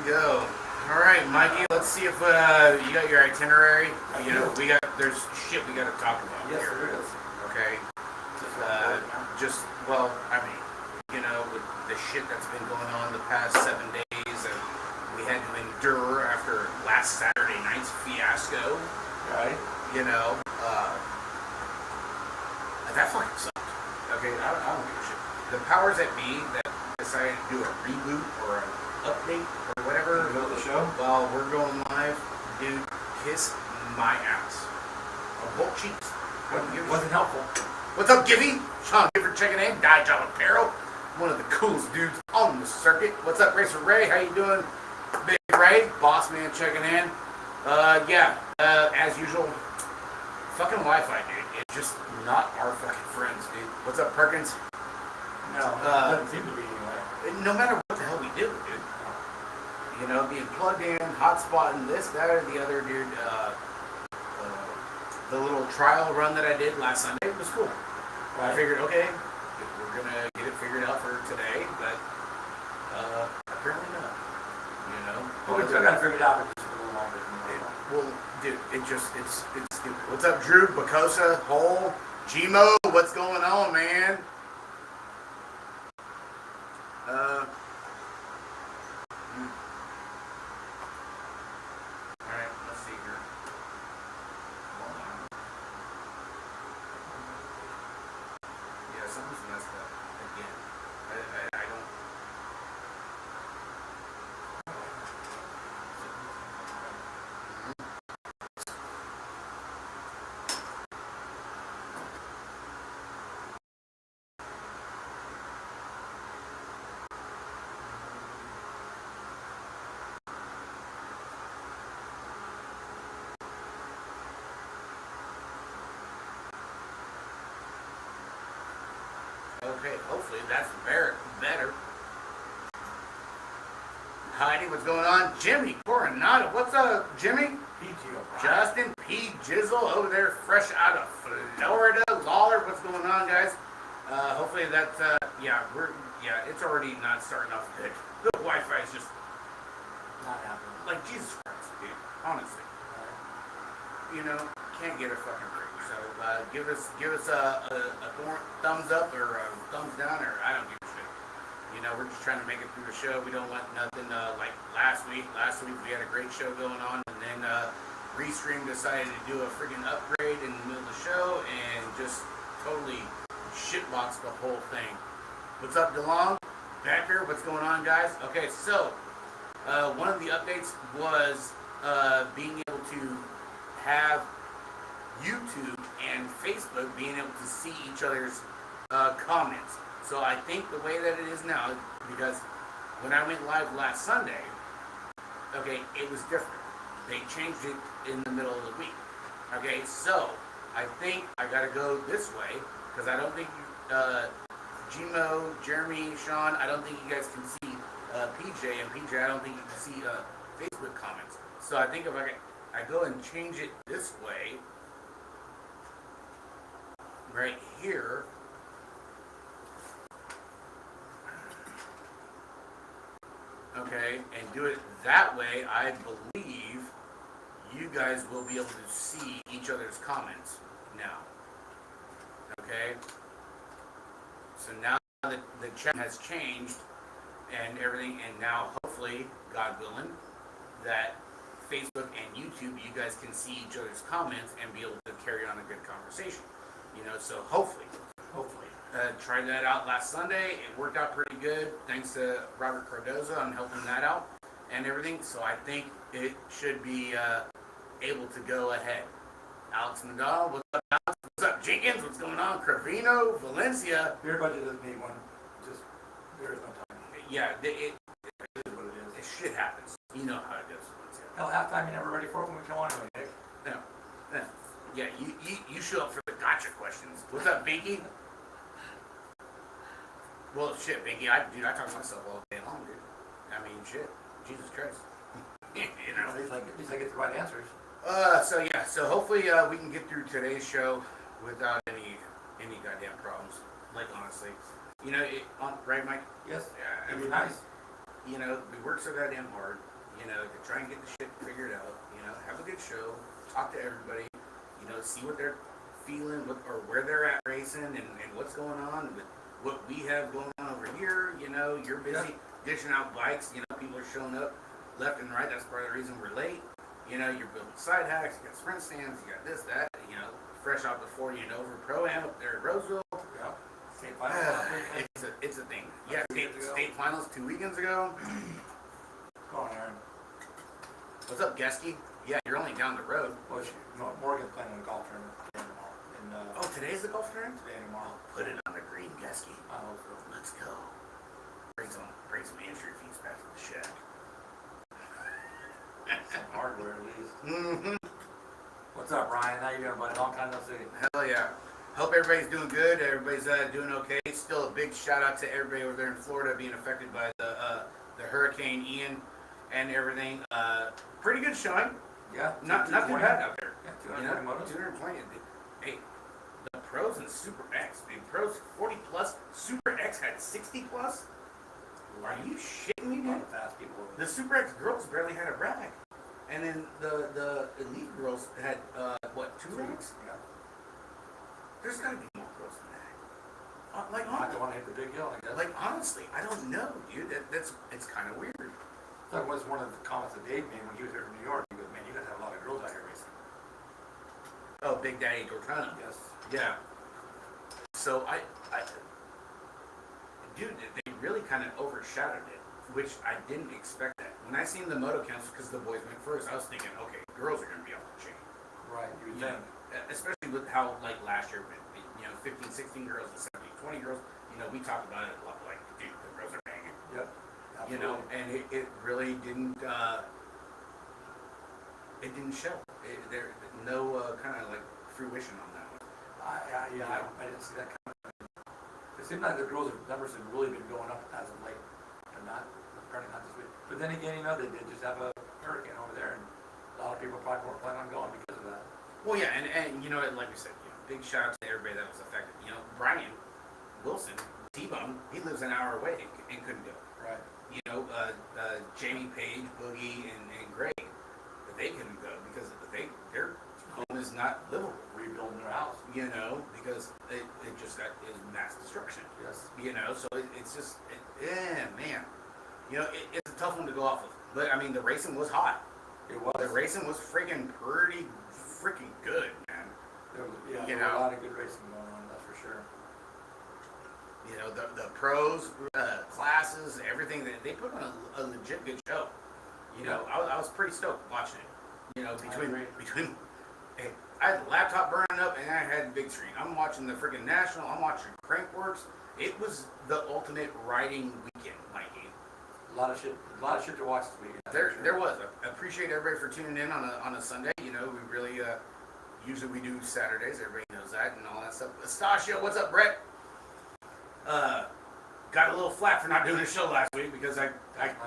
go. All right, Mikey. Let's see if you got your itinerary. You know, there's shit we got to talk about. Yes, here. there is. Okay. You know, with the shit that's been going on the past 7 days, and we had to endure after last Saturday night's fiasco. Right. You know, that fucking sucked. Okay, I don't give a shit. The powers that be that decided to do a reboot or an update or whatever. Go to the show? While we're going live, dude, kiss my ass. Both cheeks. Wasn't helpful. What's up, Gibby? Sean Gifford checking in. Die Job Apparel. One of the coolest dudes on the circuit. What's up, Racer Ray? How you doing? Big Ray, boss man checking in. As usual, fucking Wi-Fi, dude. It's just not our fucking friends, dude. What's up, Perkins? No, doesn't seem to be anyway. No matter what the hell we do, dude. You know, being plugged in, hotspotting this, that, or the other, dude. The little trial run that I did last Sunday was cool. Right. I figured, okay, we're gonna get it figured out for today, but apparently not. You know. Well, we still gotta figure it out. It's just a little longer than that. Well, dude, it's stupid. What's up, Drew? Bacosa, Hole, Gmo, what's going on, man? Alright, let's see here. Hold on. Yeah, something's messed up again. I don't. Okay, hopefully that's better. Heidi, what's going on? Jimmy Coronado, what's up, Jimmy? Justin P. Jizzle over there, fresh out of Florida. Lawler, what's going on, guys? Hopefully that's, it's already not starting off good. The Wi-Fi is just Not happening. like Jesus Christ, dude. Honestly, you know, can't get a fucking break. So give us a thumbs up or a thumbs down, or I don't give a shit. You know, we're just trying to make it through the show. We don't want nothing like last week. Last week we had a great show going on, and then Restream decided to do a freaking upgrade in the middle of the show and just totally shitbox the whole thing. What's up, DeLong? Becker, what's going on, guys? Okay, so one of the updates was being able to have YouTube and Facebook being able to see each other's comments. So I think the way that it is now, because when I went live last Sunday, okay, it was different. They changed it in the middle of the week. Okay, so I think I gotta go this way, because I don't think Gmo, Jeremy, Sean, I don't think you guys can see PJ, and PJ, I don't think you can see Facebook comments. So I think if I go and change it this way, right here, okay, and do it that way, I believe you guys will be able to see each other's comments now. Okay? So now that the chat has changed and everything, and now hopefully, God willing, that Facebook and YouTube, you guys can see each other's comments and be able to carry on a good conversation. You know, so hopefully. Tried that out last Sunday. It worked out pretty good. Thanks to Robert Cardoza on helping that out and everything. So I think it should be able to go ahead. Alex McDonald, what's up, Alex? What's up, Jenkins? What's going on? Cravino, Valencia. Beer budget doesn't need one. Just, there is no time. Yeah, it is what it is. shit happens. You know how it goes, Valencia. Hell, halftime you're never ready for it when we come on anyway, Nick. Yeah, you show up for the gotcha questions. What's up, Binky? Well, shit, Binky, I talk to myself all day long, dude. I mean, shit. Jesus Christ. You know? At least I get the right answers. So hopefully we can get through today's show without any goddamn problems. Like, honestly. You know, right, Mike? Yes. Yeah, It'd be nice. You know, we work so goddamn hard. You know, to try and get the shit figured out. You know, have a good show, talk to everybody. You know, see what they're feeling, or where they're at racing, and what's going on with what we have going on over here. You know, you're busy dishing out bikes. You know, people are showing up left and right. That's part of the reason we're late. You know, you're building side hacks, you got sprint stands, you got this, that. You know, fresh out the 40 and over Pro-Am up there at Roseville. Yeah. State finals last weekend. It's a thing. Yeah, state finals 2 weekends ago. Go on, Aaron. What's up, Geske? Yeah, you're only down the road. Well, Morgan's playing in a golf tournament today and tomorrow. Oh, today's the golf tournament? Today and tomorrow. Put it on the green, Geske. I hope so. Let's go. Bring some entry fees back to the shack. Some hardware at least. Mm-hmm. What's up, Ryan? How you doing, buddy? Long time no see. Hell yeah. Hope everybody's doing good. Everybody's doing okay. Still a big shout out to everybody over there in Florida being affected by the Hurricane Ian and everything. Pretty good showing. Yeah. Not too bad out there. Yeah, 220 motos. 220. Hey, the pros and Super X. The pros 40 plus. Super X had 60 plus. Are you shitting me, dude? Fast people. The Super X girls barely had a rag. And then the Elite girls had, what, 2 rags? Yeah. There's gotta be more girls than that. I don't want to hit the big hill, I guess. Like, honestly, I don't know, dude. It's kind of weird. That was one of the comments that Dave made when he was here from New York. He goes, man, you guys have a lot of girls out here racing. Oh, Big Daddy Dortona. Yes. Yeah. So dude, they really kind of overshadowed it, which I didn't expect that. When I seen the moto counts, because the boys went first, I was thinking, okay, girls are going to be off the chain. Right, you would Yeah. think. Especially with how, like, last year, you know, 15, 16 girls and 17, 20 girls, you know, we talked about it a lot, like, dude, the girls are banging. Yep. Absolutely. You know, and it really didn't, it didn't show. There no kind of, like, fruition on that one. I didn't see that coming. It seemed like the girls' numbers have really been going up as of late. They're not, apparently not this week. But then again, you know, they did just have a hurricane over there, and a lot of people probably weren't planning on going because of that. Well, yeah, and you know, like we said, you know, big shout out to everybody that was affected. You know, Brian Wilson, T-Bone, he lives an hour away and couldn't go. Right. You know, Jamie Page, Boogie, and Greg, they couldn't go because their home is not livable. Rebuilding their house. You know, because it just got is mass destruction. Yes. You know, so it's just, man. You know, it's a tough one to go off of. But I mean, the racing was hot. It was. The racing was freaking pretty freaking good, man. There was, You there was know? a lot of good racing going on, that's for sure. You know, the pros, classes, everything, they put on a legit good show. You know, I was pretty stoked watching it. You know, between, hey, I had the laptop burning up and I had big screen. I'm watching the freaking National, I'm watching Crankworks. It was the ultimate riding weekend, Mikey. A lot of shit to watch this weekend. There was. I appreciate everybody for tuning in on a Sunday. You know, we really, usually we do Saturdays, everybody knows that and all that stuff. Estasio, what's up, Brett? Got a little flack for not doing a show last week because I last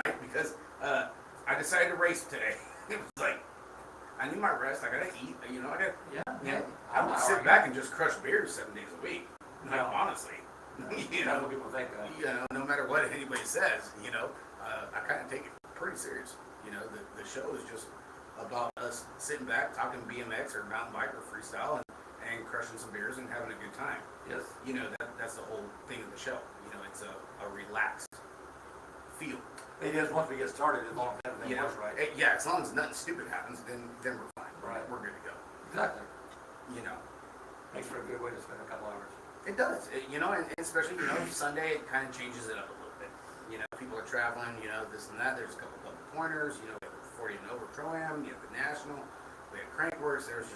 night because I decided to race today. It was like I need my rest. I gotta eat. You know, I don't sit back and just crush beers 7 days a week. Like, honestly, you know, people think that. You know, no matter what anybody says, you know, I kind of take it pretty serious. You know, the show is just about us sitting back talking BMX or mountain bike or freestyle and crushing some beers and having a good time. Yes. You know, that's the whole thing of the show. You know, it's a relaxed feel. It is once we get started, as long as everything works right. Yeah, as long as nothing stupid happens, then we're fine. Right. We're good to go. Exactly. You know. Makes for a good way to spend a couple hours. It does. You know, and especially, you know, Sunday, it kind of changes it up a little bit. You know, people are traveling, you know, this and that. There's a couple pointers, you know, we have the 40 and over Pro-Am, you have the National, we have Crankworks. There's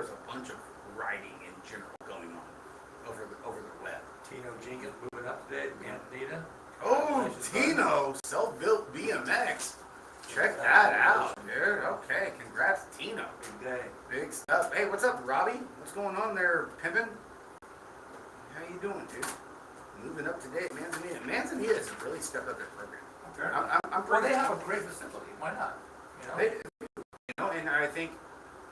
a bunch of riding in general going on over the web. Tino Jenkins moving up today, and Nita. Oh, Tino, self-built BMX. Check that out, dude. Okay, congrats, Tino. Big day. Big stuff. Hey, what's up, Robbie? What's going on there, pimpin'? How you doing, dude? Moving up today, Manzanita. Manzanita has really stepped up their program. I'm Well, pretty. they have a great facility. Why not? You know? You know, and I think,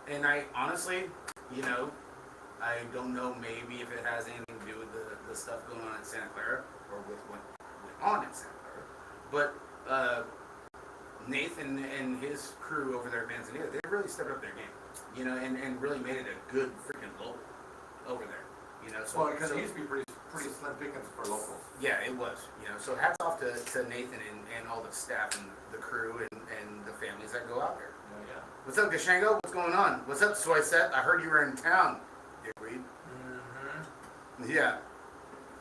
and I honestly, you know, I don't know maybe if it has anything to do with the stuff going on in Santa Clara or with what went on in Santa Clara, but Nathan and his crew over there at Manzanita, they really stepped up their game, you know, and really made it a good freaking local over there, you know. So, well, because it used to be pretty slim pickings for locals. yeah, it was, you know. So hats off to Nathan and all the staff and the crew and the families that go out there. Yeah. What's up, Gashango? What's going on? What's up, Soy Set? I heard you were in town, dickweed. Mm-hmm. Yeah.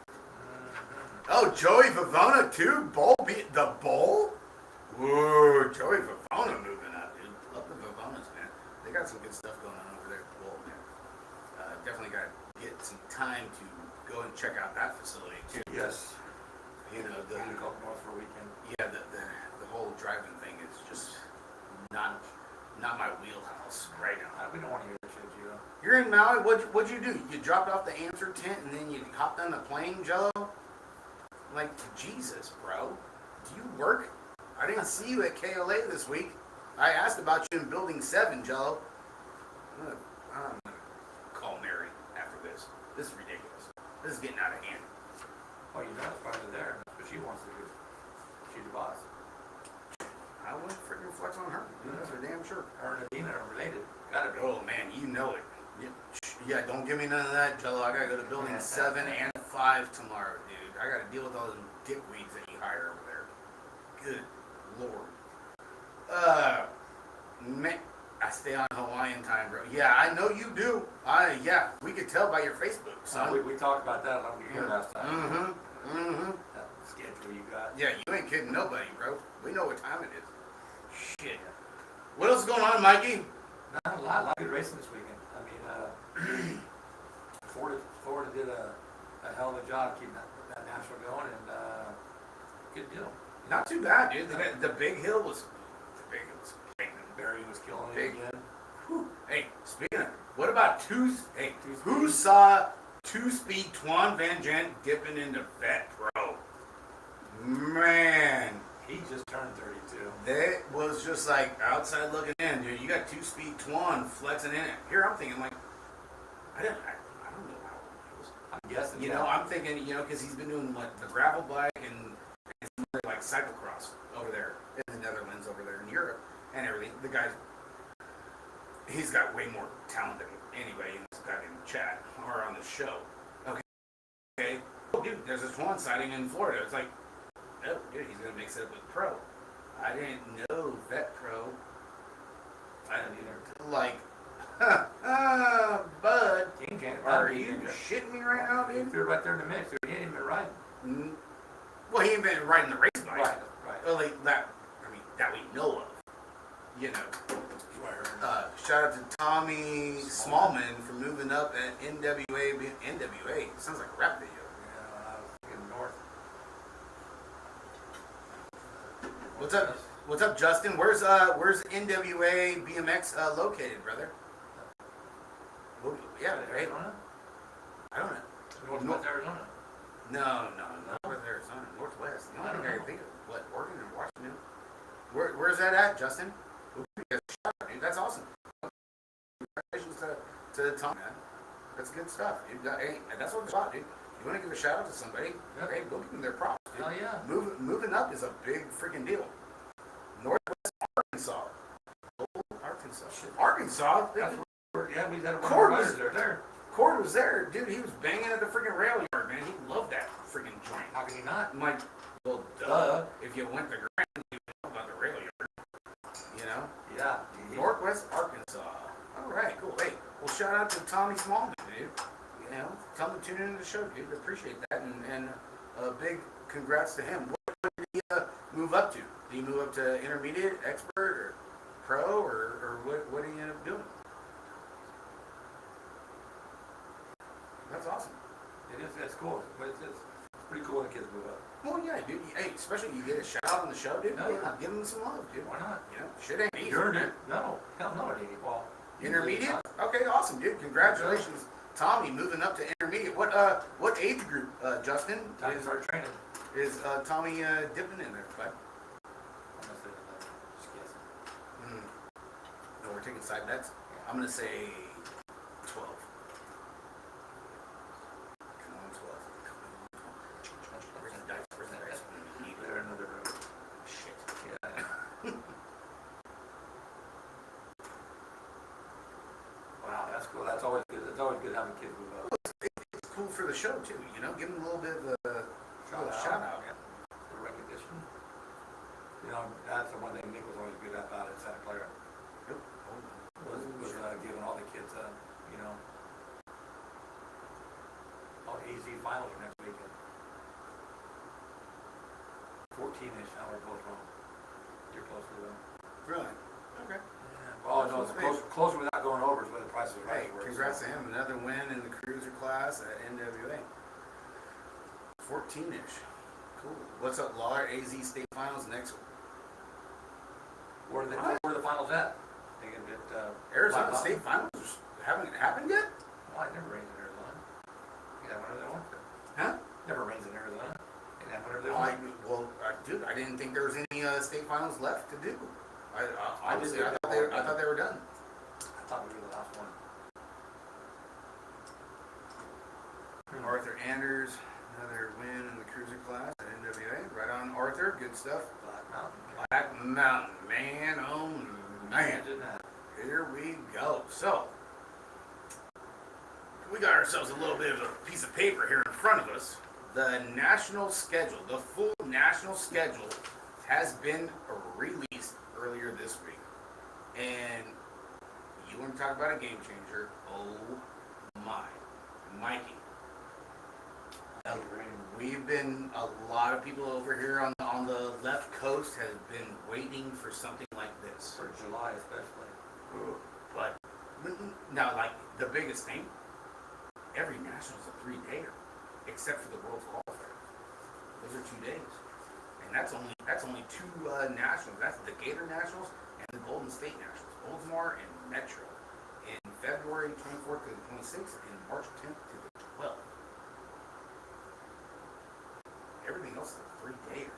Mm-hmm. Oh, Joey Vivona too? The bowl? Whoa, Joey Vivona moving up, dude. Love the Vivonas, man. They got some good stuff going on over there at the bowl, man. Definitely got to get some time to go and check out that facility too. Yes. You know, I'm gonna go up north for a weekend. yeah, the whole driving thing is just not my wheelhouse right now. We don't want to hear that shit, you know. You're in Maui. What'd you do? You dropped off the answer tent and then you hopped on the plane, Jello? Like, Jesus, bro. Do you work? I didn't see you at KLA this week. I asked about you in Building 7, Jello. I'm gonna call Mary after this. This is ridiculous. This is getting out of hand. Well, you know, it's probably there, but she wants to do. She's the boss. I wouldn't freaking flex on her. That's for damn sure. Her and Adina are related. Gotta be. Oh, man, you know it. Yeah, don't give me none of that, Jello. I gotta go to Building 7 and 5 tomorrow, dude. I gotta deal with all them dickweeds that you hire over there. Good Lord. Man, I stay on Hawaiian time, bro. Yeah, I know you do. Yeah, we could tell by your Facebook, son. We talked about that on the here last time. Mm-hmm. That schedule you got. Yeah, you ain't kidding nobody, bro. We know what time it is. Shit. What else is going on, Mikey? Not a lot of good racing this weekend. I mean, Florida did a hell of a job keeping that national going, and good deal. Not too bad, dude. The big hill was banging. Barry was killing Big. it again. Whew. Hey, speaking of, what about who saw two-speed Twan Van Gent dipping into Vet Pro? Man, He just turned 32. that was just like outside looking in, dude. You got two-speed Twan flexing in it. Here I'm thinking like, I don't know how old he was. I'm guessing. You know, I'm thinking, you know, because he's been doing like the gravel bike and like cyclocross over there in the Netherlands, over there in Europe, and everything. The guy's, he's got way more talent than anybody in this goddamn chat or on the show. Okay. Oh, dude, there's this one sighting in Florida. It's like, oh, dude, he's gonna mix it up with Pro. I didn't know Vet Pro. I didn't either. Like, bud, King James. are you shitting me right now, He dude? threw it right there in the mix. He ain't even been riding. Well, he ain't been riding the race bike. Right. Well, like that, I mean, that we know of. You know. Shout out to Tommy Smallman for moving up at NWA. NWA sounds like a rap video. Yeah, I was thinking north. What's up, Justin? Where's NWA BMX located, brother? Well, yeah, right. Arizona? I don't know. Northwest Arizona. No, North Arizona, Northwest. The only thing I can think of, what, Oregon or Washington? Where's that at, Justin? We'll give you a shout out, dude. That's awesome. Congratulations to Tom, man. That's good stuff, dude. Hey, that's what it's about, dude. You want to give a shout out to somebody? Yep. Hey, go give them their props, dude. Hell yeah. Moving up is a big freaking deal. Northwest Arkansas. Arkansas? That's where, yeah, we had a Cord bunch was of riders there. Cord was there, dude. He was banging at the freaking rail yard, man. He loved that freaking joint. How can you not? I'm like, well, duh. If you went to Grand, you would know about the rail yard. You know? Yeah. Northwest Arkansas. All right, cool. Hey, well, shout out to Tommy Smallman, dude. You know, tell him to tune into the show, dude. Appreciate that, and a big congrats to him. What did he move up to? Did he move up to intermediate, expert, or pro, or what did he end up doing? That's awesome. It is. That's cool. But it's pretty cool when the kids move up. Well, yeah, dude. Hey, especially you get a shout out on the show, dude. No, yeah. Give him some love, dude. Why not? You know, shit ain't easy. You earned it. No. Hell no, it ain't. Well, Intermediate? Okay, awesome, dude. Congratulations, Tommy, moving up to intermediate. What age group, Justin? Time to start training. Is Tommy dipping in there, bud? Unless they're just guessing. No, we're taking side bets. I'm gonna say 12. Come on, 12. Where's the dice? They're another road. Shit. it's always good having kids move up. It's cool for the show too, you know, give them a little bit of a shout out. Yeah. The recognition. You know, that's the one thing Nick was always good about at Santa Clara. Yep. Was giving all the kids, you know, all AZ finals for next weekend. 14-ish, now we're both home. You're close to them. Really? Okay. Yeah. Well, no, it's closer without going over is where the price is right. Hey, congrats to him. Another win in the cruiser class at NWA. 14-ish. Cool. What's up, Lawler? AZ State Finals next. Where are the finals at? They get Arizona State Finals haven't happened yet? Well, it never rains in Arizona. Yeah, whenever they want to. Huh? Never rains in Arizona. Yeah, whenever they Oh, want. dude, I didn't think there was any state finals left to do. I Obviously, thought they were done. I thought we were the last one. Arthur Anders, another win in the cruiser class at NWA. Right on, Arthur. Good stuff. Black Mountain. Black Mountain, man, oh man. Imagine that. Here we go. So, we got ourselves a little bit of a piece of paper here in front of us. The national schedule, the full national schedule has been released earlier this week. And you want to talk about a game changer? Oh my. Mikey. We've been, a lot of people over here on the left coast have been waiting for something like this. For July especially. But now, like, the biggest thing, every national is a 3-dayer, except for the World's Qualifier. Those are 2 days, and that's only 2 nationals. That's the Gator Nationals and the Golden State Nationals, Oldsmar and Metro, in February 24th to the 26th and March 10th to the 12th. Everything else is a 3-dayer.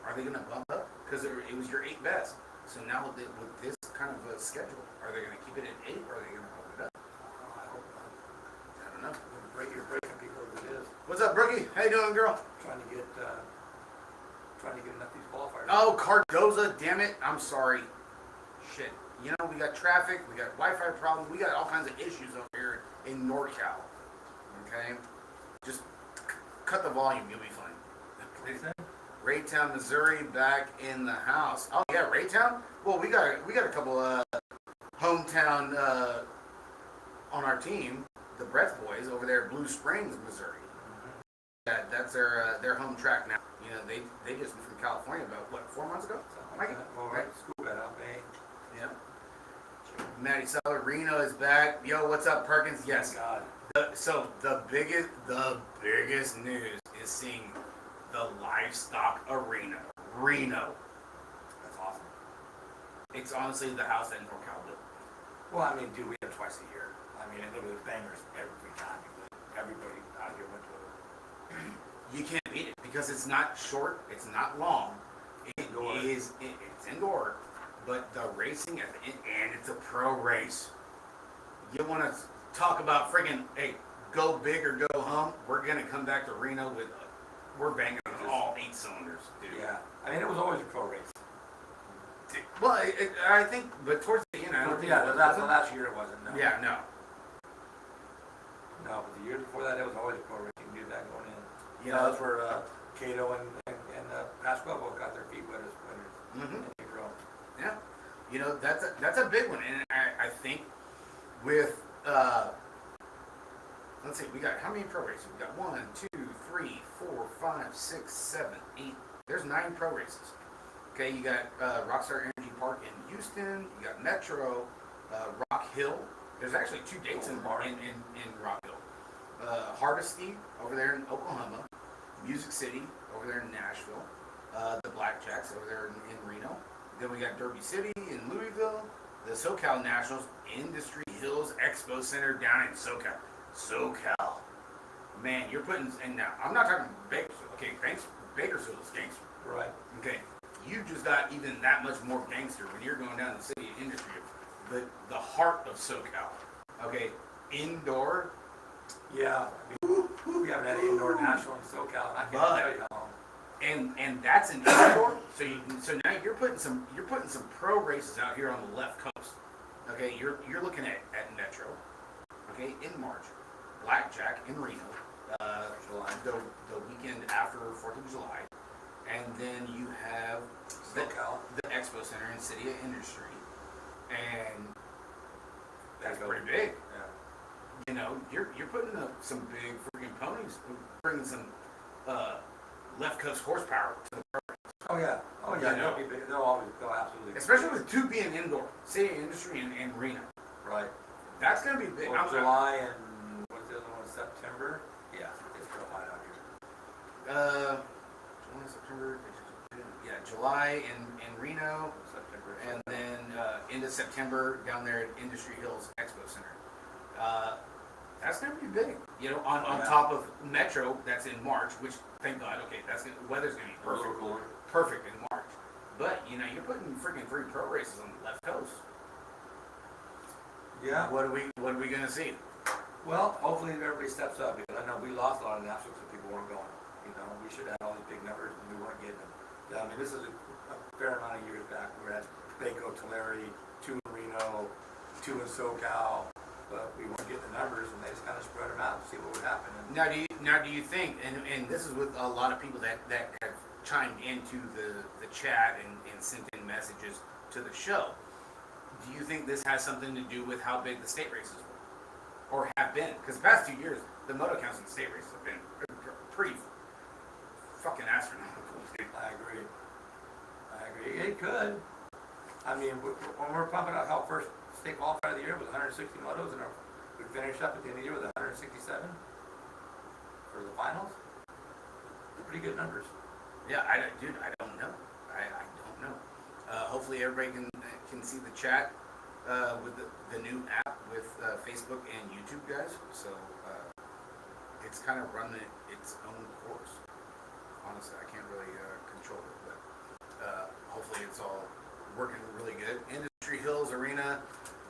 Are they going to bump up? Because it was your 8 best. So now with this kind of a schedule, are they going to keep it at 8 or are they going to bump it up? I hope not. I don't know. You're breaking people as it is. What's up, Brookie? How you doing, girl? Trying to get enough of these qualifiers. Oh, Cardoza, damn it. I'm sorry. Shit. You know, we got traffic, we got Wi-Fi problems, we got all kinds of issues over here in NorCal. Okay? Just cut the volume, you'll be fine. Raytown, Missouri, back in the house. Oh yeah, Raytown. Well, we got a couple hometown on our team, the Breath Boys over there, at Blue Springs, Missouri. That's their home track now. You know, they just moved from California about what, 4 months ago? Like well, right. School got out, man. Yeah. Matty Seller, Reno is back. Yo, what's up, Perkins? Yes. God. So the biggest news is seeing the Livestock Arena, Reno. That's awesome. It's honestly the house that NorCal built. Well, I mean, dude, we have twice a year. I mean, there was bangers every time. Everybody out here went to it. You can't beat it because it's not short, it's not long. It's indoor, but the racing at the end, and it's a pro race. You want to talk about friggin', hey, go big or go home? We're gonna come back to Reno with. We're banging on all 8 cylinders, dude. Yeah, I mean, it was always a pro race. Well, I think, but towards the end, I don't think. Yeah, last year it wasn't. No. Yeah, no. No, but the year before that, it was always a pro race. You knew that going in. You know, know, that's where Cato and Pasquale both got their feet wet as winners. Mm-hmm. In April. Yeah, you know, that's a big one, and I think with let's see, we got how many pro races? We got 1, 2, 3, 4, 5, 6, 7, 8. There's 9 pro races. Okay, you got Rockstar Energy Park in Houston. You got Metro, Rock Hill. There's actually 2 dates in Rock Hill. Hardesty over there in Oklahoma. Music City over there in Nashville. The Blackjacks over there in Reno. Then we got Derby City in Louisville. The SoCal Nationals Industry Hills Expo Center down in SoCal. Man, you're putting, and now, I'm not talking Bakersfield. Okay, Bakersfield is gangster. Right. Okay, you just got even that much more gangster when you're going down the city of industry, the heart of SoCal. Okay, indoor. Yeah, I mean, we haven't had an indoor national in SoCal, and I can't tell you how long. And that's an indoor. So now you're putting some pro races out here on the left coast. Okay, you're looking at Metro. okay, in March. Blackjack in Reno, July. the weekend after 4th of July. And then you have the Expo Center in City of Industry. And that's pretty big. Yeah. You know, you're putting up some big freaking ponies, bringing some left coast horsepower to the program. Oh yeah. Oh yeah. You know? They'll absolutely. Especially with 2 being indoor, City of Industry and Reno. Right. That's going to be big. Well, July and what's the other one? September. Yeah, it's real hot out here. July, September. Yeah, July in Reno. September. And then into September down there at Industry Hills Expo Center. That's going to be big. You know, on top of Metro, that's in March, which thank God. Okay, weather's going to be perfect. Perfect in March. But you know, you're putting freaking 3 pro races on the left coast. Yeah. What are we going to see? Well, hopefully everybody steps up, because I know we lost a lot of nationals because people weren't going. You know, we should have all these big numbers and we weren't getting them. Yeah, I mean, this is a fair amount of years back. We were at Baco, Tulare, 2 in Reno, 2 in SoCal, but we weren't getting the numbers, and they just kind of spread them out to see what would happen. And Now do you think, and this is with a lot of people that have chimed into the chat and sent in messages to the show, do you think this has something to do with how big the state races were? Or have been? Because the past 2 years, the moto counts in the state races have been pretty fucking astronomical. I agree. It could. I mean, when we're pumping out how first state qualifier of the year was 160 motos, and we finished up at the end of the year with 167 for the finals. Pretty good numbers. Yeah, dude, I don't know. I don't know. Hopefully everybody can see the chat with the new app with Facebook and YouTube, guys. So it's kind of running its own course. Honestly, I can't really control it, but hopefully it's all working really good. Industry Hills Arena,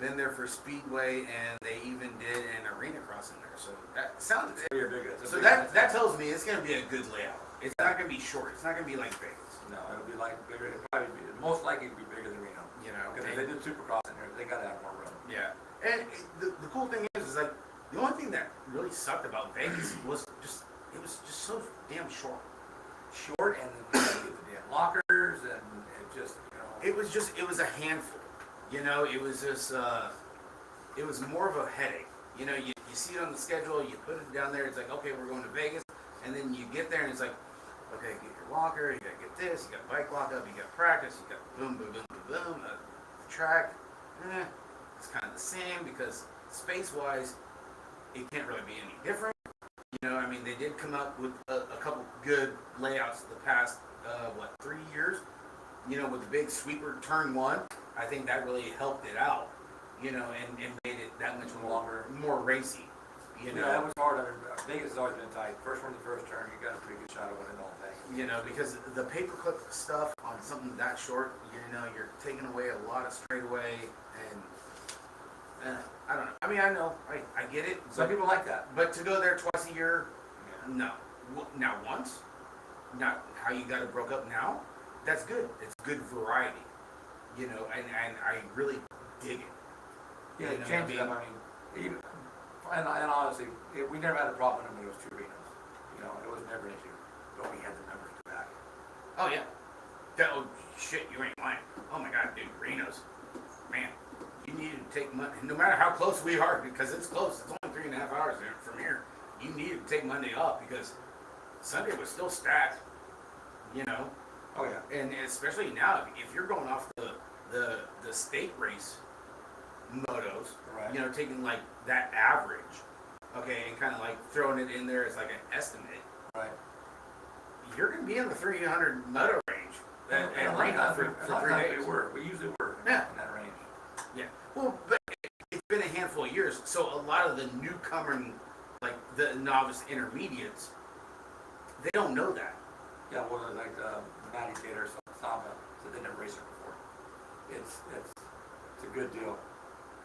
been there for Speedway, and they even did an arena crossing there. So that sounds. So that tells me it's going to be a good layout. It's not going to be short. It's not going to be like Vegas. No, it'll be like bigger. It'll probably be most likely to be bigger than Reno. You know, because if they did Supercross in there, they got to have more room. Yeah, and the cool thing is like the only thing that really sucked about Vegas was just it was just so damn short. Short, and then you had to get the damn lockers, and it just, you know. It was a handful. You know, it was just it was more of a headache. You know, you see it on the schedule, you put it down there. It's like, okay, we're going to Vegas, and then you get there, and it's like, okay, get your locker, you gotta get this, you got bike lockup, you got practice, you got boom, boom, boom, boom, boom. The track, it's kind of the same because space-wise, it can't really be any different. You know, I mean, they did come up with a couple good layouts the past, 3 years? You know, with the big sweeper turn 1, I think that really helped it out, you know, and made it that much more racy. You know, that was hard. I mean, Vegas has always been tight. First one to the first turn, you got a pretty good shot of winning the whole thing. You know, because the paperclip stuff on something that short, you know, you're taking away a lot of straightaway, and I don't know. I mean, I know, I get it. Some people like that. But to go there twice a year, no. Now once, not how you got it broke up now, that's good. It's good variety, you know, and I really dig it. Yeah, you it know, changes up. I mean, even, and honestly, we never had a problem when it was 2 arenas. You know, it was never an issue. But we had the numbers to back. Oh yeah. Shit, you ain't lying. Oh my God, dude, Reno's, man, you need to take Monday, no matter how close we are, because it's close. It's only 3.5 hours from here. You need to take Monday off because Sunday was still stacked. You know. Oh yeah. And especially now, if you're going off the state race motos, right. You know, taking like that average, okay, and kind of like throwing it in there as like an estimate, right? You're going to be in the 300 moto range and Reno for 3 days. We usually were in that range. Yeah. Well, but it's been a handful of years, so a lot of the newcomer, like the novice intermediates, they don't know that. Yeah, well, like Matty Taylor, Samba, so they never raced her before. It's a good deal.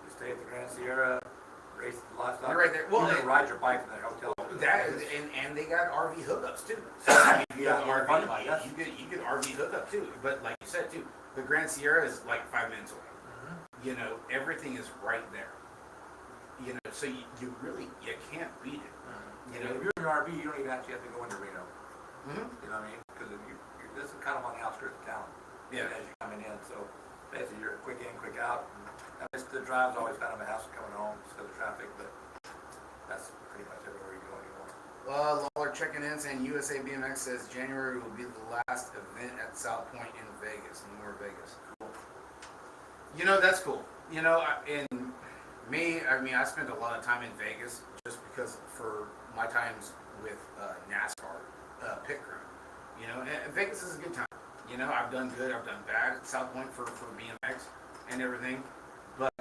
You stay at the Grand Sierra, race the livestock. You're right there. Well, you ride your bike from their hotel. That and they got RV hookups too. So I mean, you got RV, bike, you get RV hookup too. But like you said too, the Grand Sierra is like 5 minutes away. Mm-hmm. You know, everything is right there. You know, so you really, you can't beat it. You know, if you're in an RV, you don't even actually have to go into Reno. Mm-hmm. You know what I mean? Because this is kind of on the outskirts of town. Yeah. As you're coming in, so basically you're quick in, quick out. And the drive's always kind of a hassle coming home because of traffic, but that's pretty much everywhere you go anymore. Lawler checking in saying USA BMX says January will be the last event at South Point in Vegas. No more Vegas. Cool. You know, that's cool. You know, and me, I mean, I spent a lot of time in Vegas just because for my times with NASCAR pit crew. You know, and Vegas is a good time. You know, I've done good, I've done bad at South Point for BMX and everything. But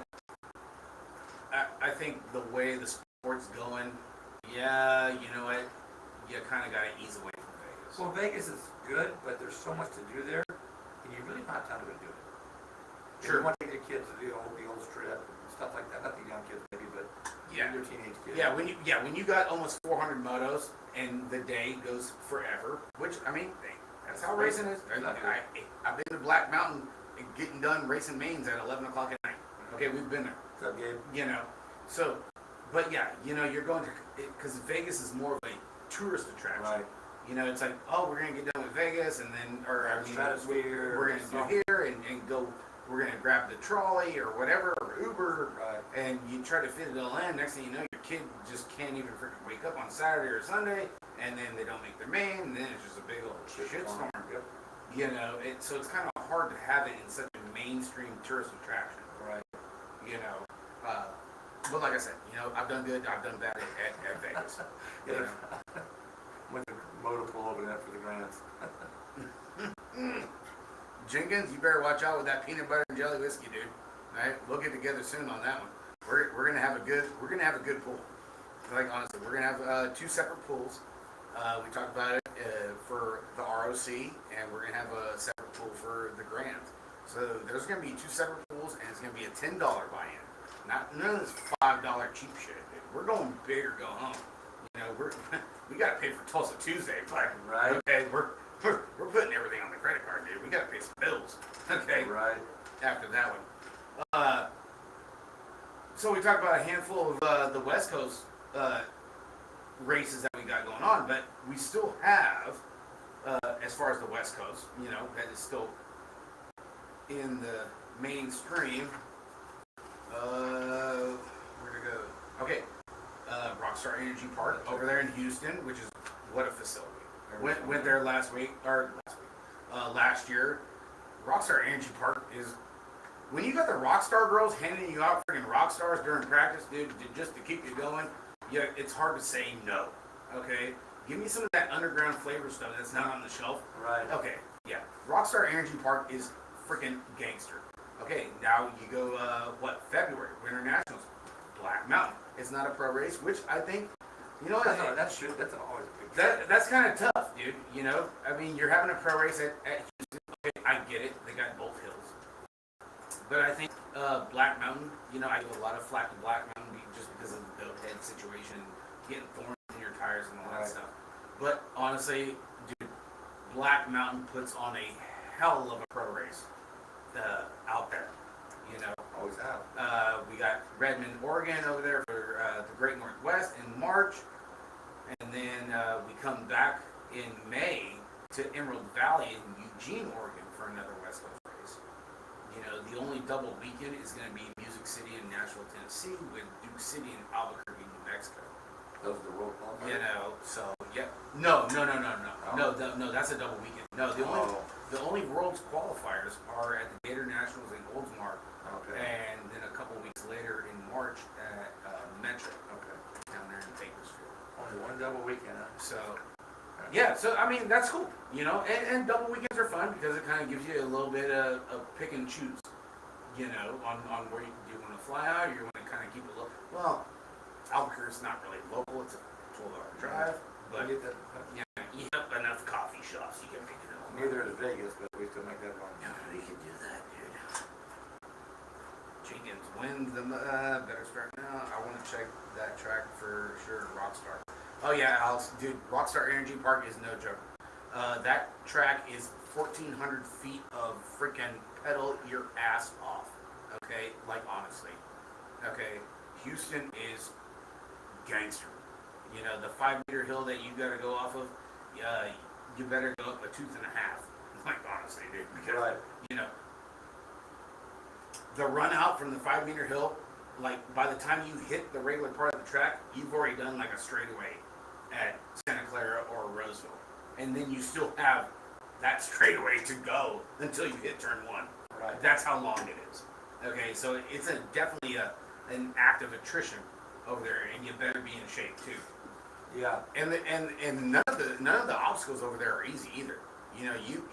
I think the way the sport's going, yeah, you know what, you kind of got to ease away from Vegas. Well, Vegas is good, but there's so much to do there, and you really don't have time to go do it. Sure. You want to take your kids to the old strip and stuff like that. Not the young kids maybe, but yeah, your teenage kids. Yeah, when you got almost 400 motos and the day goes forever, which I mean, that's how racing is. Exactly. I've been to Black Mountain getting done racing mains at 11 o'clock at night. Okay, we've been there. What's up, Gabe? You know, so, but yeah, you know, you're going to, because Vegas is more of a tourist attraction. Right. You know, it's like, oh, we're going to get done with Vegas and then, or I mean, Stratosphere. we're going to do here and go, we're going to grab the trolley or whatever, or Uber. Right. And you try to fit it all in. Next thing you know, your kid just can't even freaking wake up on Saturday or Sunday, and then they don't make their main, and then it's just a big old shitstorm. Yep. You know, so it's kind of hard to have it in such a mainstream tourist attraction. Right. You know, but like I said, you know, I've done good, I've done bad at Vegas. You know. Went to motor pool over there for the grants. Jenkins, you better watch out with that peanut butter and jelly whiskey, dude. All right, we'll get together soon on that one. We're gonna have a good pool. Like honestly, we're gonna have 2 separate pools. We talked about it for the ROC, and we're gonna have a separate pool for the Grand. So there's gonna be 2 separate pools, and it's gonna be a $10 buy-in. None of this $5 cheap shit, dude. We're going big or go home. You know, we gotta pay for Tulsa Tuesday, but right. Okay, we're putting everything on the credit card, dude. We gotta pay some bills. Okay. Right. After that one. So we talked about a handful of the West Coast races that we got going on, but we still have, as far as the West Coast, you know, that is still in the mainstream. Where to go? Okay, Rockstar Energy Park over there in Houston, which is what a facility. Went there last year. Rockstar Energy Park is, when you got the Rockstar girls handing you out freaking Rockstars during practice, dude, just to keep you going, yeah, it's hard to say no. Okay, give me some of that underground flavor stuff that's not on the shelf. Right. Okay, yeah, Rockstar Energy Park is freaking gangster. Okay, now you go February Winter Nationals, Black Mountain. It's not a pro race, which I think, you know, that's always a big that's kind of tough, dude. You know, I mean, you're having a pro race at Houston. Okay, I get it. They got both hills. But I think Black Mountain, you know, I give a lot of flack to Black Mountain just because of the goat head situation, getting thorns in your tires and all that stuff. But honestly, dude, Black Mountain puts on a hell of a pro race out there. You know, always have. We got Redmond, Oregon over there for the Great Northwest in March. And then we come back in May to Emerald Valley in Eugene, Oregon for another West Coast race. You know, the only double weekend is going to be Music City in Nashville, Tennessee, with Duke City in Albuquerque, New Mexico. Those are the world qualifiers? You know, so, yeah. No, that's a double weekend. No, the only world's qualifiers are at the Gator Nationals in Oldsmar. Okay. And then a couple weeks later in March at Metro. Okay. Down there in Bakersfield. Only one double weekend, huh? So, yeah, so I mean, that's cool, you know, and double weekends are fun because it kind of gives you a little bit of pick and choose, you know, on where you want to fly out, or you want to kind of keep it local. Well, Albuquerque's not really local, it's a 12-hour drive, but yeah, you have enough coffee shops you can pick it up. Neither is Vegas, but we still make that run. Yeah, we can do that, dude. Jenkins wins the, better start now. I want to check that track for sure, Rockstar. Oh yeah, dude, Rockstar Energy Park is no joke. That track is 1,400 feet of freaking pedal your ass off. Okay, like honestly. Okay, Houston is gangster. You know, the 5 meter hill that you gotta go off of, you better go up a tooth and a half. Like, honestly, dude. Because, Right. you know, the run out from the 5 meter hill, like, by the time you hit the regular part of the track, you've already done like a straightaway at Santa Clara or Roseville. And then you still have that straightaway to go until you hit turn 1. Right. That's how long it is. Okay, so it's definitely an act of attrition over there, and you better be in shape too. Yeah. And none of the obstacles over there are easy either. You know, you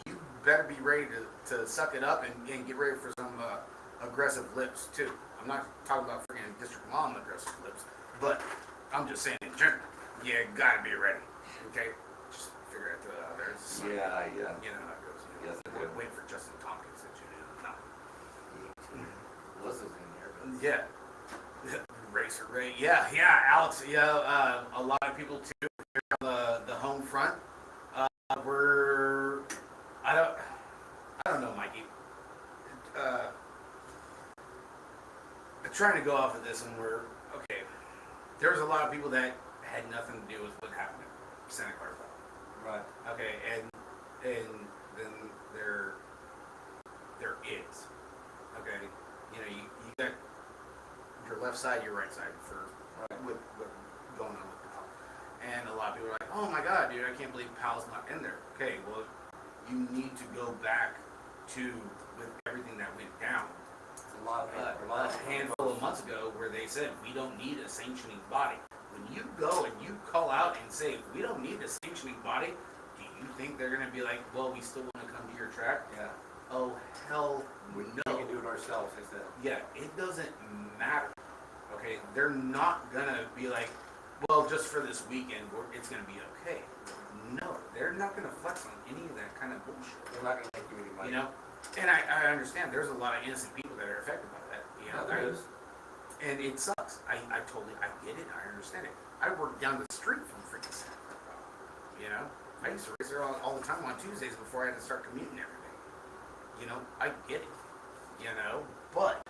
better be ready to suck it up and get ready for some aggressive lips too. I'm not talking about freaking District Mom aggressive lips, but I'm just saying in general, you gotta be ready. Okay, just figure it out there. Yeah. You know how it goes. You know, Yes, I do. wait for Justin Tompkins to tune in. No. Melissa's in here, but Yeah. Racer Ray. Yeah, Alex. Yeah, a lot of people too. Here on the home front. We're I don't know, Mikey. Trying to go off of this, and we're okay. There's a lot of people that had nothing to do with what happened at Santa Clara. right. Okay, and then there is. Okay, you know, you got your left side, your right side for Right. with going on with Powell. And a lot of people are like, oh my god, dude, I can't believe Powell's not in there. Okay, well, you need to go back to with everything that went down A lot of a handful of months ago where they said we don't need a sanctioning body. When you go and you call out and say we don't need a sanctioning body, do you think they're gonna be like, well, we still want to come to your track? Yeah. Oh hell We no. can do it ourselves, I said. Yeah, it doesn't matter. Okay, they're not gonna be like, well, just for this weekend, it's gonna be okay. No, they're not gonna flex on any of that kind of bullshit. They're not going to make you any money. You know, and I understand there's a lot of innocent people that are affected by that. You know, there is. and it sucks. I get it. I understand it. I work down the street from freaking Santa Clara. You know, I used to race there all the time on Tuesdays before I had to start commuting every day. You know, I get it. You know, but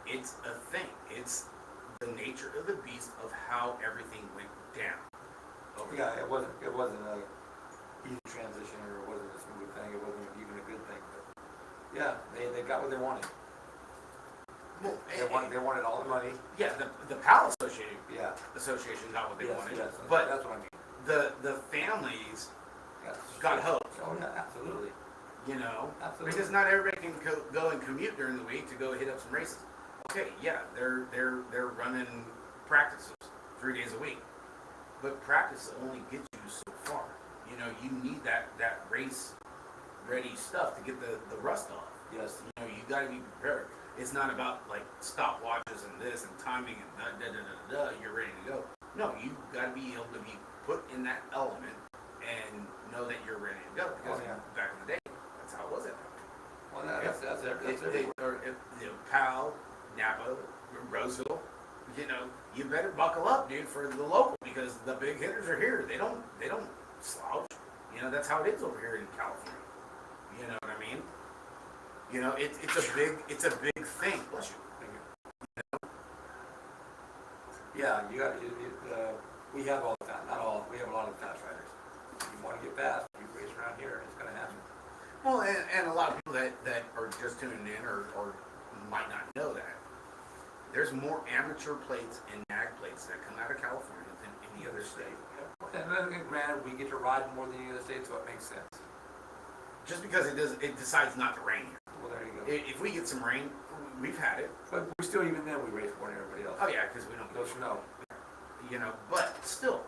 it's a thing. It's the nature of the beast of how everything went down. Yeah, it wasn't a easy transition, or it wasn't a smooth thing. It wasn't even a good thing. But yeah, they got what they wanted. Well, They wanted all the money. yeah, the PAL Yeah. Association got what they Yes, wanted, yes, but that's what I mean. the families Yes. got hope. Oh yeah, absolutely. You know, Absolutely. because not everybody can go and commute during the week to go hit up some races. Okay, yeah, they're running practices 3 days a week, but practice only gets you so far. You know, you need that race ready stuff to get the rust off. Yes. You know, you got to be prepared. It's not about like stopwatches and this and timing and you're ready to go. No, you got to be able to be put in that element and know that you're ready to go. Because back in the day, that's how it was at that time. Well, that's everywhere. You know, Powell, Napa, Roseville, you know, you better buckle up, dude, for the local, because the big hitters are here. They don't slouch. You know, that's how it is over here in California. You know what I mean? You know, it's a big thing. Bless you. Yeah, you got we have all the fast, not all, we have a lot of fast riders. If you want to get fast, you race around here, it's going to happen. Well, and a lot of people that are just tuning in or might not know that there's more amateur plates and nag plates that come out of California than any other state. And then, granted, we get to ride more than any other state, so it makes sense. Just because it decides not to rain here. Well, there you go. If we get some rain, we've had it. But we still, even then, we race more than everybody else. Oh yeah, because we don't No snow. You know, but still,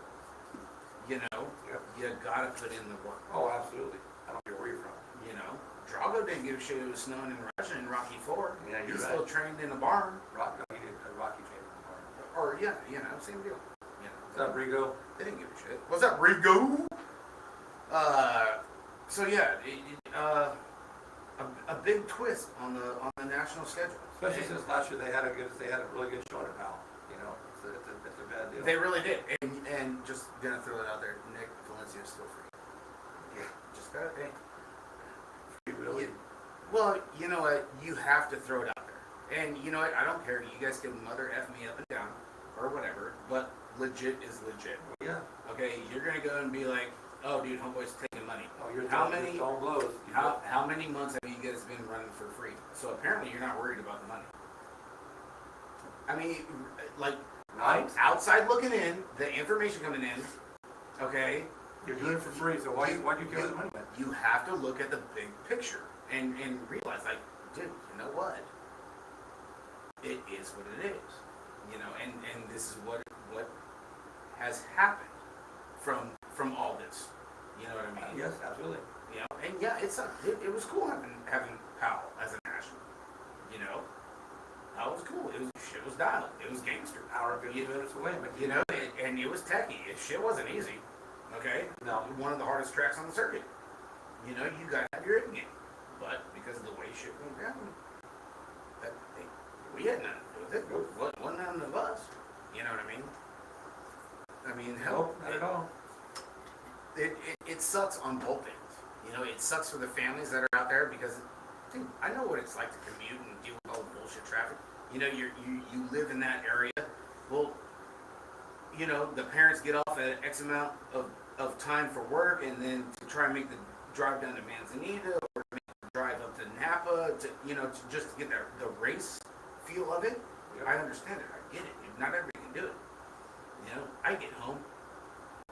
you know, Yep. you gotta put in the work. Oh, absolutely. I don't care where you're from. You know, Drago didn't give a shit. It was snowing in Russia in Rocky Ford. Yeah, you're He's right. still trained in a barn. Rocky training. Or yeah, you know, same deal. You know, What's up, Rigo? they didn't give a shit. What's up, Rigo? So yeah, a big twist on the national schedule. Especially since last year they had a really good showing at Powell. You know, it's a bad deal. They really did. And just gonna throw it out there, Nick Valencia's still free. Yeah, just got it. Really? Well, you know what? You have to throw it out there. And you know what? I don't care. You guys can mother F me up and down or whatever, but legit is legit. Yeah. Okay, you're gonna go and be like, oh, dude, homeboy's taking money. Oh, you're How throwing- many- you're throwing blows. How many months have you guys been running for free? So apparently you're not worried about the money. I mean, like, Right. outside looking in, the information coming in, okay, You're doing it for free, so why do you care what the money went? you have to look at the big picture and realize, like, dude, you know what? It is what it is. You know, and this is what has happened from all this. You know what I mean? Yes, absolutely. You know, and yeah, it was cool having Powell as a national. You know, that was cool. Shit was dialed. It was gangster. Hour and 50 minutes away, but You know, and it was techie. Shit wasn't easy. Okay, no. one of the hardest tracks on the circuit. You know, you gotta have your in game, but because of the way shit went down, we had nothing to do with it. Wasn't none of us. You know what I mean? I mean, hell, Nope, not at all. it sucks on both ends. You know, it sucks for the families that are out there because, dude, I know what it's like to commute and deal with all the bullshit traffic. You know, you live in that area. Well, you know, the parents get off at X amount of time for work, and then to try and make the drive down to Manzanita or make the drive up to Napa to, you know, to just to get the race feel of it. Yep. I understand it. I get it. Not everybody can do it. You know, I get home.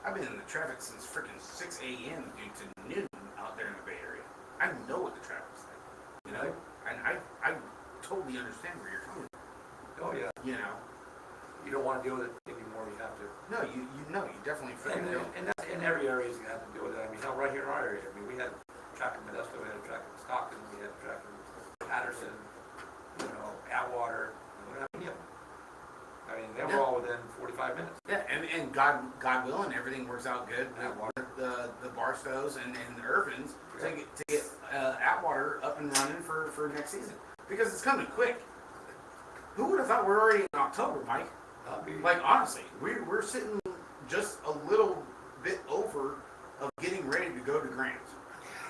I've been in the traffic since freaking 6 a.m. dude to noon out there in the Bay Area. I know what the traffic's like. You know, and I totally understand where you're coming from. Oh, yeah. You know, You don't want to deal with it anymore, you have to. no, you know, you definitely freaking do. And that's in every area you have to deal with it. I mean, hell, right here in our area, I mean, we had track in Modesto, we had a track in Stockton, we had a track in Patterson, you know, Atwater, we don't have any of them. I mean, they were all within 45 minutes. Yeah, and God willing, everything works out good. Atwater. The Barstows and the Irvins to get Atwater up and running for next season because it's coming quick. Who would have thought we're already in October, Mike? Like honestly, we're sitting just a little bit over of getting ready to go to Grants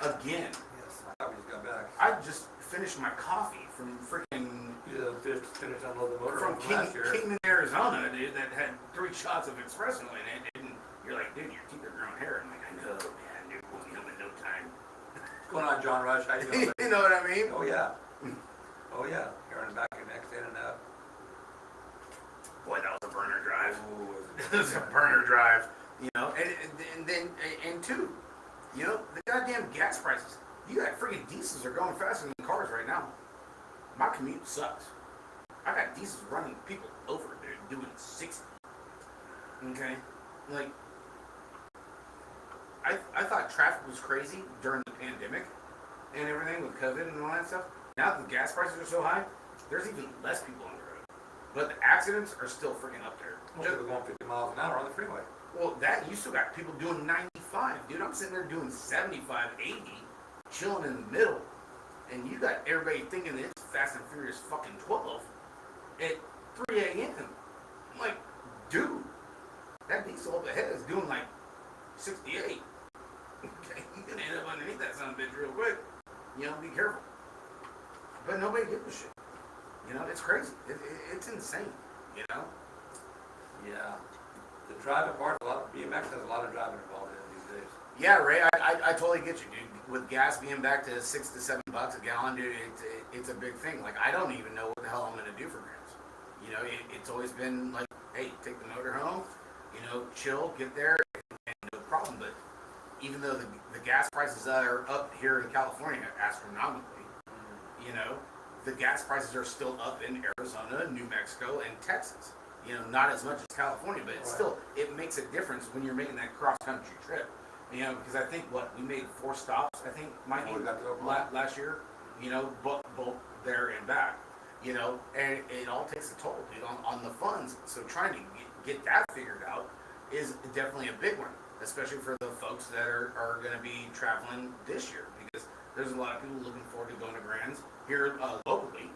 again. Yes, I thought we just got back. I just finished my coffee from freaking You finished unloading the motor from last year. Kingman, Arizona, dude, that had 3 shots of espresso in it. And you're like, dude, your teeth are growing hair. I'm like, I know, man, dude, we'll be home in no time. What's going on, John Rush? How you doing? You know what I mean? Oh, yeah. Oh, yeah. Here in the back of the next in and out. Boy, that was a burner drive. Oh, was It was a burner drive. You know, and then two, you know, the goddamn gas prices. You got freaking diesels are going faster than cars right now. My commute sucks. I got diesels running people over. They're doing 60. Okay? Like, I thought traffic was crazy during the pandemic and everything with COVID and all that stuff. Now that the gas prices are so high, there's even less people on the road. But the accidents are still freaking up there. Most people going 50 miles an hour on the freeway. Well, that, you still got people doing 95. Dude, I'm sitting there doing 75, 80, chilling in the middle. And you got everybody thinking that it's Fast and Furious fucking 12 at 3 a.m. I'm like, dude, that diesel up ahead is doing like 68. Okay, you're gonna end up underneath that son of a bitch real quick. You know, be careful. But nobody gives a shit. You know, it's crazy. It's insane. You know? Yeah. The driving part, BMX has a lot of driving involved in it these days. Yeah, Ray, I totally get you, dude. With gas being back to $6 to $7 a gallon, dude, it's a big thing. Like, I don't even know what the hell I'm gonna do for grants. You know, it's always been like, hey, take the motor home, you know, chill, get there, and no problem. But even though the gas prices are up here in California astronomically, you know, the gas prices are still up in Arizona, New Mexico, and Texas. You know, not as much as California, but it's still, it makes a difference when you're making that cross-country trip. You know, because I think, we made 4 stops, I think, Mikey, last year, you know, both there and back, you know, and it all takes a toll, dude, on the funds. So trying to get that figured out is definitely a big one, especially for the folks that are going to be traveling this year, because there's a lot of people looking forward to going to Grands here locally.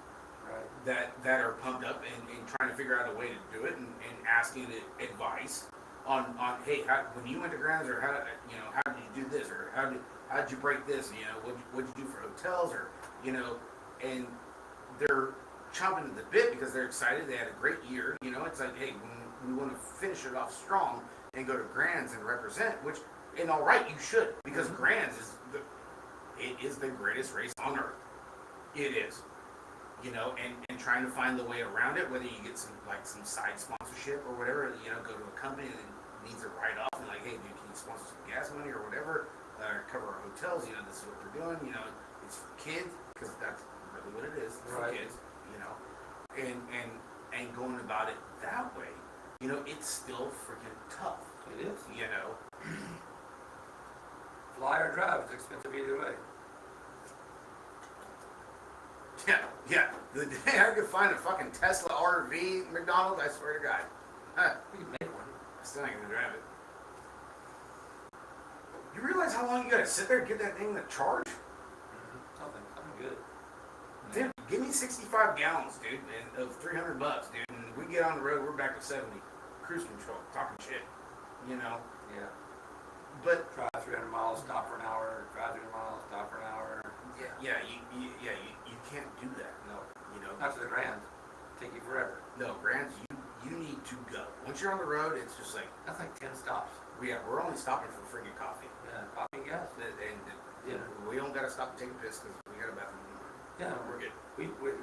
Right. That are pumped up and trying to figure out a way to do it and asking advice on hey, when you went to Grands, or how did you do this, or how did you break this, you know, what'd you do for hotels, or, you know, and they're chomping at the bit because they're excited. They had a great year. You know, it's like, hey, we want to finish it off strong and go to Grands and represent. Which, and all right, you should, because Grands is the greatest race on earth. It is. You know, and trying to find the way around it, whether you get some side sponsorship or whatever, you know, go to a company that needs a write-off and like, hey, dude, can you sponsor some gas money or whatever, cover our hotels, you know, this is what we're doing, you know, it's for kids, because that's really what it is, it's for kids, you know, and going about it that way, you know, it's still freaking tough. It is. You know. Fly or drive, it's expensive either way. Yeah. The day I could find a fucking Tesla RV McDonald's, I swear to God. We can make one. I still ain't gonna drive it. You realize how long you gotta sit there and get that thing to charge? Something good. Dude, give me 65 gallons, dude, of $300, dude, and we get on the road, we're back to 70. Cruise control, talking shit, you know? Yeah. But drive 300 miles, stop for an hour. Drive 300 miles, stop for an hour. Yeah, you can't do that. No, you know. Not to the Grand. Take you forever. No, Grands, you need to go. Once you're on the road, it's just like that's like 10 stops. We're only stopping for freaking coffee. Yeah, coffee and gas. And we don't gotta stop to take a piss because we got a bathroom. Yeah, we're good.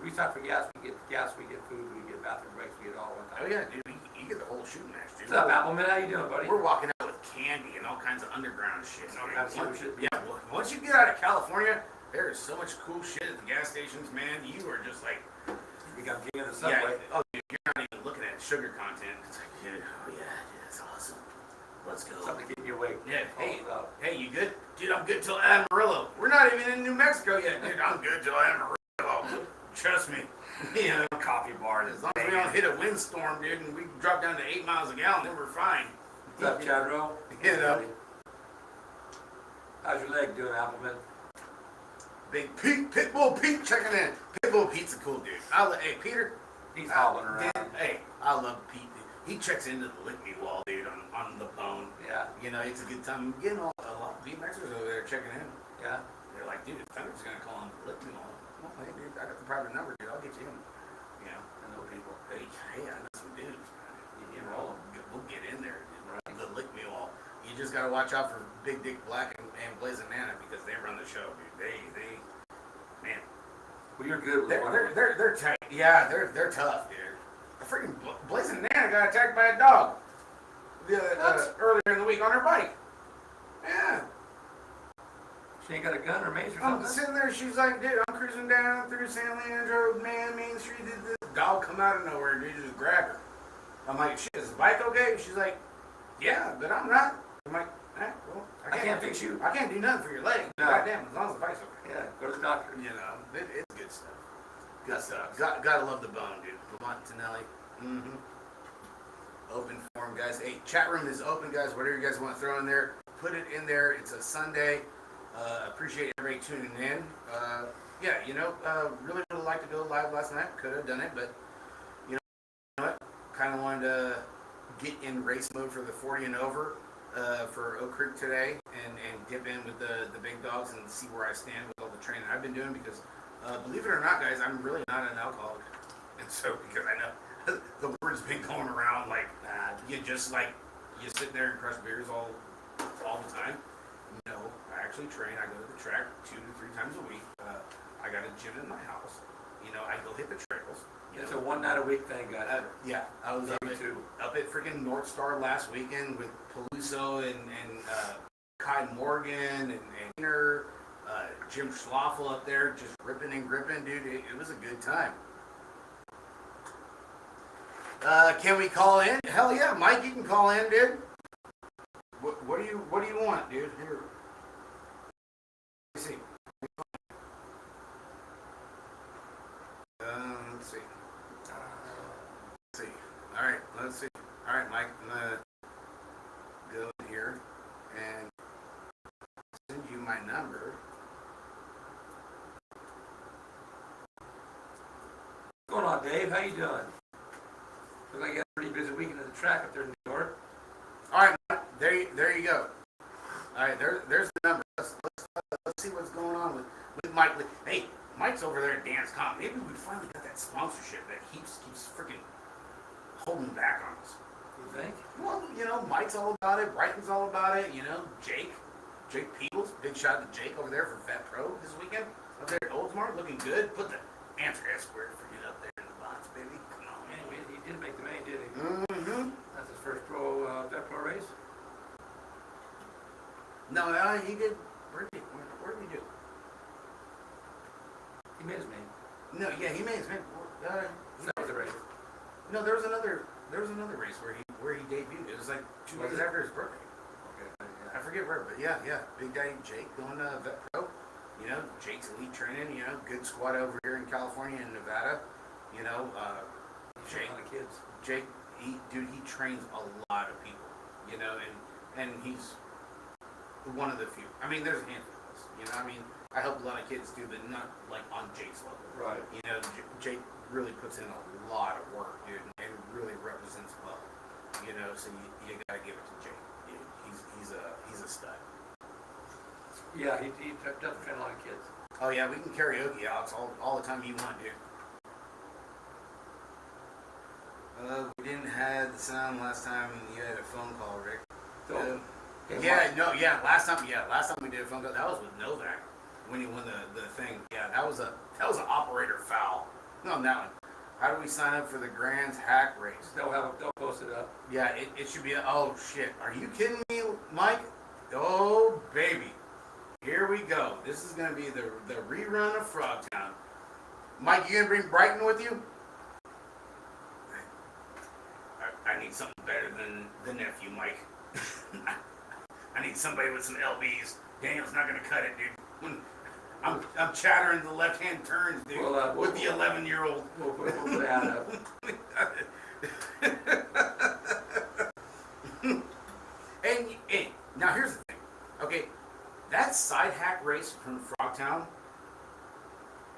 We stop for gas. We get gas. We get food. We get bathroom breaks. We get all one time. Oh yeah, dude. You get the whole shooting match, dude. What's up, Appleman? How you doing, buddy? We're walking out with candy and all kinds of underground shit. Shit. Yeah. Once you get out of California, there is so much cool shit at the gas stations, man. You are just like, you become king of the subway. Yeah. Oh, dude, you're not even looking at sugar content. It's like, dude, oh yeah, dude, that's awesome. Let's go. Something to keep you awake. Yeah. Hey, you good? Dude, I'm good till Amarillo. We're not even in New Mexico yet, dude. I'm good till Amarillo. Trust me. You know, coffee bar. As long as we don't hit a windstorm, dude, and we drop down to 8 miles a gallon, then we're fine. What's up, Chadro? You know. How's your leg doing, Appleman? Big Pete, Pitbull Pete checking in. Pitbull Pete's a cool dude. Hey, Peter. He's hobbling around. Dude, hey, I love Pete. He checks into the lick me wall, dude, on the bone. Yeah. You know, it's a good time. I'm getting a lot of BMXers over there checking in. Yeah. They're like, dude, Thunder's gonna call him the lick me wall. Well, hey, dude, I got the private number, dude. I'll get you in. You know, I know people. Hey, I know some dudes. You know, we'll get in there, dude. Right. The lick me wall. You just gotta watch out for Big Dick Black and Blazing Nana because they run the show, dude. They, man. Well, you're good with they're tight. Yeah, they're tough, dude. The freaking Blazing Nana got attacked by a dog earlier in the week on her bike. Yeah. She ain't got a gun or mace or I'm something? sitting there, she's like, dude, I'm cruising down through San Leandro, Main Street, this dog come out of nowhere, dude, just grab her. I'm like, shit, is the bike okay? She's like, yeah, but I'm not. I'm like, well, I can't fix you. I can't do nothing for your leg. No. Goddamn, as long as the bike's okay. Yeah, go to the doctor. You know, it's good stuff. Good stuff. Gotta love the bone, dude. Lamont Tonelli. Mm-hmm. Open forum, guys. Hey, chat room is open, guys. Whatever you guys want to throw in there, put it in there. It's a Sunday. Appreciate everybody tuning in. Yeah, you know, really would have liked to go live last night. Could have done it, but you know what? Kind of wanted to get in race mode for the 40 and over for Oak Creek today, and dip in with the big dogs and see where I stand with all the training I've been doing because. Believe it or not, guys, I'm really not an alcoholic. And so, because I know the word's been going around like, you sit there and crush beers all the time. No, I actually train. I go to the track 2 to 3 times a week. I got a gym in my house. You know, I go hit the trails. It's a one night a week thing, guys. Yeah, I was up at freaking North Star last weekend with Peluso and Kai Morgan and Jim Schlaffel up there just ripping and gripping, dude. It was a good time. Can we call in? Hell yeah, Mike, you can call in, dude. What do you want, dude? Here. Let's see. Let's see. Let's see. All right, let's see. All right, Mike, I'm gonna go in here and send you my number. What's going on, Dave? How you doing? Looks like you had a pretty busy weekend at the track up there in New York. All right, there you go. All right, there's the number. Let's see what's going on with Mike. Hey, Mike's over there at Dance Comp. Maybe we finally got that sponsorship that keeps freaking holding back on us. You think? Well, you know, Mike's all about it. Brighton's all about it. You know, Jake Peebles. Big shout out to Jake over there for Vet Pro this weekend. Up there at Oldsmar, looking good. Put the answer S squared for you up there in the box, baby. Come on, man. He did make the main, did he? Mm-hmm. That's his first Vet Pro race? No, he did. Where did he do? He made his main. No, yeah, he made his main. That was the race. No, there was another race where he debuted. It was like 2 days after his birthday. Okay. I forget where, but yeah, big guy Jake going to Vet Pro. You know, Jake's elite training. You know, good squad over here in California and Nevada. You know, Jake, a lot of kids. Jake, he trains a lot of people. You know, and he's one of the few. I mean, there's a handful of us. You know, I mean, I help a lot of kids too, but not like on Jake's level. Right. You know, Jake really puts in a lot of work, dude, and really represents well. You know, so you gotta give it to Jake. He's a stud. Yeah, he definitely trained a lot of kids. Oh yeah, we can karaoke out all the time you want, dude. We didn't have the sound last time you had a phone call, Rick. So, last time we did a phone call, that was with Novak when he won the thing. Yeah, that was an operator foul. No, on that one. How do we sign up for the Grand's hack race? They'll post it up. Yeah, it should be. Oh shit! Are you kidding me, Mike? Oh baby, here we go. This is gonna be the rerun of Frogtown. Mike, you gonna bring Brighton with you? I need something better than the nephew, Mike. I need somebody with some LBs. Daniel's not gonna cut it, dude. I'm chattering the left-hand turns, dude, with the 11-year-old. We'll put an ad up. and now here's the thing. Okay, that side hack race from Frogtown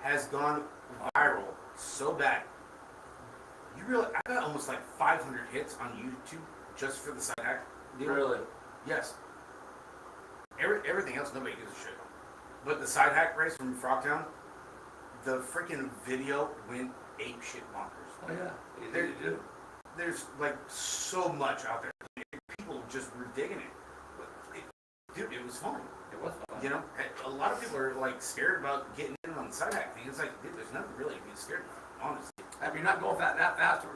has gone viral so bad. You realize I got almost like 500 hits on YouTube just for the side hack deal? Really? Yes. Everything else nobody gives a shit on. But the side hack race from Frogtown, the freaking video went ape shit bonkers. Oh yeah, you do. There's like so much out there. People just were digging it. Dude, it was fun. It was fun. You know, a lot of people are like scared about getting in on the side hack thing. It's like, dude, there's nothing really to be scared about, honestly. I mean, you're not going that fast.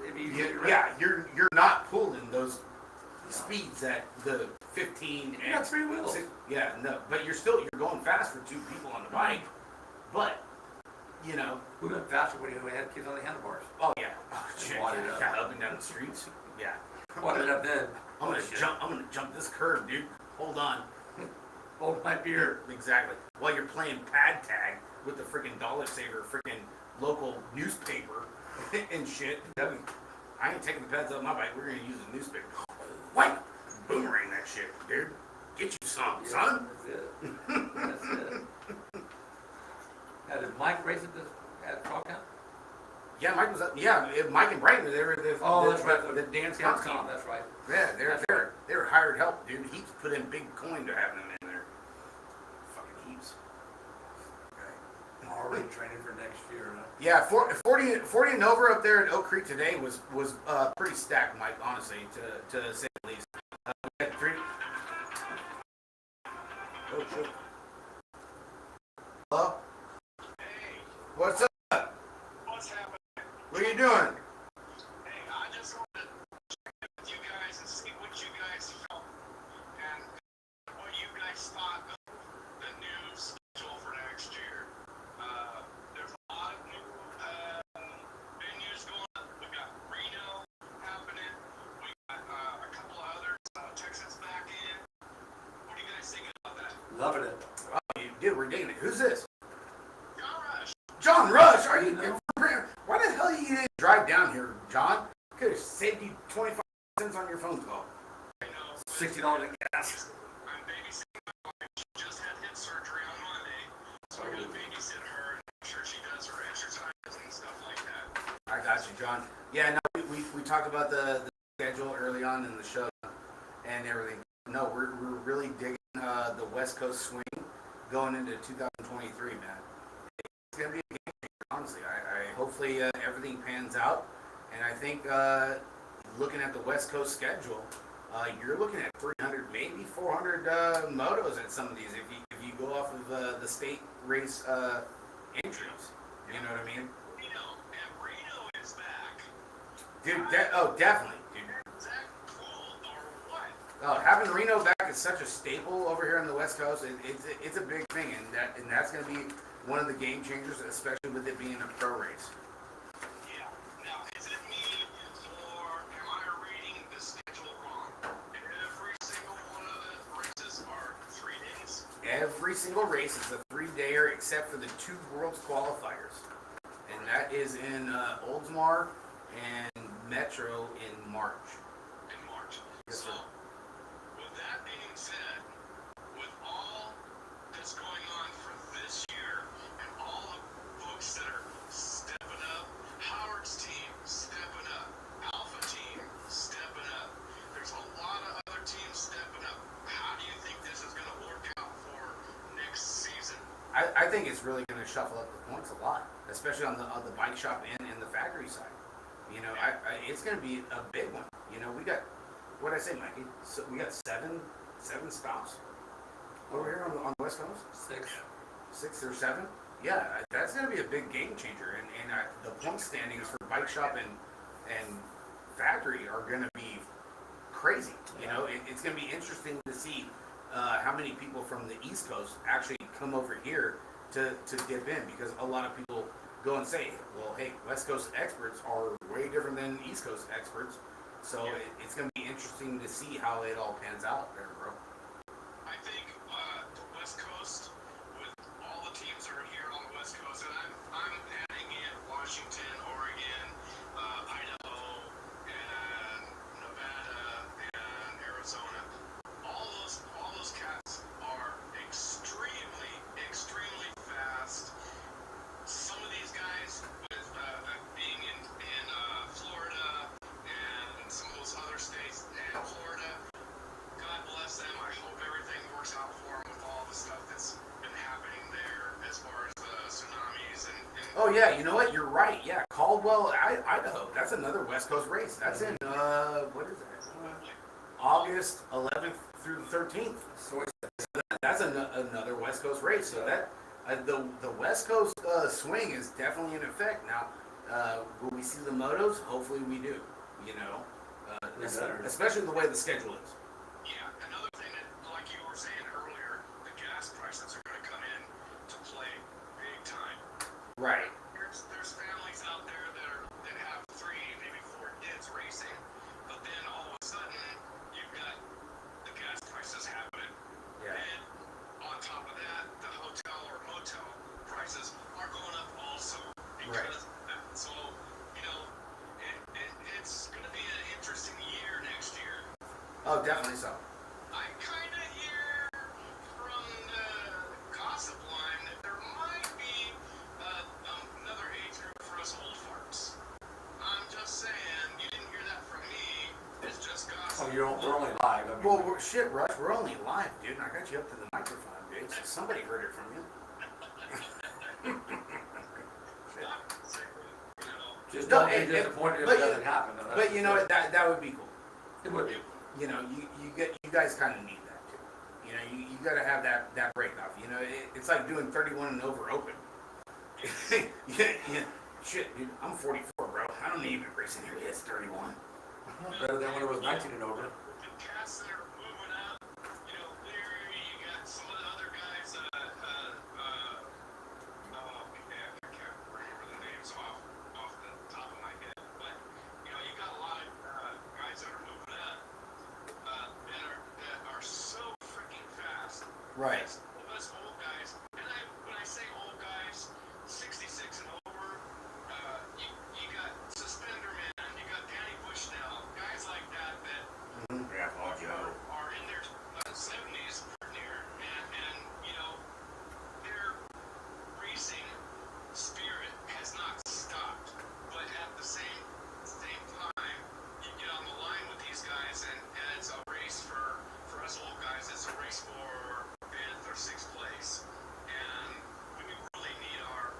You're not pulling those speeds at the 15 You got 3 wheels. 6, yeah, no, but you're going fast for 2 people on the bike. But you know, we went faster when we had kids on the handlebars. Oh yeah, up and down the streets. Yeah, Wadded up then. I'm gonna jump this curve, dude. Hold on. Hold my beer. Exactly. While you're playing pad tag with the freaking Dollar Saver freaking local newspaper and shit. I ain't taking the pads off my bike. We're gonna use the newspaper. What? Boomerang that shit, dude. Get you some, son. That's it. Now, did Mike race at Frogtown? Yeah, Mike was up. Yeah, Mike and Brighton, they were that's right. The dance comp. team. That's right. Yeah, they were hired help, dude. Heaps put in big coin to having them in there. Fucking heaps. Okay. Already training for next year, huh? Yeah, 40 and over up there at Oak Creek today was pretty stacked, Mike. Honestly, to say the least. We had 3. Oh shit. Hello. Hey, What's up? what's happening? What are you doing? Hey, I just wanted to check in with you guys and see what you guys felt and what you guys thought of the new schedule for next year. There's a lot of new venues going up. We got Reno happening. We got a couple of others. Texas back in. What are you guys thinking about that? Loving it. Oh, dude, we're digging it. Who's this? John Rush. John Rush. Are you? Why the hell you didn't drive down here, John? Could have saved you 25 cents on your phone call. I know. $60 in gas. I'm babysitting my wife. She just had hip surgery on Monday, so I'm gonna babysit her and make sure she does her exercises and stuff like that. I got you, John. Yeah, no, we talked about the schedule early on in the show and everything. No, we're really digging the West Coast swing going into 2023, man. gonna be a game changer, honestly. I hopefully everything pans out, and I think looking at the West Coast schedule, you're looking at 300, maybe 400 motos at some of these if you go off of the state race entries. You know what I mean? Reno is back. Dude, definitely, dude. Is that cool or what? Oh, having Reno back is such a staple over here on the West Coast. It's a big thing, and that's going to be one of the game changers, especially with it being a pro race. Yeah. Now, is it me or am I reading the schedule wrong? Every single one of the races are 3 days. Every single race is a 3-dayer except for the 2 Worlds qualifiers, and that is in Oldsmar and Metro in March. In March. Yes, So, sir. with that being said, with all that's going on for this year and all the folks that are stepping up, Howard's team stepping up, Alpha team stepping up, there's a lot of other teams stepping up. How do you think this is going to work out for next season? I think it's really going to shuffle up the points a lot, especially on the bike shop and the factory side. You know, it's going to be a big one. You know, we got, what did I say, Mikey? So we got seven stops over here on the West Coast. 6 or 7. Yeah, that's going to be a big game changer. And the point standings for bike shop and factory are going to be crazy. You know, it's going to be interesting to see how many people from the East Coast actually come over here to dip in, because a lot of people go and say, well, hey, West Coast experts are way different than East Coast experts. So it's going to be interesting to see how it all pans out there, bro. I think the West Coast, with all the teams that are here on the West Coast, and I'm adding in Washington, Oregon, Idaho, and Nevada, and Arizona. All those cats are extremely, extremely fast. Some of these guys, with being in Florida and some of those other states, and Florida, God bless them. I hope everything works out for them with all the stuff that's been happening there as far as tsunamis and Oh yeah, you know what? You're right. Yeah, Caldwell, Idaho. That's another West Coast race. That's in what is it? August 11th through the 13th. So that's another West Coast race. So that the West Coast swing is definitely in effect now. Will we see the motos? Hopefully we do. You know, especially the way the schedule is. yeah, another thing that, like you were saying earlier, the gas prices are going to come in to play big time. Right. There's families out there that have 3, maybe 4 kids racing, but then all of a sudden you've got the gas prices happening. Yeah. And on top of that, the hotel or motel prices are going up also because of that. So, you know, it's going to be an interesting year next year. Oh, definitely so. I kind of hear from the gossip line that there might be another age group for us old farts. I'm just saying, you didn't hear that from me. It's just gossip. Oh, we're only live. I mean, Well, shit, Rush. We're only live, dude. And I got you up to the microphone, dude. So somebody heard it from you. just No, don't be and- disappointed if but it you- doesn't happen. though. But you know what? That would be cool. It would be. You know, you guys kind of need that too. You know, you got to have that break off. You know, it's like doing 31 and over open. yeah, shit, dude. I'm 44, bro. I don't need to be racing here. It's 31. Better than when it was 19 and over. The cats that are moving up, you know, Leary, you got some of the other guys, I can't remember the names off the top of my head, but, you know, you got a lot of guys that are moving up that are so freaking fast. Right. Us old guys, and when I say old guys, 66 and over, you got Suspender Man, you got Danny Bushnell, guys like that Grandpa Joe. are in their 70s near, and you know, their racing spirit has not stopped. But at the same time, you get on the line with these guys, and it's a race for us old guys. It's a race for 5th or 6th place, and we really need our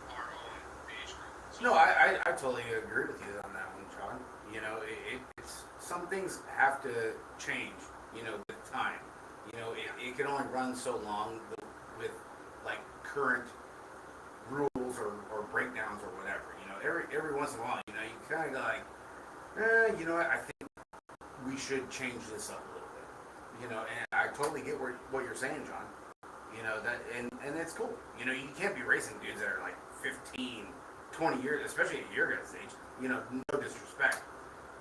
No, I totally agree with you on that one, John. You know, it's some things have to change. You know, with time. You know, it can only run so long with like current rules or breakdowns or whatever. You know, every once in a while, you know, you kind of go like, you know what? I think we should change this up a little bit. You know, and I totally get what you're saying, John. You know that, and it's cool. You know, you can't be racing dudes that are like 15, 20 years, especially at your guys' age. You know, no disrespect.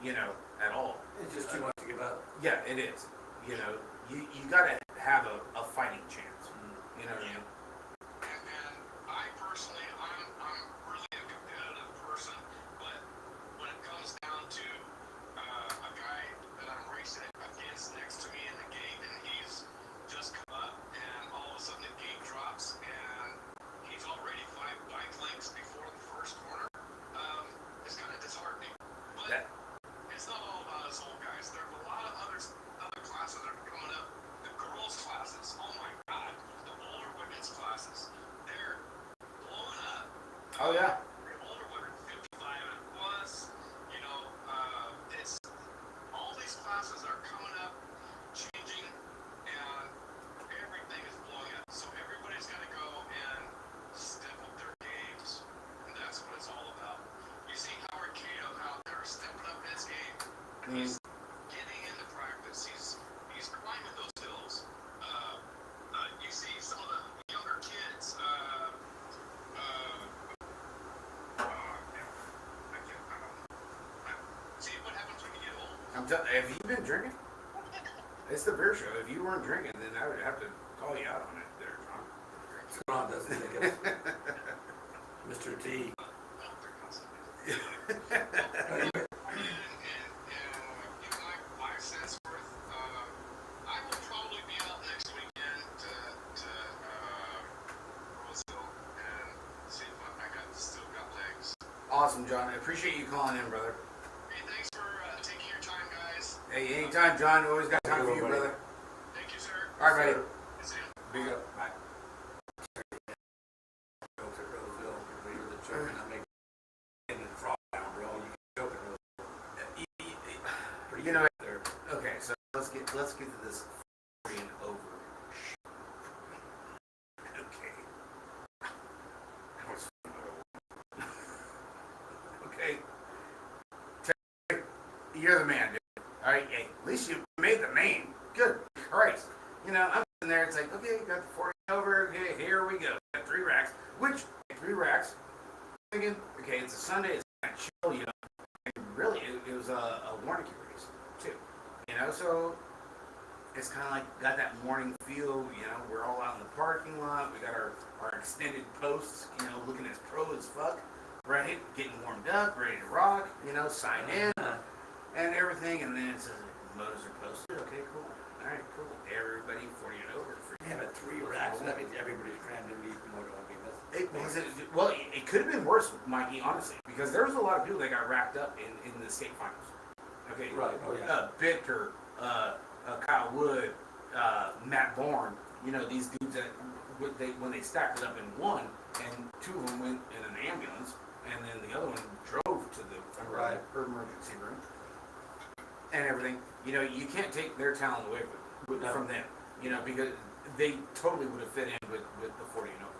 You know, at all. It's just too much to give up. Yeah, it is. You know, you got to have a fighting chance. You know what I mean? And I personally, I'm really a competitive person, but when it comes down to a guy that I'm racing against next to me in the gate, and he's just come up, and all of a sudden the gate drops, and he's already 5 bike lengths before the first corner, it's kind of disheartening. But it's not all about us old guys. There are a lot of other classes that are coming up. The girls' classes, oh my God, the older women's classes, they're blowing up. Oh yeah. Older women, 55 and plus, you know, it's all these classes are coming up, changing, and everything is blowing up. So everybody's got to go and step up their games, and that's what it's all about. You see Howard Cato out there stepping up his game. He's getting into practice. He's climbing those hills. You see some of the younger kids. See what happens when you get old. Have you been drinking? It's the beer show. If you weren't drinking, then I would have to call you out on it, there, John. What's going on, doesn't it? Mr. T. Anyway, I will probably be out next weekend to Roseville and see if I still got legs. Awesome, John. I appreciate you calling in, brother. Hey, thanks for taking your time, guys. Hey, anytime, John. Always got time for you, brother. Thank you, sir. All right, buddy. See ya. Big up. Bye. jokes at Roseville, we were the church, and I make in the frog down, bro. You can joke at Roseville. You know, There. okay, so let's get to this freaking over. Okay. That was okay. You're the man, dude. All right, hey, at least you made the main. Good Christ. You know, I'm sitting there. It's like, okay, you got the 40 over. Okay, here we go. Got 3 racks. Which 3 racks? Thinking, okay, it's a Sunday. It's kind of chill, you know. And really, it was a warranty race too. You know, so it's kind of like got that morning feel. You know, we're all out in the parking lot. We got our extended posts. You know, looking as pro as fuck, right? Getting warmed up, ready to rock. You know, sign in and everything. And then it says motors are posted. Okay, cool. All right, cool. Everybody 40 and over. Yeah, but 3 racks, that means everybody's crammed in these motor. I mean, Well, it could have been worse, Mikey, honestly, because there was a lot of people that got wrapped up in the state finals. Okay, Right, oh, yeah. Victor, Kyle Wood, Matt Bourne, you know, these dudes that when they stacked it up in one, and 2 of them went in an ambulance, and then the other one drove to the Right. emergency room and everything. You know, you can't take their talent away from them, you know, because they totally would have fit in with the 40 and over.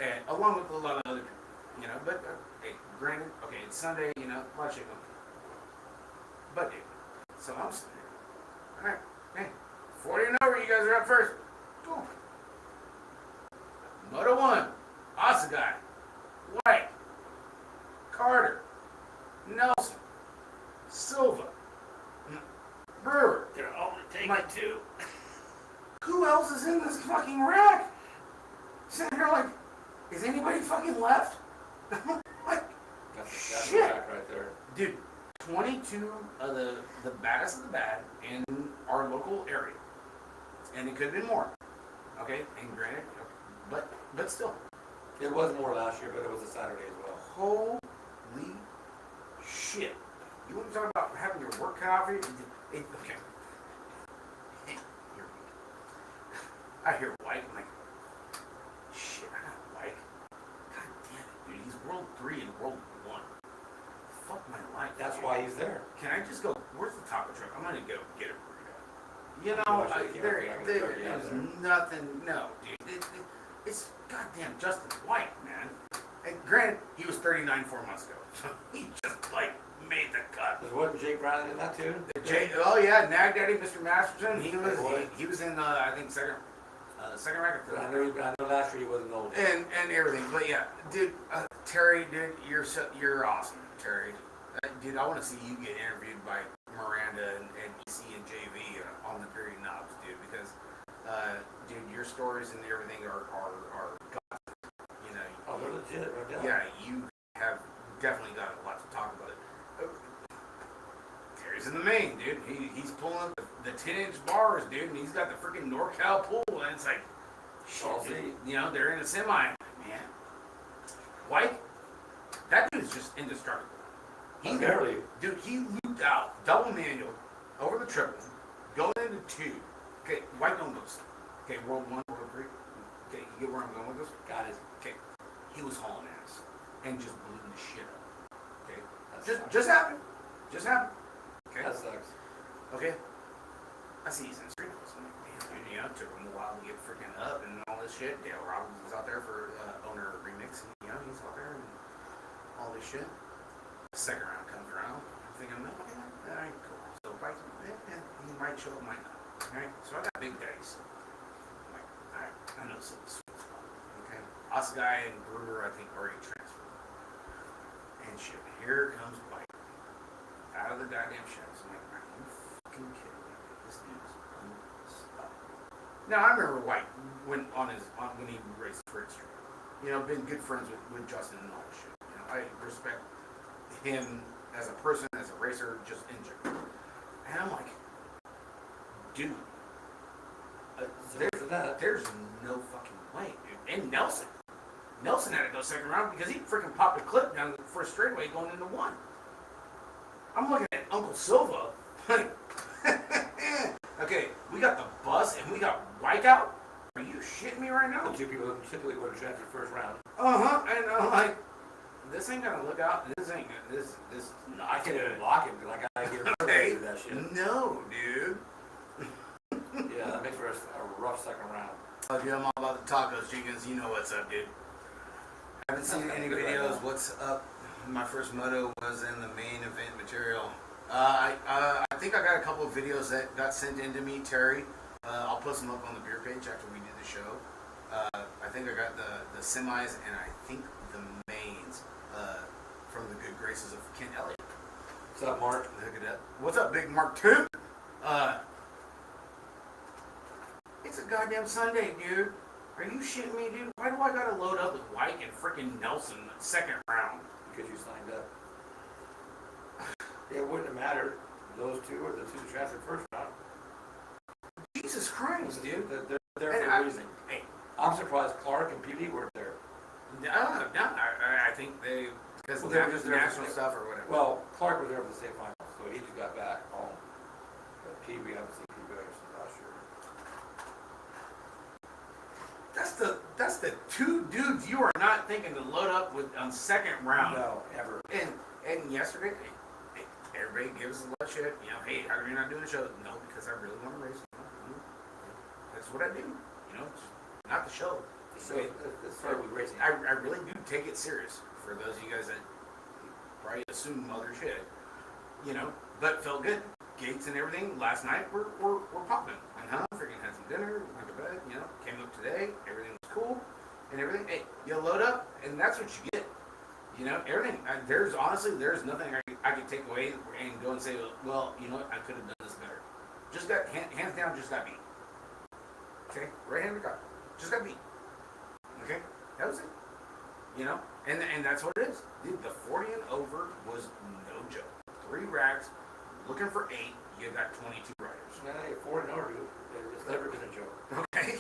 And along with a lot of other people, you know, but hey, granted, okay, it's Sunday, you know, a lot of shit going on. But dude, so I'm sitting there. Alright, hey, 40 and over, you guys are up first. Cool. Moto 1, Osagai, White, Carter, Nelson, Silva, Brewer. They're only taking Mike. 2. Who else is in this fucking rack? Sitting here like, is anybody fucking left? Like, That's shit. a rack right there. Dude, 22 of the baddest of the bad in our local area. And it could have been more. Okay, and granted, but still. It was more last year, but it was a Saturday as well. Holy shit. You want to talk about having your work cut out for you? Okay. I hear White, I'm like, shit, I got White. God damn it, dude. He's World 3 and World why he's there. Can I just go? Where's the taco truck? I'm gonna go get a burrito. You know, No, I should've there came up is with that, yeah. nothing. No, dude, it's goddamn Justin White, man. And granted, he was 39 4 months ago, so he just like made the cut. Wasn't Jake Brown in that too? Oh yeah, Nag Daddy, Mr. Masterson. He was in I think second record. I know last year he wasn't old. And everything, but yeah, dude, Terry, dude, you're awesome, Terry. Dude, I want to see you get interviewed by Miranda and EC and JV on the Dirty Knobs, dude, because, dude, your stories and everything are God, you know. Oh, they're legit, right now. Yeah, you have definitely got a lot to talk about. Terry's in the main, dude. He's pulling up the 10-inch bars, dude, and he's got the freaking NorCal pool, and it's like, shit, dude, you know, they're in a semi. Man, White, that dude's just indestructible. Dude, he looped out, double manual, over the triple, going into 2. Okay, White don't go slow. Okay, World 1, World 3. Okay, you get where I'm going with this? Got it. Okay, he was hauling ass and just blew the shit up. Okay, That just happened. Just happened. Okay. That sucks. Okay. I see he's in street house. I'm like, damn, dude, you know, it took him a while to get freaking up and all this shit. Dale Robbins was out there for owner of Remix, and you know, he's out there and all this shit. Second round comes around. I'm thinking, okay, all right, cool. So he might show up, might not. Okay, so I got big days. I'm like, all right, I know some sweet spot. Okay, Osguy and Brewer, I think, already transferred. And shit, here comes White out of the goddamn sheds. I'm like, are you fucking kidding me? This dude's unstoppable. Now I remember White when he raced for Street. You know, been good friends with Justin and all that shit. You know, I respect him as a person, as a racer, just in general. And I'm like, dude, there's no fucking way, dude. And Nelson had to go second round because he freaking popped a clip down the first straightaway going into 1. I'm looking at Uncle Silva, like, okay, we got the bus and we got White out. Are you shitting me right now? The 2 people who typically would have transferred first round. And I'm like, this ain't gonna look out. This. No, I can't even block him because I gotta get rid Okay. of that shit. No, dude. Yeah, that makes for a rough second round. Oh, dude, I'm all about the tacos, chickens. You know what's up, dude. Haven't seen any videos. What's up? My first moto was in the main event material. I think I got a couple of videos that got sent in to me, Terry. I'll post them up on the beer page after we do the show. I think I got the semis and I think the mains from the good graces of Ken Elliott. What's up, Mark? Look at that. What's up, Big Mark 2? It's a goddamn Sunday, dude. Are you shitting me, dude? Why do I gotta load up with White and freaking Nelson second round? Because you signed up. It wouldn't have mattered. Those 2 or the 2 that transferred first round. Jesus Christ, dude. They're there And for a reason. Hey, I'm surprised Clark and PD weren't there. no, I think because Well, they were just there national for- stuff or whatever. Well, Clark was there for the state finals, so he just got back home. But P, we haven't seen P since last year. That's the 2 dudes you are not thinking to load up with on second round. No, ever. And yesterday, hey, everybody gives us a lot of shit. You know, hey, how are you not doing the show? No, because I really want to race. That's what I do. You know, it's not the show. So let's start with racing. I really do take it serious. For those of you guys that probably assume other shit, you know, but felt good. Gates and everything last night were popping. And freaking had some dinner, went to bed, you know, came up today, everything was cool and everything. Hey, you load up and that's what you get. You know, everything. There's nothing I could take away and go and say, well, you know what, I could have done this better. Just got, hands down, just got beat. Okay, right-handed car. Just got beat. Okay, that was it. You know, and that's what it is. Dude, the 40 and over was no joke. 3 racks, looking for 8, you got 22 riders. Man, hey, 4 and over, it's never been a joke. Okay?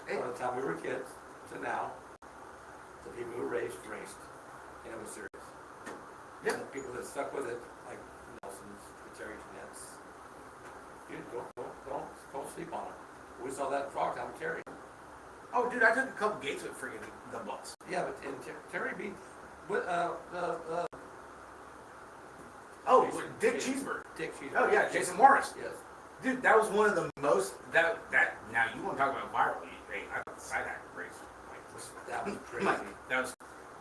Hey. From the time we were kids to now, the people who raced, and it was serious. Yeah. And the people that stuck with it, like Nelson's, the Terry Jeanettes, dude, don't sleep on it. We saw that in Frogtown with Terry. Oh, dude, I took a couple gates with freaking the bus. Yeah, but Terry beat Dick Cheeseburger. Dick Cheeseburger. Oh yeah, Jason Morris. Yes. Dude, that was one of the most that now you want to talk about viral? Hey, I thought the side hack race. That was crazy. That was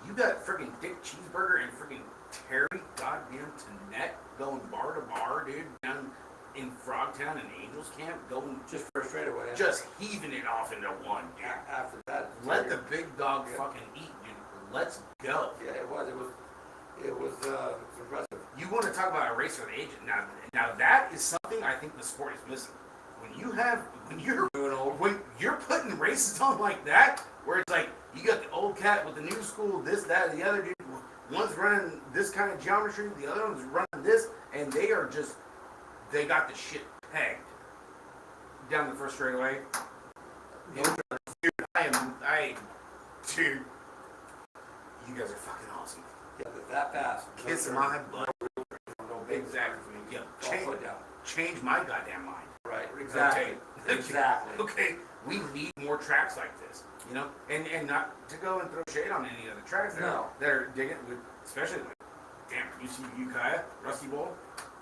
you got freaking Dick Cheeseburger and freaking Terry goddamn Tennette going bar to bar, dude, down in Frogtown and Angels Camp, going Just for a straightaway. just heaving it off into one, dude. After that. Let the big dog fucking eat, dude. Let's go. Yeah, it was impressive. You want to talk about a race for the ages? Now that is something I think the sport is missing. When you're putting races on like that, where it's like you got the old cat with the new school, this, that, and the other dude. One's running this kind of geometry, the other one's running this, and they got the shit pegged down the first straightaway. Dude, dude, you guys are fucking awesome. Yeah, that fast. Kiss my butt. No big Exactly. Yeah, foot down. change my goddamn mind. Right. Exactly. Okay. Exactly. Okay, we need more tracks like this, you know, and not to go and throw shade on any other tracks that are digging with, especially like, damn, you see Ukiah, Rusty Bowl,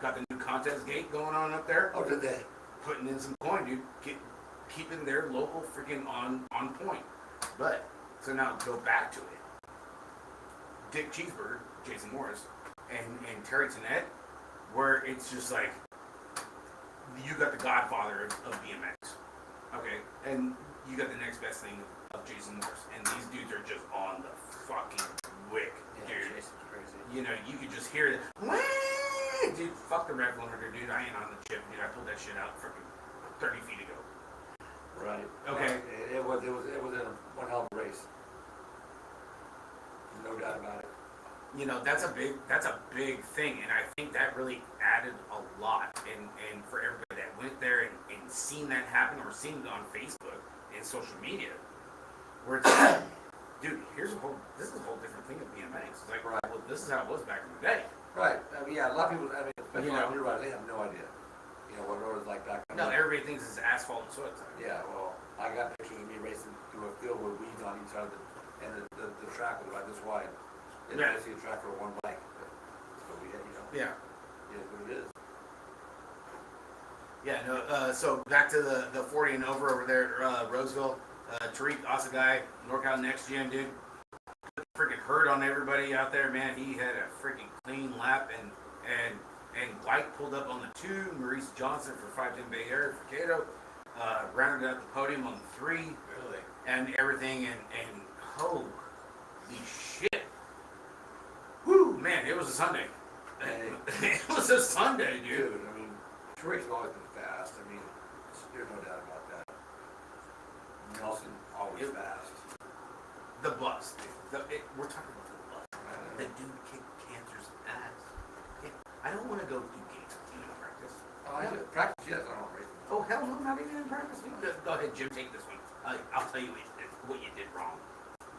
got the new contest gate going on up there. Oh, did they? Putting in some coin, dude, keeping their local freaking on point. But so now go back to it. Dick Cheeseburger, Jason Morris, and Terry Tennette, where it's just like you got the godfather of BMX, okay, and you got the next best thing of Jason Morris, and these dudes are just on the fucking wick, Yeah, dude. Jason's crazy. You know, you could just hear it. Dude, fuck the red limiter, dude. I ain't on the chip, dude. I pulled that shit out freaking 30 feet ago. Right. Okay. It was one hell of a race. No doubt about it. You know, that's a big thing, and I think that really added a lot. And for everybody that went there and seen that happen, or seen it on Facebook and social media, where it's like, dude, this is a whole different thing of BMX. It's like, Right. well, this is how it was back in the day. Right. I mean, yeah, a lot of people, especially You know. on your ride, they have no idea. You know, what road is like back then. No, everybody thinks it's asphalt and soil. Yeah, well, I got pictures of me racing through a field with weeds on each side of the track was about this wide. It's Yeah. basically a track for one bike. So we had, you know, Yeah. it is what it is. Yeah, no, so back to the 40 and over there at Roseville. Tariq, awesome guy, NorCal Next Gen, dude. Freaking hurt on everybody out there, man. He had a freaking clean lap, and White pulled up on the 2. Maurice Johnson for 510 Bay Area for Cato. Rounded out the podium on the 3. Really? And everything, and holy shit. Woo, man, it was a Sunday. Hey. It was a Sunday, dude. Dude, I mean, Tariq's always been fast. I mean, there's no doubt about that. Nelson, always fast. The bus, dude. We're talking about the bus. The dude kicked Cancer's ass. Yeah, I don't want to go do gates with you in practice. Oh, I did. Practice, yes, I don't race. Oh, hell no, not even in practice. Go ahead, Jim, take this one. I'll tell you what you did wrong.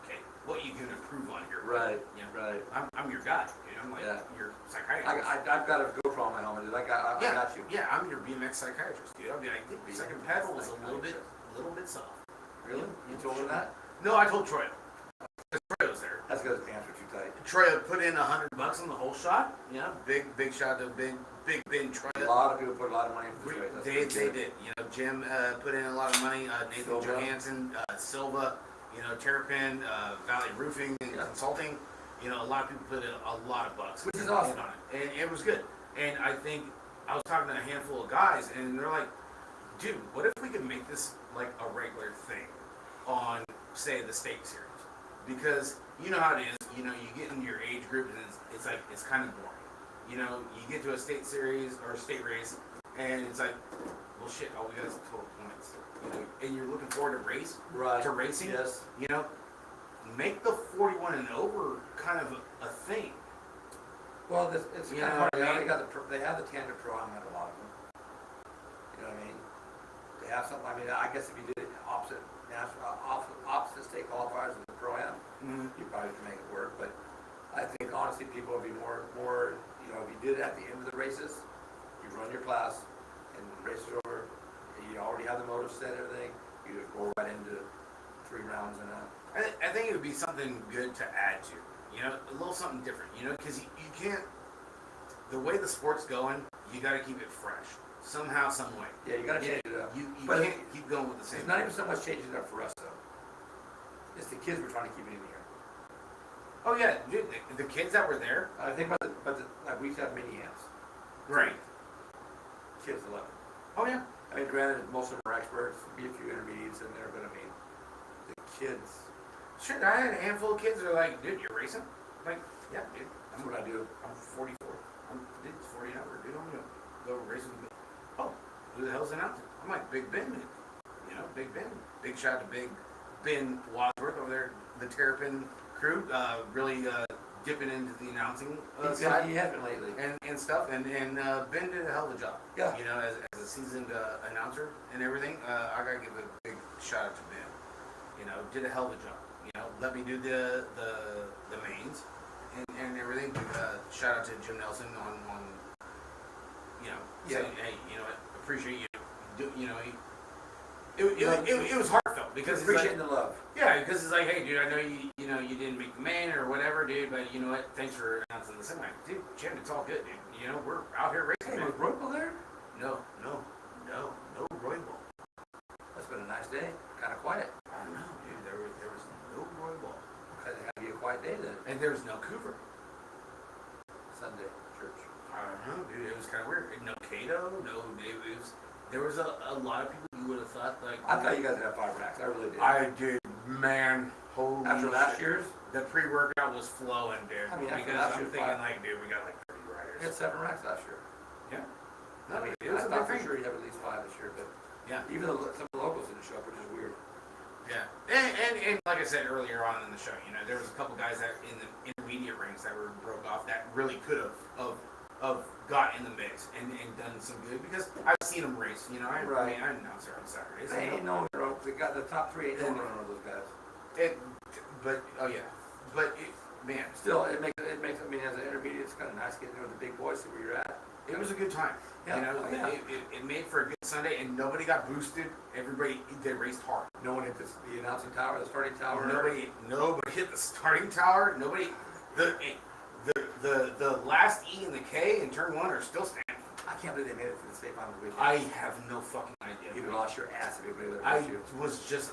Okay? What you can improve on here. Right, Yeah. right. I'm your guy, dude. I'm like your psychiatrist. I've got a GoPro on my helmet, dude. I got you. Yeah, I'm your BMX psychiatrist, dude. I'll be like, the second pedal is a little bit soft. Really? You told him that? No, I told Troy. Troy was there. That's because his pants were too tight. Troy put in $100 on the whole shot. Yeah, big shout to Big Ben Troy. A lot of people put a lot of money into this race. They did. You know, Jim put in a lot of money. Nathan Silva. Johansson, Silva, you know, Terrapin, Valley Roofing and Consulting. You know, a lot of people put in a lot of bucks. Which is awesome. On it. And it was good. And I think I was talking to a handful of guys, and they're like, dude, what if we could make this like a regular thing on, say, the state series? Because you know how it is. You know, you get into your age group, and it's like, it's kind of boring. You know, you get to a state series or a state race, and it's like, well, shit, all we got is total points. You know, and you're looking forward to racing. Yes. You know, make the 41 and over kind of a thing. Well, it's You kind know of what I hard. mean? They have the tandem pro on a lot of them. You know what I mean? They have something. I mean, I guess if you did it opposite state qualifiers with the pro am, you probably could make it work. But I think honestly, people would be more. You know, if you did it at the end of the races, you run your class, and the race is over. You already have the motor set, everything. You just go right into 3 rounds and out. I think it would be something good to add to. You know, a little something different. You know, because you can't. the way the sport's going, you got to keep it fresh somehow, some way. Yeah, you gotta change it up. You But can't keep going with the same. It's not even so much changing it up for us, though. It's the kids we're trying to keep it in here. Oh yeah, dude, the kids that were there. I think like we have mini amps. Right. Kids love it. Oh yeah. I mean, granted, most of them are experts, be a few intermediates in there, but I mean, the kids, Shit, I had a handful of kids that are like, dude, you're racing? I'm like, yeah, dude. that's what I do. I'm 44. Dude, it's 40 an hour, dude. I'm gonna go racing with me. Oh, who the hell's announcing? I'm like, Big Ben, man. You know, Big Ben. Big shout out to Big Ben Wadsworth over there, the Terrapin crew, really dipping into the announcing side. He has been lately. And stuff, and Ben did a hell of a job. Yeah. You know, as a seasoned announcer and everything, I gotta give a big shout out to Ben. You know, did a hell of a job. You know, let me do the mains and everything. Shout out to Jim Nelson on you know, saying, hey, you know, I appreciate you. You know, it was heartfelt because it's Appreciating like, the love. yeah, because it's like, hey, dude, I know you know you didn't make the main or whatever, dude, but you know what? Thanks for announcing the semi, dude. Jim, it's all good, dude. You know, we're out here racing. Hey, Man. was Royal there? No Roybal. That's been a nice day. Kind of quiet. I don't know, dude. There was no Roybal, Okay, it had to be a quiet day then. and there was no Cooper. Sunday church. I don't know, dude. It was kind of weird. No Cato, no. There was a lot of people you would have thought like. I thought you guys would have 5 racks. I really did. I did, man. Holy After last shit. year's, The pre-workout was flowing, dude. I mean, after because last I'm year's thinking five. like, dude, we got like 30 riders. we had 7 racks last year. Yeah. I mean, it was I a thought big for thing. sure you'd have at least 5 this year, but Yeah. even some of the locals didn't show up, which is weird. Yeah, and like I said earlier on in the show, you know, there was a couple guys that in the intermediate ranks that were broke off that really could have got in the mix and done some good because I've seen them race. You know, I announce her on Saturdays. They ain't no, they got the top 3 ain't no one of those guys. Man, Still, it makes. I mean, as an intermediate, it's kind of nice getting there with the big boys, see where you're at. it was a good time. Yeah, You know, oh, yeah. it made for a good Sunday, and nobody got boosted. Everybody they raced hard. No one hit the announcing tower, the starting tower. Nobody hit the starting tower. Nobody. The last E and the K in turn 1 are still standing. I can't believe they made it to the state finals weekend. I have no fucking idea. You'd have lost your ass if anybody would I have you.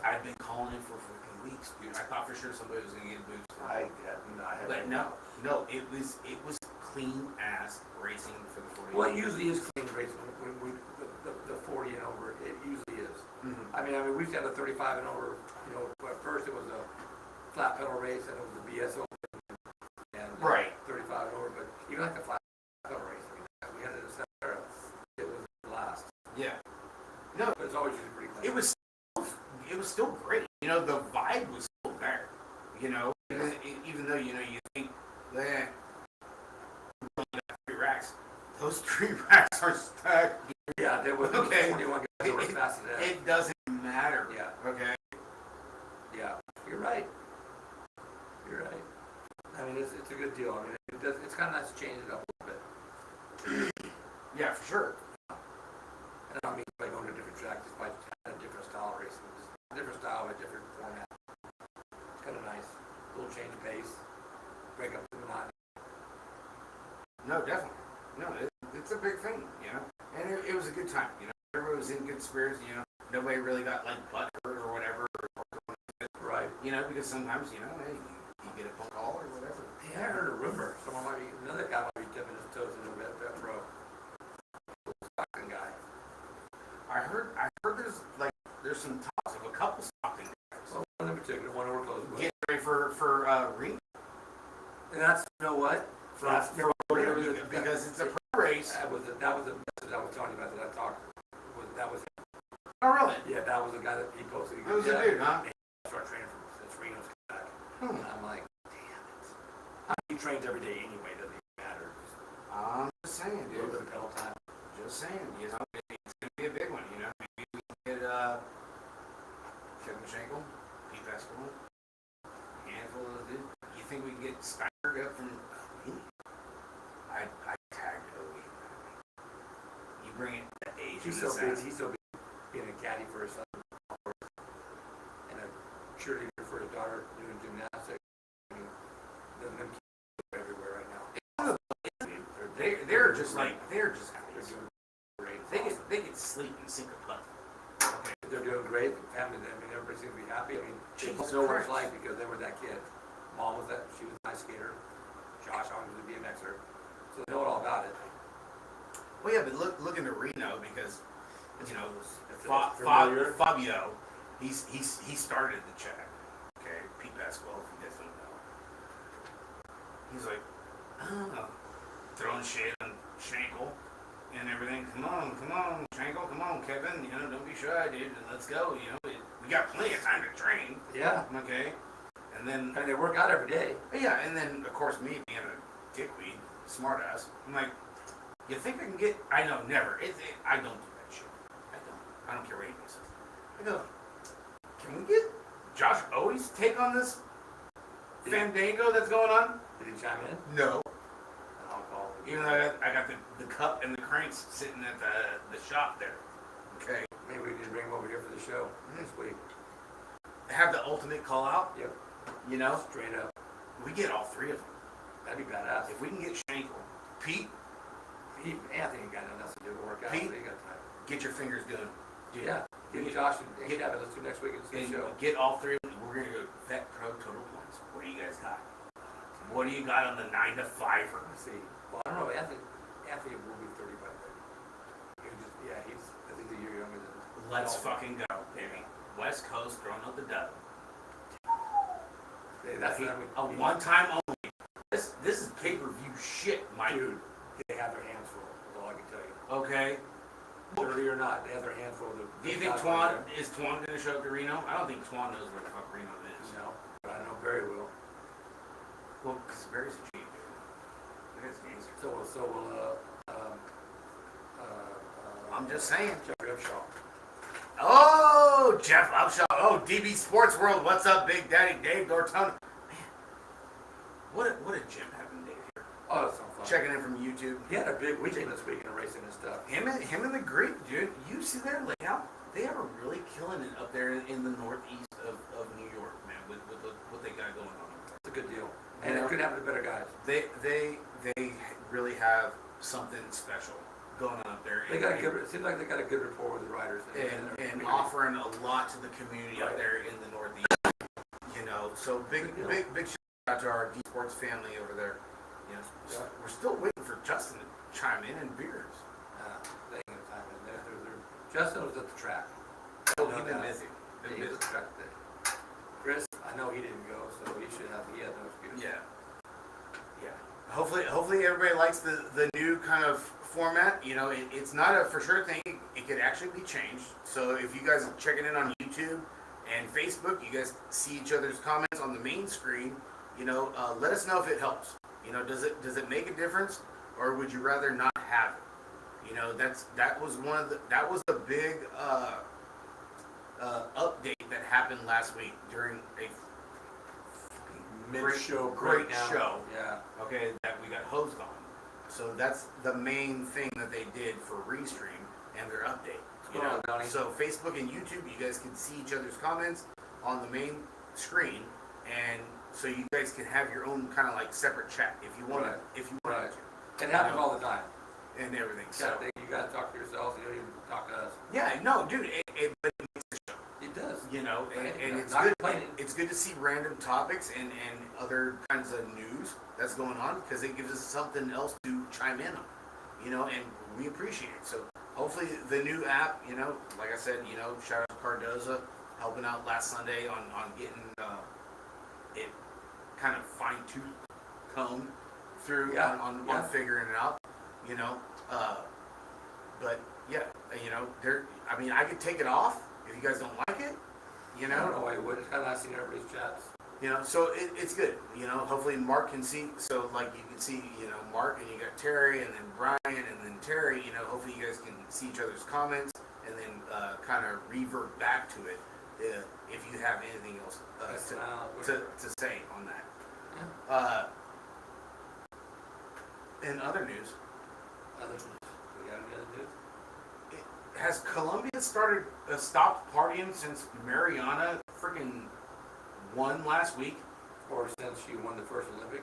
I've been calling it for fucking weeks, dude. I thought for sure somebody was gonna get boosted. I had But no, it was clean ass racing for the 40. Well, it usually is clean racing when the 40 and over. It usually is. Mm-hmm. I mean, we've got a 35 and over. You know, at first it was a flat pedal race, and it was a BSO, and Right. 35 and over. But even like the flat pedal race, I mean, we had it at Sarah. It was the last. Yeah. No, But it's always usually pretty clean. it was still great. You know, the vibe was still there. You know, even though you know you think, we only got 3 racks. Those 3 racks are stacked. Yeah, there was Okay. 41 guys that were as fast as that. It doesn't matter. Yeah. Okay. Yeah, you're right. You're right. I mean, it's a good deal. I mean, it's kind of nice to change it up a little bit. Yeah, for sure. And I don't mean by going to a different track, just by having a different style of racing. Just a different style, a different format. It's kind of nice. A little change of pace. Break up the monotony. No, definitely. No, it's a big thing, you know. And it was a good time, you know. Everybody was in good spirits, you know. Nobody really got like butt hurt or whatever. Right. You know, because sometimes, you know, hey, you get a phone call or whatever. Hey, I heard a rumor. Another guy might be dipping his toes in the vet pro. Stockton guy. I heard there's some talks of a couple stopping guys. Well, one in particular, one we're close with. Get ready for ring. And that's, you know what? Because it's a pro race. That was the message I was telling you about that I talked. That was Oh, really? Yeah, that was the guy that he posted. He That was a dude, huh? Start training since Reno's come back. Hmm. And I'm like, damn it. He trains every day anyway, doesn't even matter. Just I'm just saying, a little dude. bit of pedal time. Just saying, you know, it's gonna be a big one, you know. Maybe we can get Kevin Schenkel, Pete Pascal, a handful of dudes. You think we can get Steiner up from I tagged Ogie. You bring it to age. He's so busy. He's so busy being a caddy for his son and a cheerleader for his daughter doing gymnastics. I mean, them kids are everywhere right now. They're like they're just athletes. doing great. They could sleep and sink a putt. Okay, they're doing great. The family, I mean, everybody seems to be happy. I mean, they Jesus know what it's Christ. like because they were that kid. Mom was that, she was an ice skater. Josh was a BMXer. So they know all about it. Well, yeah, but look into Reno because you know It's familiar. Fabio, he started the chat. Okay, Pete Basketball, if you guys don't know. He's like, oh, throwing shade on Shankle and everything. Come on, Shankle, come on, Kevin. You know, don't be shy, dude. Let's go. You know, we got plenty of time to train. Yeah. Okay, and then And they work out every day. yeah, and then of course me being a dickweed, smartass, I'm like, you think I can get? I know, never. I don't do that shit. I don't care what anybody says. I go, can we get Josh Owen's take on this fandango that's going on? Did he chime in? No. I'll call him. Even though I got the cup and the cranks sitting at the shop there. Okay. Maybe we need to bring him over here for the show next week. Have the ultimate call out. Yep. You know, Straight up. we get all three of them. That'd be badass. If we can get Shankle, Pete, Anthony got nothing else to do to work out. Pete? So he got time. get your fingers doing. Dude, Yeah. Get Josh and Kevin. Let's do next week. It's a good and show. get all three of them. We're gonna go vet pro total points. What do you guys got? What do you got on the 9 to 5er? Let's see. Well, I don't know. Anthony will be 35. He was just, yeah, he's I think a year younger than. Let's fucking go, baby. West Coast throwing out the dub. Hey, that's not A one time only. This is pay per view shit, my dude. They have their hands full. That's all I can tell you. Okay. Dirty or not, they have their hands full. Do you think is Twan gonna show up to Reno? I don't think Twan knows where the fuck Reno is. No, but I know Barry will. Well, because Barry's a G, dude. That guy's gangster. So will I'm just saying. Jeffrey Upshaw. Oh, Jeff Upshaw. Oh, DB Sports World. What's up, Big Daddy Dave Dortona? Man, what a gym having Dave here. Oh, that's so fun. Checking in from YouTube. He had a big weekend this week in racing and stuff. Him and the Greek, dude. You see their layout? They are really killing it up there in the northeast of New York, man. With what they got going on. It's a good deal. And it could happen to better guys. They really have something special going on up there. They got a good. It seems like they got a good rapport with the riders. And offering a lot to the community up there in the northeast. You know, so big shout out to our D Sports family over there. You know, Yeah. we're still waiting for Justin to chime in and beers. They ain't gonna time in there. Justin was at the track. Oh, he's been busy. Been He was busy. at the track today. Chris, I know he didn't go, so he should have. He had no excuse. Yeah. Yeah. Hopefully everybody likes the new kind of format. You know, it's not a for sure thing. It could actually be changed. So if you guys are checking in on YouTube and Facebook, you guys see each other's comments on the main screen. You know, let us know if it helps. You know, does it make a difference, or would you rather not have it? You know, that was a big update that happened last week during a Mid-show great breakdown. show. Yeah. Okay, that we got hosed on. So that's the main thing that they did for Restream and their update. You Go on, know, Donnie. so Facebook and YouTube, you guys can see each other's comments on the main screen, and so you guys can have your own kind of like separate chat if you want Right. to, if you want Right. to, It happens all the time. and everything. You So gotta talk to yourself. You don't even talk to us. yeah, no, dude, but it makes the show. It does. You know, and it's Not good. complaining. It's good to see random topics and other kinds of news that's going on because it gives us something else to chime in on. You know, and we appreciate it. So hopefully the new app, you know, like I said, you know, shout out to Cardoza helping out last Sunday on getting it kind of fine tooth combed through Yeah, on yeah. figuring it out. You know, but yeah, you know, I mean, I could take it off if you guys don't like it. You I don't know, know why you wouldn't. It's kind of nice seeing everybody's chats. you know, so it's good. You know, hopefully Mark can see. So like you can see, you know, Mark and you got Terry and then Brian and then Terry. You know, hopefully you guys can see each other's comments and then kind of revert back to it if you have anything else to say on that. Yeah. In other news, We got any other news? has Colombia stopped partying since Mariana freaking won last week? Or since she won the first Olympic?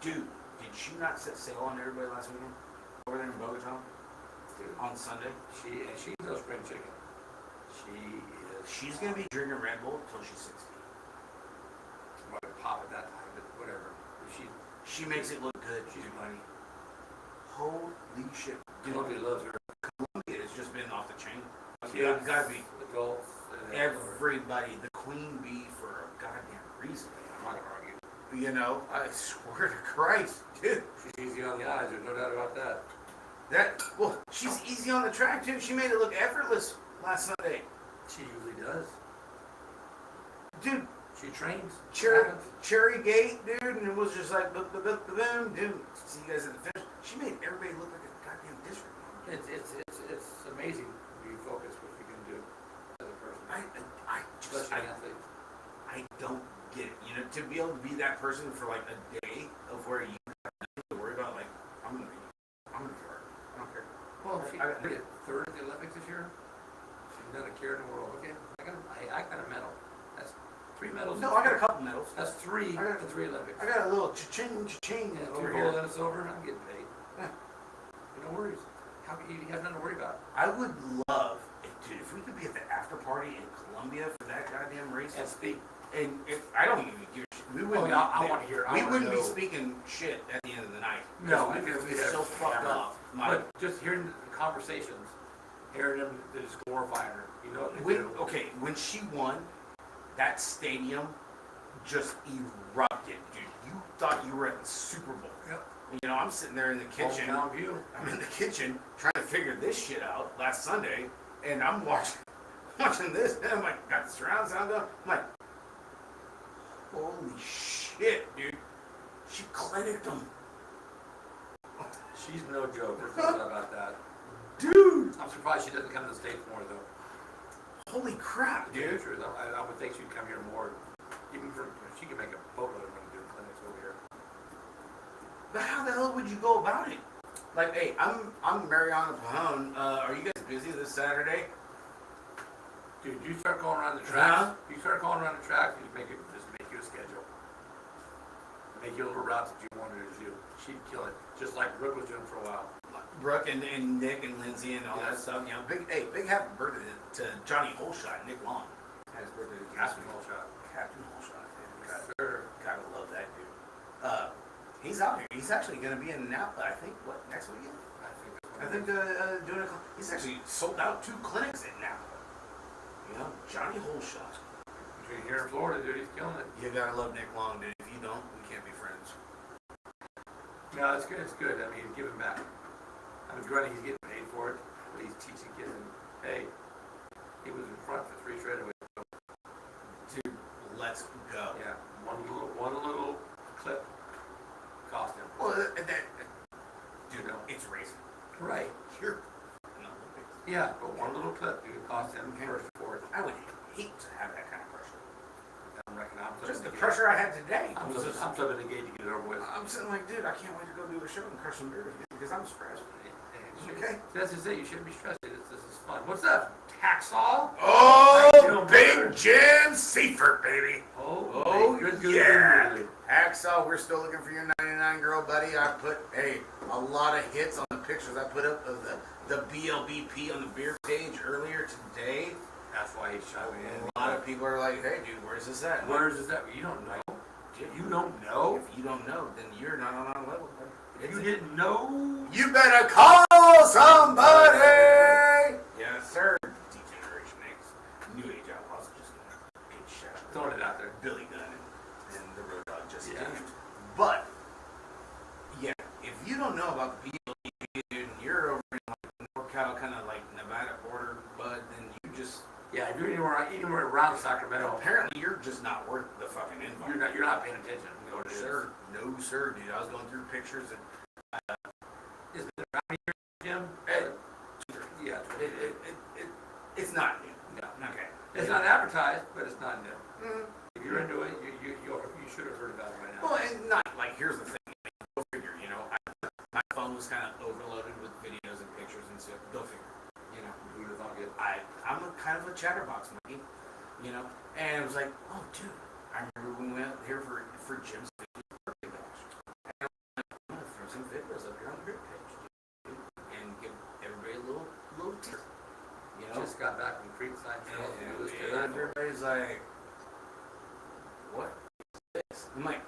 Dude, did she not set sail on everybody last weekend? Over there in Bogota? Dude, On Sunday? she's no spring chicken. She's gonna be drinking Red Bull till she's 60. Might pop at that time, but whatever. She makes it look good. She's money. Holy shit. Dude, Nobody loves her. Columbia has just been off the chain. Kids, Gotta be. adults, Everybody, the queen bee for a goddamn reason. I'm not gonna argue. You know, I swear to Christ, dude. She's easy on the eyes, there's no doubt about that. Well, she's easy on the track too. She made it look effortless last Sunday. She usually does. Dude, She trains. Cherry Gate, dude, and it was just like, boom, dude. See you guys at the finish. She made everybody look like a goddamn district. It's amazing when you focus what you can do as a person. I don't get it. You know, to be able to be that person for like a day of where you have nothing to worry about, like, I'm gonna be hard. I don't care. Well, she did third at the Olympics this year. She's not a care in the world. Okay, I got a medal. That's 3 medals. No, I got a couple medals. That's 3 at the 3 Olympics. I got a little cha-ching Yeah, 2 over gold here. and it's over, and I'm getting paid. Yeah. No worries. How can you have nothing to worry about? I would love, dude, if we could be at the after party in Columbia for that goddamn race. And speak. And if I don't even give a shit. We wouldn't. yeah, I wanna hear. We wouldn't be speaking shit at the end of the night. No, because we we're so fucked up. But just hearing the conversations, hearing them, they're just glorifying her. You know what they do? Okay, when she won, that stadium just erupted, dude. You thought you were at the Super Bowl. Yep. You know, I'm sitting there in the kitchen. Hometown view. I'm in the kitchen trying to figure this shit out last Sunday, and I'm watching this, and I'm like, got the surround sound going. I'm like, holy shit, dude. She clinicked them. She's no joke. There's no doubt about that. Dude! I'm surprised she doesn't come to the States more, though. Holy crap, To tell you dude. the truth, I would think she'd come here more. Even for, she could make a boatload of money doing clinics over here. But how the hell would you go about it? Like, hey, I'm Mariana Pajone. Are you guys busy this Saturday? Dude, you start going around the tracks. Huh? You start going around the tracks, you make you a schedule. Make you a little routes that you wanted to do. She'd kill it, just like Brooke was doing for a while. Brooke and Nick and Lindsay and all that Yes. stuff. You know, big happy birthday to Johnny Holshot, Nick Long. Happy birthday to Captain Holshot. Captain Holshot. Yes, sir. Gotta love that dude. He's out here. He's actually going to be in Napa, I think, next weekend? I think doing he's actually sold out 2 clinics in Napa. You know, Johnny Holshot. Between here in Florida, dude, he's killing it. You gotta love Nick Long, dude. If you don't, we can't be friends. No, it's good. It's good. I mean, give him back. I mean, granted, he's getting paid for it, but he's teaching kids. And hey, he was in front for 3 straight away. Dude, let's go. Yeah, one little clip cost him. Well, dude, You know. it's racing. Right. You're Yeah, but one little clip, dude, cost him first and fourth. I would hate to have that kind of pressure. I'm reckoning. Just the pressure I had today. I'm flipping the gate to get it over with. I'm sitting like, dude, I can't wait to go do a show and crush some beers because I'm stressed. Okay. That's just it. You shouldn't be stressed. This is fun. What's up? Taxol? Oh, Big Jim Seifert, baby. Oh, good. Yeah. Hacksaw, we're still looking for your 99 girl, buddy. I put, a lot of hits on the pictures I put up of the BLBP on the beer page earlier today. That's why he shot me in. A lot of people are like, hey, dude, where's this at? Where is that? You don't know. You don't know. If you don't know, then you're not on our level, buddy. If you didn't know, You better call somebody! Yes, sir. Degeneration X. New Age Outlaws just big shout out. throwing it out there. Billy Gunn and the Road Dogg just Yeah. did. But, yeah, if you don't know about the BLE, dude, and you're over in like NorCal, kind of like Nevada border, bud, then you just, Yeah, if you're anywhere around Sacramento, apparently you're just not worth the fucking invite. you're not paying attention. You know No, what it is. sir. No, sir, dude. I was going through pictures and Is it around here, Jim? Yeah. it's not new. No. Okay. It's not advertised, but it's not new. Mm. If you're into it, you should have heard about it by now. Well, and not like, here's the thing. Go figure, you know. My phone was kind of overloaded with videos and pictures and stuff. Go figure. You know. Who would have thought it? I'm a kind of a chatterbox monkey, you know. And it was like, oh, dude, I remember when we went here for Jim's 50th birthday bash. And I'm like, I'm like,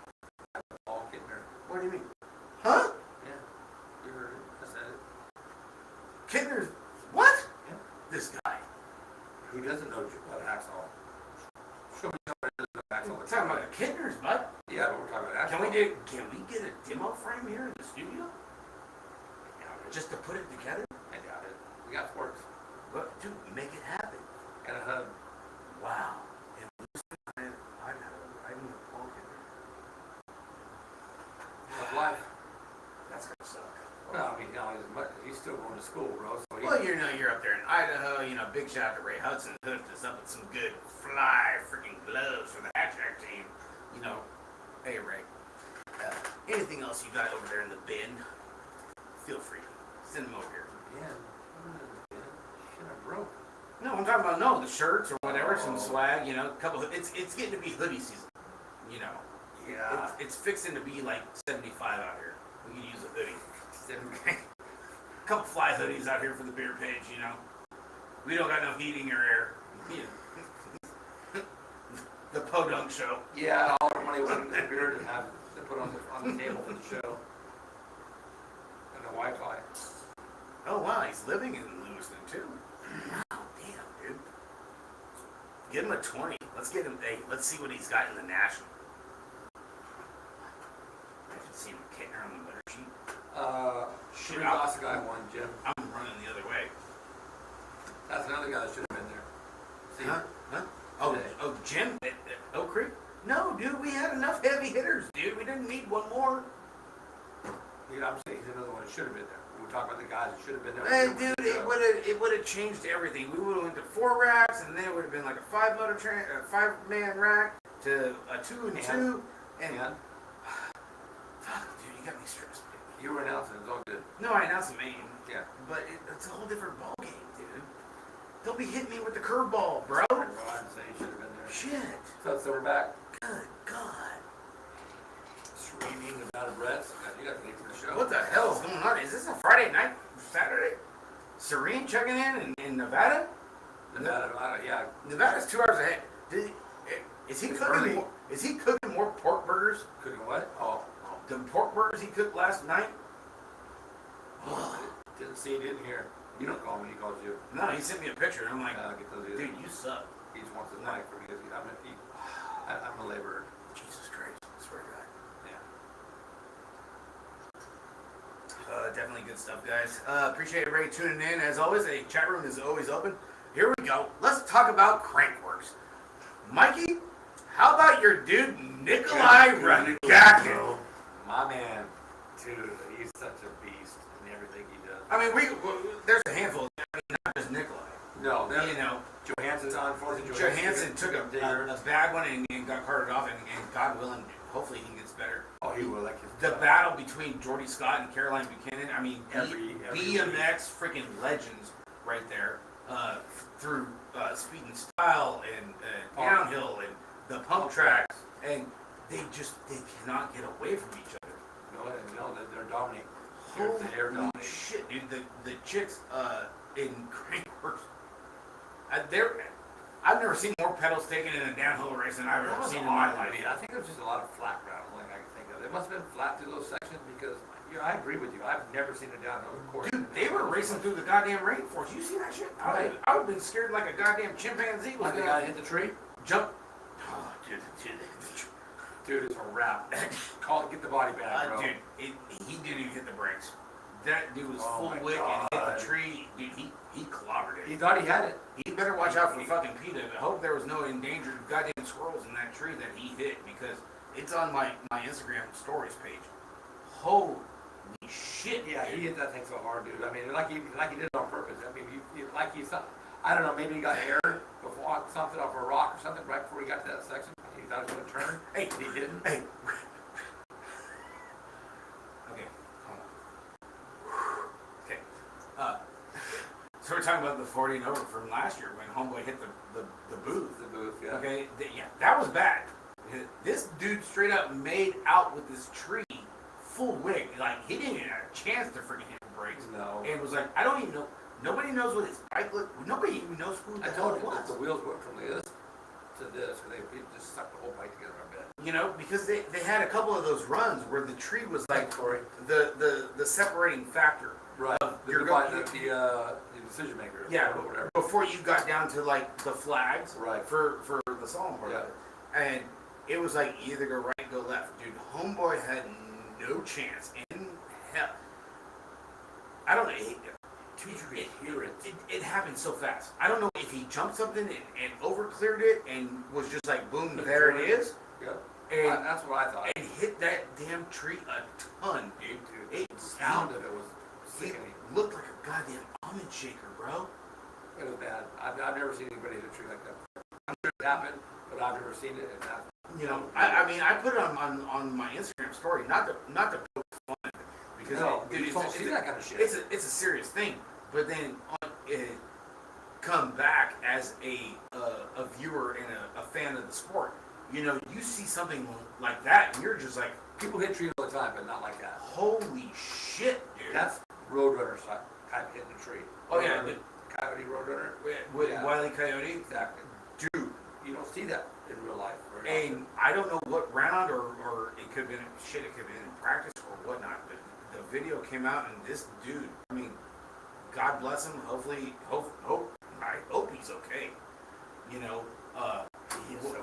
All getting there. what do you mean? Huh? Yeah. You heard it. I said it. Kittner's what? Yeah. This guy. Who doesn't know about Axel? Show me somebody who doesn't know Axel. We're talking about the Kittner's, bud. Yeah, but we're talking about Axel. Can we get a demo frame here in the studio? I doubt it. Just to put it together? I doubt it. We got forks But dude, make it happen. and a hub. Wow. And I need a poke in there. That's life. That's gonna suck. Well, I mean, he's still going to school, bro. So Well, you know, you're up there in Idaho, you know, big shout out to Ray Hudson, hooked us up with some good fly freaking gloves for the hat track team. You know, hey Ray, anything else you got over there in the bin, feel free. Send them over here. yeah. Shit, I broke. No, I'm talking about the shirts or whatever, some swag, you know, a couple of, it's getting to be hoodie season, you know. Yeah. It's fixing to be like 75 out here. We could use a hoodie. A couple fly hoodies out here for the beer page, you know. We don't got no heating or air. Yeah. The Podunk show. Yeah, all our money went into beer to have to put on the table for the show. And the Wi-Fi. Oh wow, he's living in Lewiston too. Wow, damn, dude. Give him a 20. Let's get him. Hey, let's see what he's got in the national. I can see him Kittner on the letter sheet. Shit, lost a guy won, Jim. I'm running the other way. That's another guy that should have been there. See? Huh? Oh, Jim at Oak Creek? No, dude, we had enough heavy hitters, dude. We didn't need one more. Yeah, I'm saying he's another one that should have been there. We're talking about the guys that should have been there. Hey, dude, it would have changed everything. We would have went to 4 racks, and then it would have been like a 5-man rack to a 2 and 2, and fuck, dude, you got me stressed. You were announcing, it was all good. No, I announced the main. Yeah. But it's a whole different ball game, dude. Don't be hitting me with the curveball, bro. I'm saying he should have been there. Shit. So we're back. Good God. Streaming about a breath. You got to leave for the show. What the hell is going on? Is this a Friday night? Saturday? Serene checking in Nevada? Nevada, yeah. Nevada's 2 hours ahead. Is he It's cooking early. more? Is he cooking more pork burgers? Cooking what? Oh. The pork burgers he cooked last night? Didn't see, didn't hear. You don't call him when he calls you. No, he sent me a picture and I'm like, Get those dude, you suck. He just wants his mic for me. I'm a laborer. Jesus Christ, I swear to God. Yeah. Definitely good stuff, guys. Appreciate everybody tuning in. As always, the chat room is always open. Here we go. Let's talk about Crankworks. Mikey, how about your dude, Nikolai Ragakin? My man, dude, he's such a beast in everything he does. I mean, there's a handful, not just Nikolai. No, You know, Johansson's on for it. Johansson took a bad one and got carted off, and God willing, hopefully he gets better. Oh, he will like his The battle between Jordy Scott and Caroline Buchanan, I mean, Every BMX freaking legends right there, through Speed and Style and Downhill and the pump tracks, and they cannot get away from each other. No, they're dominating. They're Holy dominating. shit, dude! The chicks in Crankworks, I've never seen more pedals taken in a downhill race than I've ever seen in my life. I think it was just a lot of flat ground, like I can think of. It must have been flat through those sections because, I agree with you. I've never seen a downhill course. Dude, they were racing through the goddamn rainforest. You see that shit? I would have been scared like a goddamn chimpanzee. Like the guy hit the tree? Jump. Oh, dude. Dude, it's a wrap. Get the body back, bro. Dude, he didn't even hit the brakes. That dude was Oh full my wick and hit God. the tree. Dude, he clobbered He it. thought he had it. He better watch out for fucking PETA. I hope there was no endangered goddamn squirrels in that tree that he hit, because it's on my Instagram stories page. Holy shit. Yeah, he hit that thing so hard, dude. I mean, like he did it on purpose. I mean, I don't know, maybe he got air before something off a rock or something right before he got to that section. He thought he was going to turn. Hey, He didn't. Hey. Okay, hold on. Okay. So we're talking about the 40 and over from last year when Homeboy hit the booth. The booth, yeah. Okay, yeah, that was bad. This dude straight up made out with this tree full wig. Like, he didn't even have a chance to freaking hit the brakes. No. And was like, I don't even know. Nobody knows what his bike looked. Nobody even knows who the I hell told it you was. the wheels went from this to this, because they just sucked the whole bike together, I bet. You know, because they had a couple of those runs where the tree was like Corey. the separating factor. Right. You're The decision maker. Yeah, Or whatever. before you got down to like the flags, Right. for the solemn part of it, and it was like either go right, go left. Dude, homeboy had no chance in hell. I don't know. It happened so fast. I don't know if he jumped something and over cleared it and was just like boom, there it is. Yeah. And That's what I thought. and hit that damn tree a ton, dude. The sound of it was It sickening. looked like a goddamn almond shaker, bro. It was bad. I've never seen anybody hit a tree like that. I'm sure it happened, but I've never seen it. And that, You know, I mean, I put it on my Instagram story, not to poke fun, because dude, you don't see that kind of shit. it's a serious thing. But then come back as a viewer and a fan of the sport. You know, you see something like that, and you're just like, People hit trees all the time, but not like that. holy shit, dude. That's Roadrunner kind of hitting a tree. Oh, yeah. Coyote Roadrunner. With Yeah. Wile E. Coyote, Exactly. dude. You don't see that in real life. very And I don't know what round or it could have been shit. It could have been in practice or whatnot. But the video came out, and this dude. I mean, God bless him. Hopefully, I hope he's okay. You know,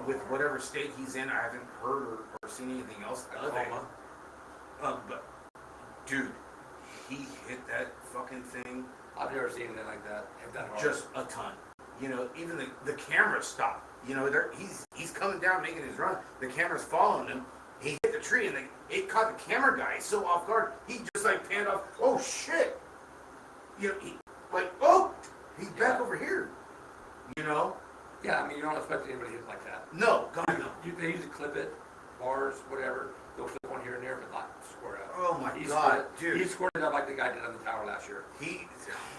with whatever state he's in, I haven't heard or seen anything else. But dude, he hit that fucking thing I've never seen anything like that. Hit that hard. just a ton. You know, even the camera stopped. You know, he's coming down making his run. The camera's following him. He hit the tree and it caught the camera guy so off guard. He just like panned off. Oh shit! You know, he's back over here. You know? Yeah, I mean, you don't expect anybody to hit like that. No, God no. They usually clip it, bars, whatever. They'll clip one here and there, but not square up. Oh my He God, scored, dude. He scored it up like the guy did on the tower last year.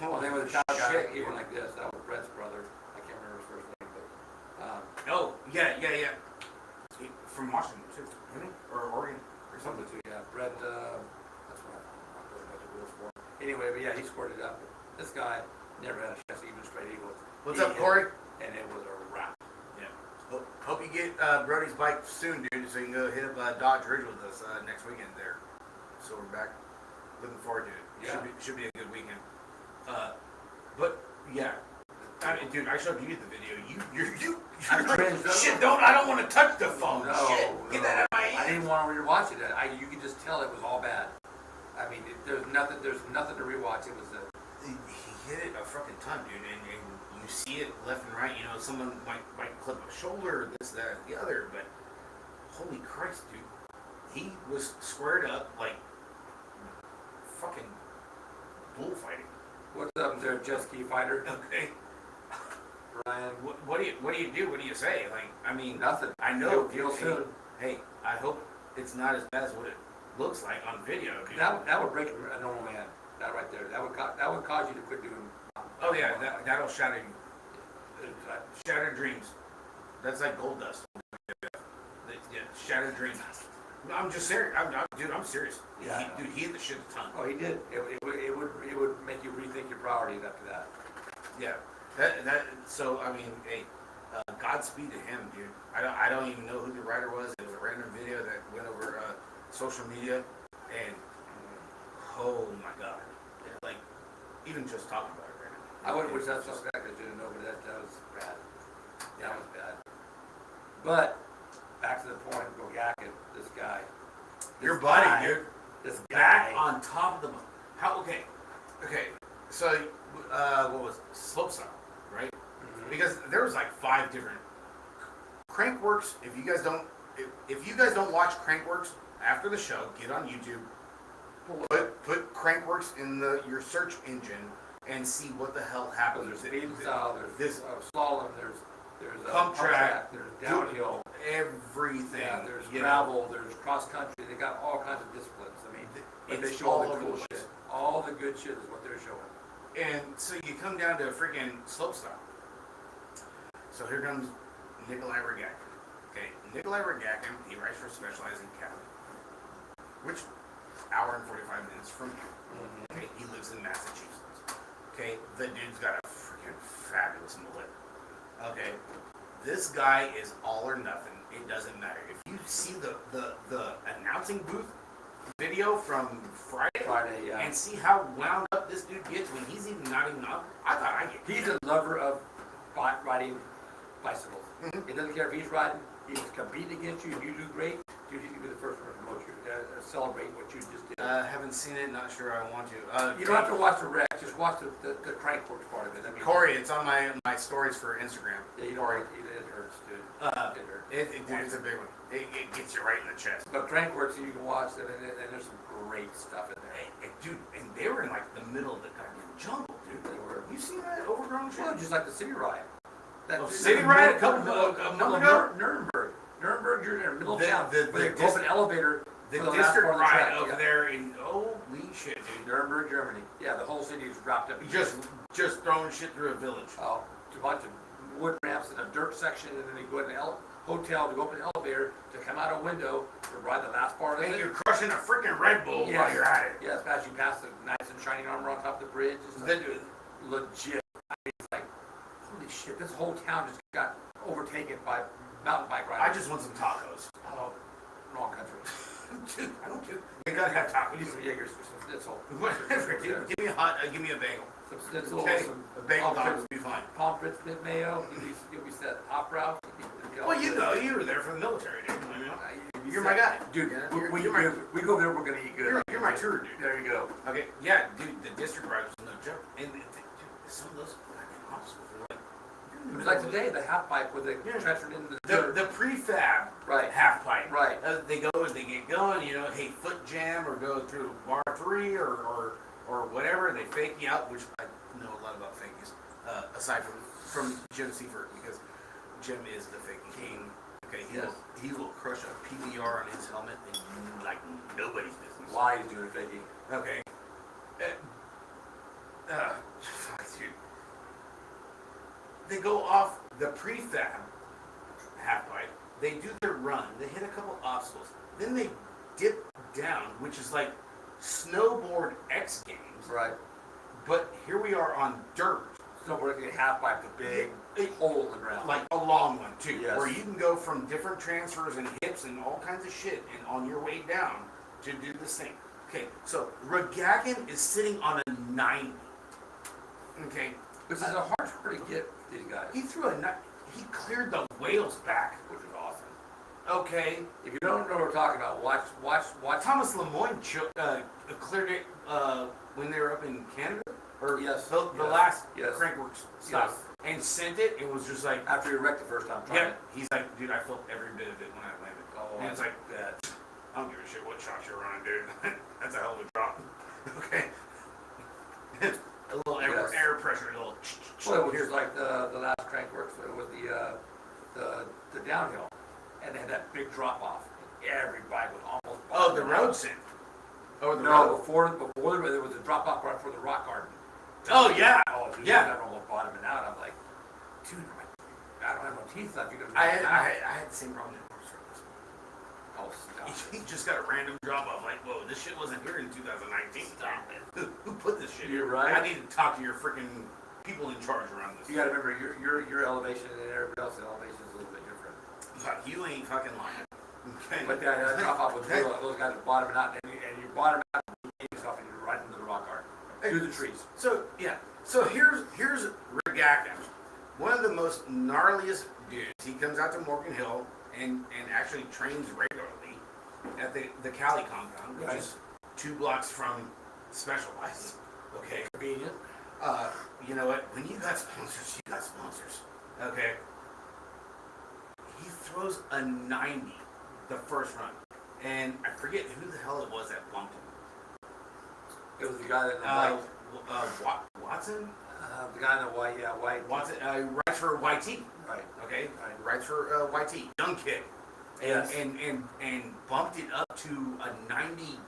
Oh, I think with the tower guy, shit, he dude. went like this. That was Brett's brother. I can't remember his first name, but Oh, yeah. From Washington too, isn't he? Or Oregon or something something. too. Yeah, Brett. That's what I'm talking about the rules for. Anyway, but yeah, he scored it up. This guy never had a chance to even straight eagle. What's He up, hit Corey? it, and it was a wrap. Yeah. Hope you get Brody's bike soon, dude, so you can go hit up Dodge Ridge with us next weekend there. So we're back. Looking forward to it. Yeah. Should be a good weekend. But yeah, I mean, dude, I showed you the video. You I'm like, cringed, shit. I don't want to touch the phone. No, Shit, get that out of my I hand. didn't want to rewatch it. You could just tell it was all bad. I mean, there's nothing to rewatch. It was He hit it a fucking ton, dude, and you see it left and right. You know, someone might clip a shoulder, this, that, the other, but holy Christ, dude, he was squared up like fucking bullfighting. what's up there, jet ski fighter? Okay, Ryan. what do you do? What do you say? Like, I mean, Nothing. I know. He'll soon. Hey, I hope it's not as bad as what it looks like on video, dude. That would break a normal man. That right there. That would cause you to quit doing. Oh yeah, that'll shatter you. Shattered dreams. That's like gold dust. Yeah, shattered dreams. No, I'm just serious. Dude, I'm serious. Yeah. He hit the shit a ton. Oh, he did. It would make you rethink your priorities after that. Yeah. So I mean, hey, Godspeed to him, dude. I don't even know who the writer was. It was a random video that went over social media, and oh my God, like even just talking about it right now. I would wish that suspect I didn't know, but that was bad. That was bad. But back to the point, Bogakin, this guy. Your buddy, dude. This Back guy. on top of the how? Okay. So what was it? Slopestyle, right? Mhm. Because there was like 5 different Crankworks. If you guys don't watch Crankworks after the show, get on YouTube. Put Crankworks in your search engine and see what the hell happened. There's speed style, there's this slalom, there's pump track, there's downhill, everything. yeah, there's you gravel, there's cross country. They got all kinds of disciplines. I mean, but they it's show all all the over cool the shit. place. All the good shit is what they're showing. And so you come down to freaking slopestyle. So here comes Nikolai Rogakin. Okay, Nikolai Rogakin, he writes for Specialized in Cali, which hour and 45 minutes from here. Mm-hmm. Okay, he lives in Massachusetts. Okay, the dude's got a freaking fabulous mullet. Okay, this guy is all or nothing. It doesn't matter. If you see the announcing booth video from Friday? Yeah. And see how wound up this dude gets when he's even not even up? I thought I get. He's a lover of riding bicycles. Mhm. He doesn't care if he's riding, he's competing against you, and you do great, dude, he's gonna be the first one to promote you, celebrate what you just did. Haven't seen it. Not sure I want to. You don't have to watch the wreck, just watch the crankworks part of it. I mean, Corey, it's on my stories for Instagram. yeah, you don't Corey. worry, it hurts, dude. Uh, It hurts. Dude, it's a big one. It gets you right in the chest. But crankworks, you can watch them, and there's some great stuff in there. Dude, and they were in like the middle of the goddamn jungle, dude. They were. You seen that overgrown shit? Well, just like the city riot. City riot a couple of months ago? Nuremberg, you're in the middle of The- town. the- Where they the go up an elevator. The for last district part of the riot track, over yeah. there in holy shit, dude. Nuremberg, Germany. Yeah, the whole city is wrapped up. in Just throwing shit through a village. Oh, a bunch of wood ramps and a dirt section, and then they go in an hotel to go up an elevator to come out a window to ride the last part of And it. you're crushing a freaking Red Bull while you're at it. Yeah, as you pass the nice and shining armor on top of the bridge. It's like, dude, legit. I mean, it's like, holy shit, this whole town just got overtaken by mountain bike riders. I just want some tacos. Oh, wrong country. Dude, I don't do. They gotta have We need tacos. some Jaegers or some schnitzel. Whatever, dude. Give me a hot. Give me a bagel. Some schnitzel, Okay, some a bagel pommes tacos would be fine. frites, mint mayo. You'll be set. Hot brow. Well, you know, you were there for the military, dude. I mean, You're you're my guy. Dude, Yeah, we you're go there, we're gonna eat good. You're my tour dude. There you go. Okay, yeah, dude, the district riders was no joke. And dude, some of those goddamn obstacles were like. It was like today, the half pipe where they Yeah. transferred into the The dirt. the prefab Right. half pipe. Right. They go as they get going, you know, hey, foot jam or go through bar 3 or whatever. They fake you out, which I know a lot about fakies. Aside from Jim Seifert, because Jim is the faking king. Okay, he will crush a PBR on his helmet and like nobody's business. Why he's doing faking? Okay. Fuck, dude. They go off the prefab half pipe. They do their run. They hit a couple obstacles. Then they dip down, which is like snowboard X Games. Right. But here we are on dirt, Snowboarding a half pipe, the big hole in the ground. like a long one too, Yes. where you can go from different transfers and hips and all kinds of shit, and on your way down to do this thing. Okay, so Ragagan is sitting on a 90. Okay, Which is a hard score to get these guys. he threw a he cleared the whales back. Which is awesome. Okay, If you don't know what we're talking about, watch. Thomas Lemoyne cleared it when they were up in Canada, or Yes, the yes, last yes, Crankworks stuff, and sent it. It was just like, After he wrecked the first time trying yeah. it. He's like, dude, I felt every bit of it when I landed. Oh, And it's like, that. I don't give a shit what shot you're running, dude. That's a hell of a drop. Okay. A little Yes. air pressure, a little. Well, here's like the last Crankworks with the downhill, and they had that big drop off. Every bike was almost. Oh, the road sim. Oh, the No, road. before there was a drop off right for the rock garden. Oh, yeah. Oh, dude, Yeah. I almost bottoming out. I'm like, dude, I don't have no teeth left. You can. I had the same problem in North Circus. Oh, stop He it. just got a random drop off. Like, whoa, this shit wasn't here in 2019. Stop it. Who put this shit You're here? right. I need to talk to your freaking people in charge around this. You gotta remember your elevation and everybody else's elevation is a little bit different. Fuck, you ain't fucking lying. Okay. But that drop off was real. Those guys are bottoming out, and you bottom out, and you get yourself, and you're right into the rock garden, through the trees. So yeah, so here's Ragagan, one of the most gnarliest dudes. He comes out to Morgan Hill and actually trains regularly at the Cali compound, which Right. is 2 blocks from Specialized. Okay, Convenient. you know what? When you got sponsors, you got sponsors. Okay. He throws a 90 the first run, and I forget who the hell it was that bumped him. It was the guy that Watson. the guy in the white, yeah, white. Watson writes for YT. Right. Okay, Right. writes for YT, young kid, Yes. and bumped it up to a 90,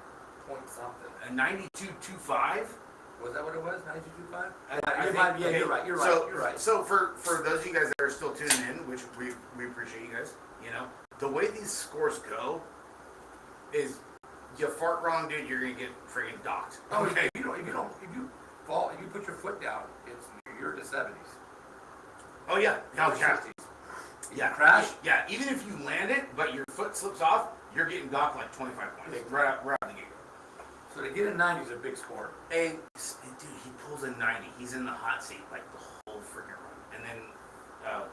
Point something. a 92.25. Was that what it was? 92.25? Okay. You're right. You're So, right. You're right. So for those of you guys that are still tuning in, which we appreciate you guys, you know, the way these scores go is you fart wrong, dude, you're gonna get friggin' docked. Oh, okay. If you fall, if you put your foot down, you're in the 70s. Oh yeah. Oh yeah. 60s. Yeah, Crash? Yeah, even if you land it, but your foot slips off, you're getting docked like 25 points right out the gate. So to get a 90 is a big score. And dude, he pulls a 90. He's in the hot seat like the whole freaking run. And then,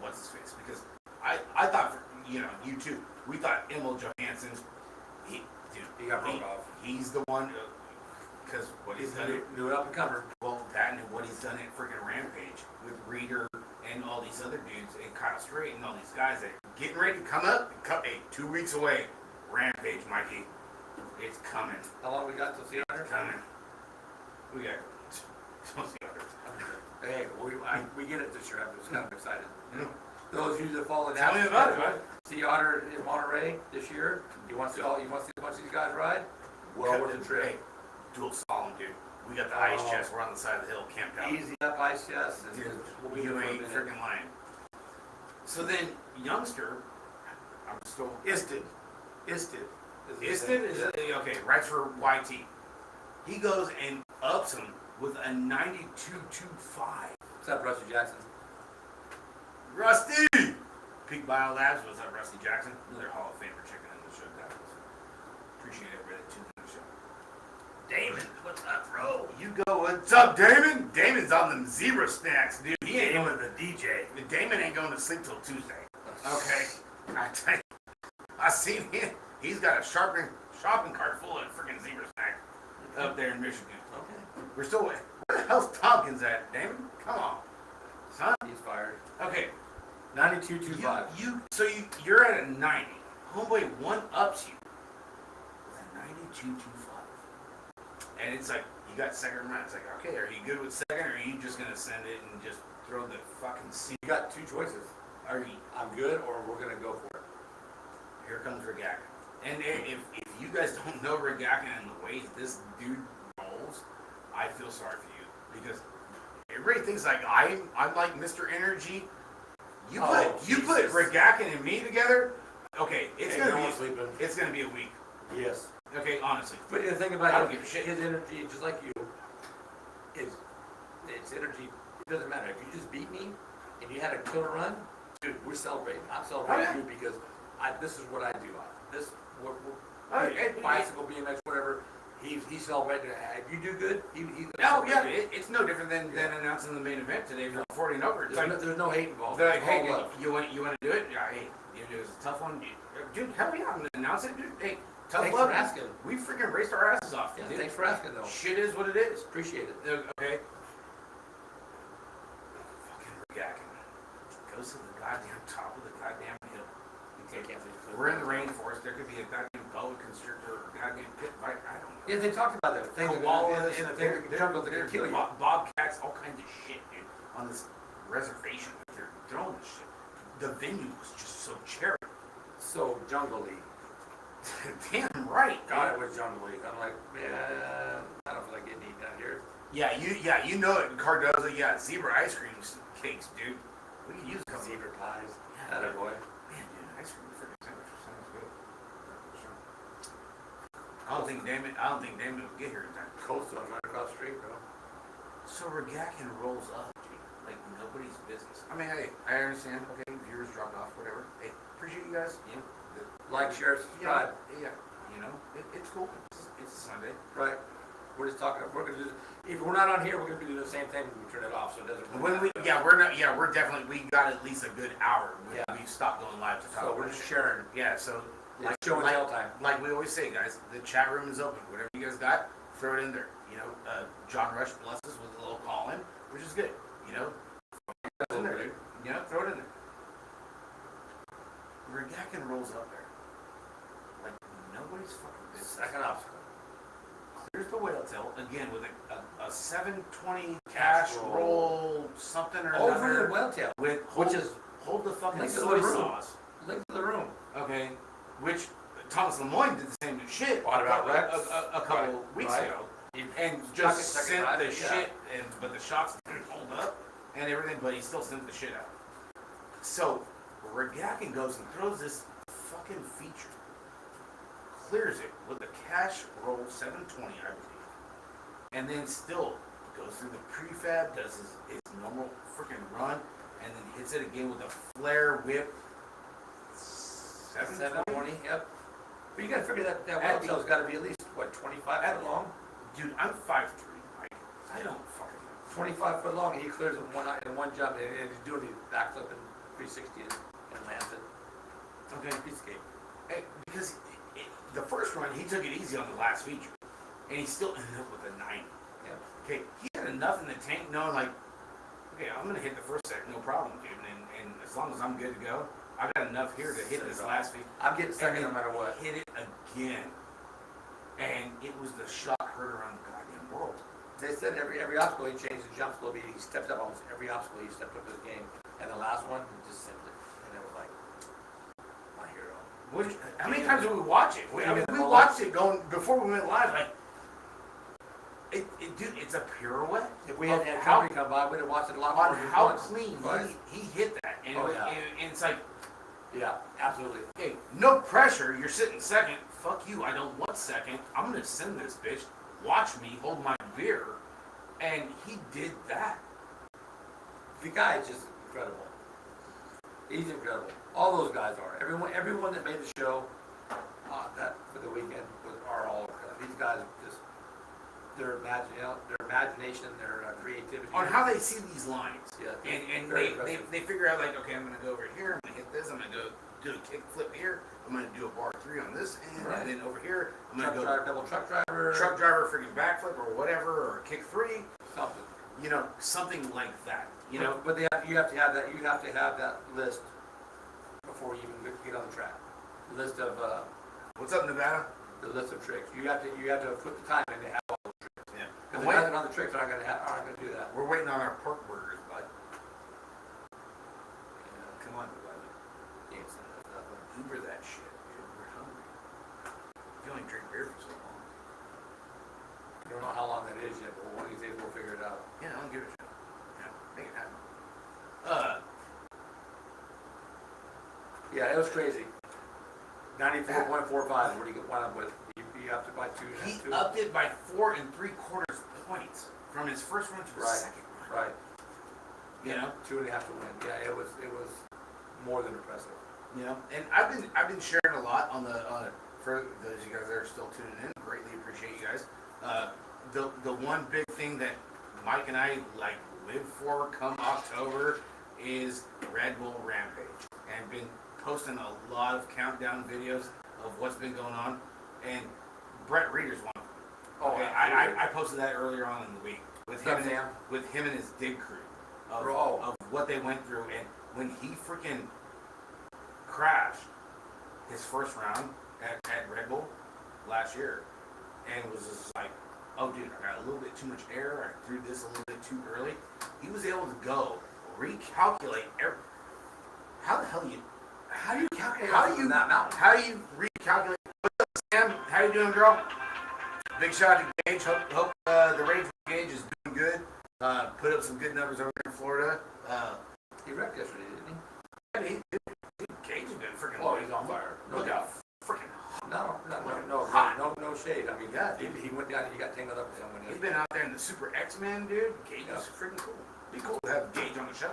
what's his face? Because I thought, you too. We thought Emil Johansson's, he got broke off. He's the one, because what he's done. New up and comer. Well, that and what he's done at freaking Rampage with Reader and all these other dudes and Kyle Straight and all these guys that are getting ready to come up. Hey, 2 weeks away. Rampage, Mikey. It's coming. How long we got till see It's coming. We got Hey, we get it this year. I'm just kind of excited. Yeah. Those of you that follow the Tell me about it, bud. See Otter in Monterey this year. You want to see a bunch of these guys ride? Well worth the trip. Hey, dual slalom, dude. We got the ice chest. We're on the side of the hill, camped out. Easy up ice chest. Dude, We'll be you here ain't for a minute. freaking lying. So then, youngster, I'm still. Isted. Isted is okay. Right for YT. He goes and ups him with a 92.25. What's up, Rusty Jackson? Rusty! Peak Bio Labs. What's up, Rusty Jackson? Another Hall of Famer checking in the show, guys. Appreciate everybody that tuned in the show. Damon, what's up, bro? You go, what's up, Damon? Damon's on them zebra snacks, dude. He ain't going to the DJ. Damon ain't going to sleep till Tuesday. Okay? I tell you, I seen him. He's got a shopping cart full of freaking zebra snacks up there in Michigan. Okay. We're still waiting. Where the hell's Tompkins at, Damon? Come on. Son? He's fired. Okay. 92.25. You're at a 90. Homeboy one ups you with a 92.25. And it's like, you got second round. It's like, okay, are you good with second, or are you just gonna send it and just throw the fucking seat? You got two choices. Are you? I'm good, or we're gonna go for it. Here comes Regakin. And if you guys don't know Regakin and the way this dude rolls, I feel sorry for you, because everybody thinks like I'm like Mr. Energy. You put Regakin and me together. Okay, it's gonna be a week. Yes. Okay, honestly. But the thing I about don't give a shit. his energy, just like you, it's energy. It doesn't matter if you just beat me and you had a killer run, dude. We're celebrating. I'm celebrating you because this is what I do. Bicycle, BMX, whatever. He's celebrating. If you do good, he's it's no different than announcing the main event today for 40 and over. There's no hate involved. They're like, It's all hey, love. you want to do it? Yeah, hey, it was a tough one, dude. Hell yeah, I'm gonna announce it, dude. Hey, tough Thanks love. for asking. We freaking raced our asses off. Yeah, dude. thanks for asking, though. Shit is what it is. Appreciate it. Okay. Fucking Regakin goes to the goddamn top of the goddamn hill. We're in the rainforest. There could be a goddamn boa constrictor or a goddamn pit bite. I don't know. Yeah, they talked about that. Things Koalas, in the jungle that can kill you. Bobcats, all kinds of shit, dude, on this reservation. They're throwing this shit. The venue was just so cherry. So jungle-y. Damn right. God, it was jungle-y. I'm like, yeah, I don't feel like getting eaten out here. Yeah, you know it in Cardozo. Yeah, zebra ice cream cakes, dude. We could use a couple. Zebra pies. Yeah, Atta boy. Man, dude, ice cream freaking sandwich sounds good. Sure. I don't think Damon will get here in time. Cold Stone's right across the street, bro. So Regakin rolls up, dude, like nobody's business. I mean, hey, I understand. Okay, viewers dropped off, whatever. Hey, appreciate you guys. You know, Like, share, subscribe. Yeah. You know, it's cool. It's a Sunday. Right. We're just talking. We're gonna do. If we're not on here, we're gonna do the same thing when we turn it off, so it doesn't. We're definitely. We got at least a good hour. We stopped going live to talk. So we're just sharing. Yeah. So Like show and tell time. Like we always say, guys, the chat room is open. Whatever you guys got, throw it in there. You know, John Rush blesses us with a little call in, which is good. You know, throw it in there, dude. You know, throw it in there. Regakin rolls up there like nobody's fucking business. Second obstacle. Here's the whale tail again with a 720 cash roll something or Over another the whale tail, with hold the fucking Link to soy the room. sauce. Link to the room. Okay, which Thomas Lemoyne did the same shit What about Rex? a couple weeks Right. ago, He and stuck just it second sent time, the yeah. shit, but the shots didn't hold up and everything, but he still sent the shit out. So Regakin goes and throws this fucking feature. Clears it with a cash roll 720, I believe, and then still goes through the prefab, does his normal freaking run, and then hits it again with a flare whip 720, yep. But you gotta figure that well tail's gotta be at least, what, 25 foot long? Dude, I'm 5'3", Mike. I don't fucking know. 25 foot long, and he clears it in one jump, and he's doing the backflip and 360 and lands it. Okay. Piece of cake. Hey, because the first run, he took it easy on the last feature. And he still ended up with a 90. Yeah. Okay, he had enough in the tank knowing like, okay, I'm going to hit the first set, no problem, dude. And as long as I'm good to go, I've got enough here to hit this last feature. I'm getting second no matter what. Hit it again. And it was the shot heard around the goddamn world. They said every obstacle he changed the jumps a little bit. He stepped up almost every obstacle he stepped up this game. And the last one, he just simply, and it was like, my hero. How many times did we watch it? We watched it going before we went live. Like, dude, it's a pirouette. If we hadn't had Calgary come by, we'd have watched it a lot more. On how clean right. he hit that. And, and it's like, yeah, absolutely. hey, no pressure. You're sitting second. Fuck you. I don't want second. I'm going to send this bitch. Watch me hold my beer. And he did that. The guy is just incredible. He's incredible. All those guys are. Everyone that made the show that for the weekend are all incredible. These guys just their imagination, their creativity. On how they see these lines. Yeah. And they figure out like, okay, I'm going to go over here. I'm going to hit this. I'm going to go do a kick flip here. I'm going to do a bar 3 on this end. Right. And then over here, I'm going to go double truck driver. Truck driver freaking backflip or whatever, or kick 3. Something. You know, something like that. You know, but you have to have that. You have to have that list before you even get on the track. The list of what's up, Nevada? The list of tricks. You have to put the time in to have all those tricks. Yeah. Because the guys that are on the tricks aren't gonna do that. We're waiting on our pork burgers, bud. Come on, bud. Uber that shit, dude. We're hungry. You only drink beer for so long. I don't know how long that is yet, but one of these days we'll figure it out. Yeah, I'll give it a shot. Yeah, make it happen. Yeah, it was crazy. 94.45 is what he wound up with. You have to buy 2 and He 2. upped it by 4 3/4 points from his first run to his second run. Right. You know, 2.5 to win. Yeah, it was more than impressive. you know, and I've been sharing a lot on for those of you guys that are still tuning in. Greatly appreciate you guys. The one big thing that Mike and I like live for come October is Red Bull Rampage, and been posting a lot of countdown videos of what's been going on, and Brett Reeder's one of them. Oh, okay, I posted that earlier on in the week with him and his dig crew of what they went through, and when he freaking crashed his first round at Red Bull last year, and was just like, oh dude, I got a little bit too much air, I threw this a little bit too early. He was able to go recalculate how do you calculate that mountain? How do you recalculate? What's up, Sam? How you doing, girl? Big shout out to Gage. Hope the Rage Gage is doing good. Put up some good numbers over there in Florida. He wrecked yesterday, didn't he? Dude, Gage has been freaking. Oh, he's on fire. Look out, freaking. No shade. I mean, Yeah, he went down. He got tangled up with someone. He's been out there in the Super X-Men, dude. Gage is freaking cool. Be cool to have Gage on the show.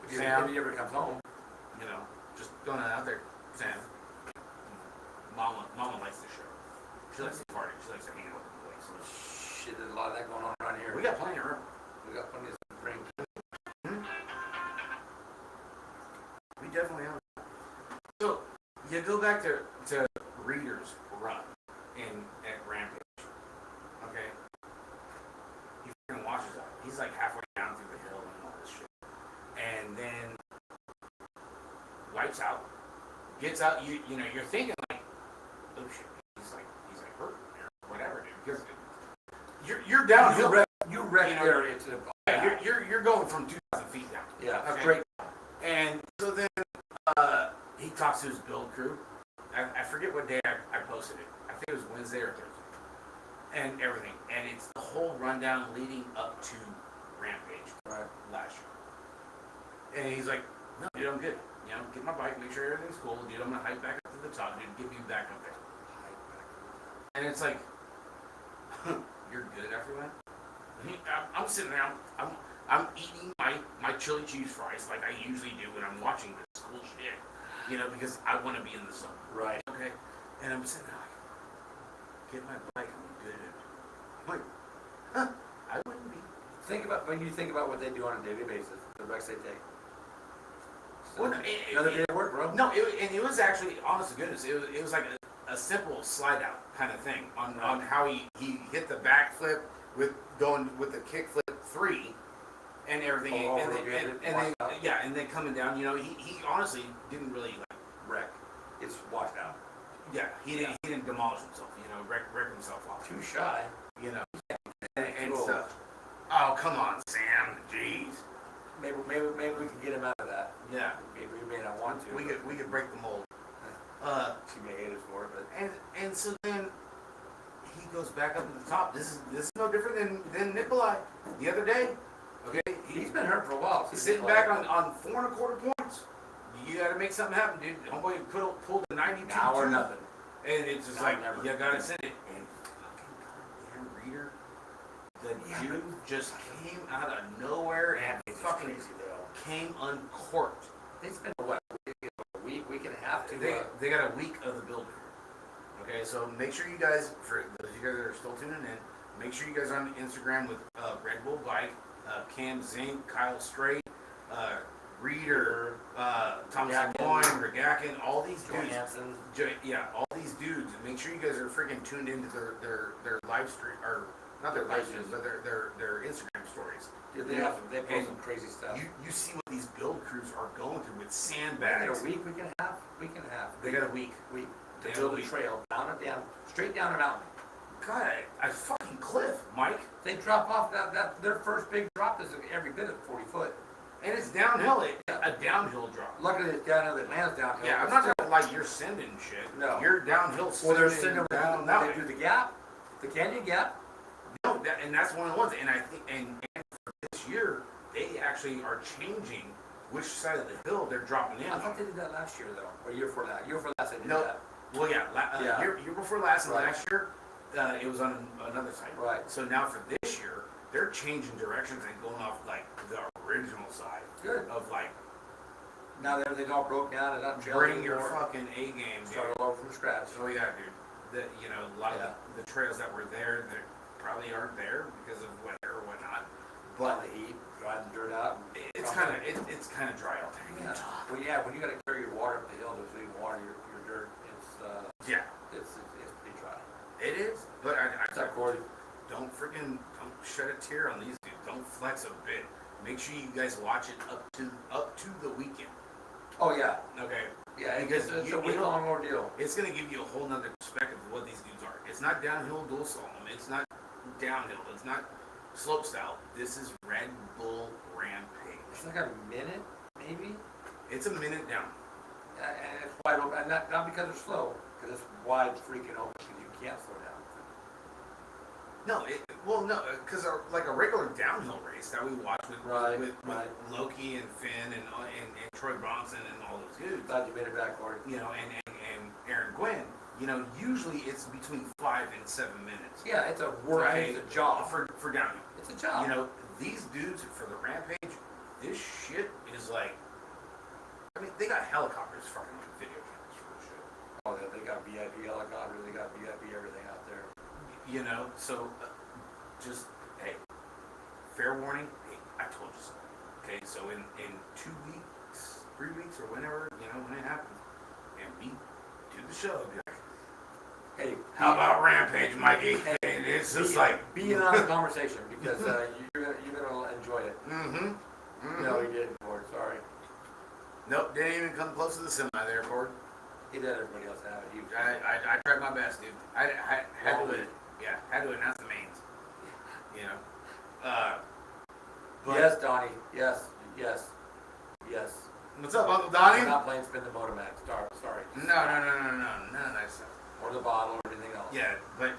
If he ever comes home, you know, just going out there, Sam. Mama likes the show. She likes to party. She likes to hang out with the boys. shit, there's a lot of that going on around here. We got plenty of room. We got plenty of spring. We definitely have. So you go back to Reader's run at Rampage. Okay. He freaking washes out. He's like halfway down through the hill and all this shit. And then wipes out. Gets out, you know, you're thinking like, oh shit, he's like hurt or whatever, dude. Because you're downhill. You wreck there into the you're going from 2,000 feet down. Yeah, okay. straight. And so then he talks to his build crew. I forget what day I posted it. I think it was Wednesday or Thursday. And everything. And it's the whole rundown leading up to Rampage last year. And he's like, no, dude, I'm good. You know, get my bike, make sure everything's cool. Dude, I'm going to hike back up to the top. Dude, get me back up there. And it's like, you're good after that? I'm sitting there, I'm eating my chili cheese fries like I usually do when I'm watching this cool shit. you know, because I want to be in the zone. Right. Okay, and I'm sitting there like, get my bike, I'm good. I'm like, huh? I wouldn't be. When you think about what they do on a daily basis, the wrecks they take. Well, no, Another day of work, bro. No, and it was actually, honest to goodness, it was like a simple slide out kind of thing on how he hit the backflip with going with the kickflip 3 and everything, and then coming down. You know, he honestly didn't really like Wreck. It's washed out. Yeah, he didn't demolish himself. You know, wreck himself off. Too shy. You know, and stuff. Oh, come on, Sam. Jeez. Maybe we can get him out of that. Yeah. Maybe we may not want to. We could break the mold. She may hate us for it, but and so then he goes back up to the top. This is no different than Nikolai the other day. Okay, he's been hurt for a while. He's sitting back on 4 1/4 points. You got to make something happen, dude. Homeboy pulled the 92. Now or nothing. And it's just like never. You got to send it. And fucking goddamn Reader, the dude just came out of nowhere and fucking came uncorked. They spent what, a week and a half to. They got a week of the builder. Okay, so make sure you guys, for those of you guys that are still tuning in, make sure you guys are on Instagram with Red Bull Bike, Cam Zink, Kyle Straight, Reader, Thomas Lemoyne, Regakin, all these dudes. All these dudes. And make sure you guys are freaking tuned into their live stream, or not their live streams, but their Instagram stories. Yeah, they post some crazy stuff. You see what these build crews are going through with They sandbags. got a week and a half. They got a week. To build a trail down, straight down a mountain. God, a fucking cliff, Mike. They drop off that their first big drop is every bit of 40 foot. And it's downhill, a downhill drop. Luckily, it's downhill that lands downhill. Yeah, I'm not talking like you're sending shit. No. You're downhill Well, they're sending sending down that way. they do the gap, the canyon gap. No, and that's one of the ones. And I think, and for this year, they actually are changing which side of the hill they're dropping in. I thought they did that last year, though, or year before that. Year before last, they did No. that. Well, yeah, year before last and Right. last year, it was on another side. Right. So now for this year, they're changing directions and going off like the original side. Good. Of like, Now that everything all broke down and not trails bring your anymore, fucking A game, dude. start all over from scratch. Oh yeah, dude. A lot of the trails that were there, that probably aren't there because of weather or whatnot. But the heat, drying the dirt out. It's kind of dry out there. Yeah. Well, yeah, when you got to carry your water up the hill to leave water your dirt, it's pretty dry. It is, but I Corey? don't shed a tear on these dudes. Don't flex a bit. Make sure you guys watch it up to the weekend. Oh yeah, Okay. yeah. Because It's you a week-long ordeal. It's gonna give you a whole nother perspective of what these dudes are. It's not downhill dual slalom. It's not downhill. It's not slope style. This is Red Bull Rampage. It's like a minute, maybe. It's a minute down. And it's wide open, and not because it's slow, because it's wide freaking open, because you can't slow down. No, because like a regular downhill race that we watch with Loki and Finn and Troy Bronson and all those dudes. Glad you made it back, Corey. You know, and Aaron Gwynn. You know, usually it's between 5 and 7 minutes. Yeah, it's a work. It's a job for downhill. It's a job. You know, these dudes for the Rampage, this shit is like. I mean, they got helicopters fucking on video cameras for this shit. Oh, yeah, they got VIP helicopters. They got VIP everything out there. You know, so just hey, fair warning. Hey, I told you so. Okay, so in 2 weeks, 3 weeks, or whenever, you know, when it happens, and we do the show, be like, hey, how about Rampage, Mikey? Hey, it's just like be in on the conversation because you're gonna enjoy it. No, he didn't, Cord. Sorry. Nope, didn't even come close to the semi there, Cord. He let everybody else have it. I tried my best, dude. I had to it. Yeah, had to announce the mains. You know. But Yes, Donnie. Yes. what's up, Uncle Donnie? I'm not playing Spin the Motomax. Sorry. No, none of that stuff. Or the bottle or anything else. Yeah, but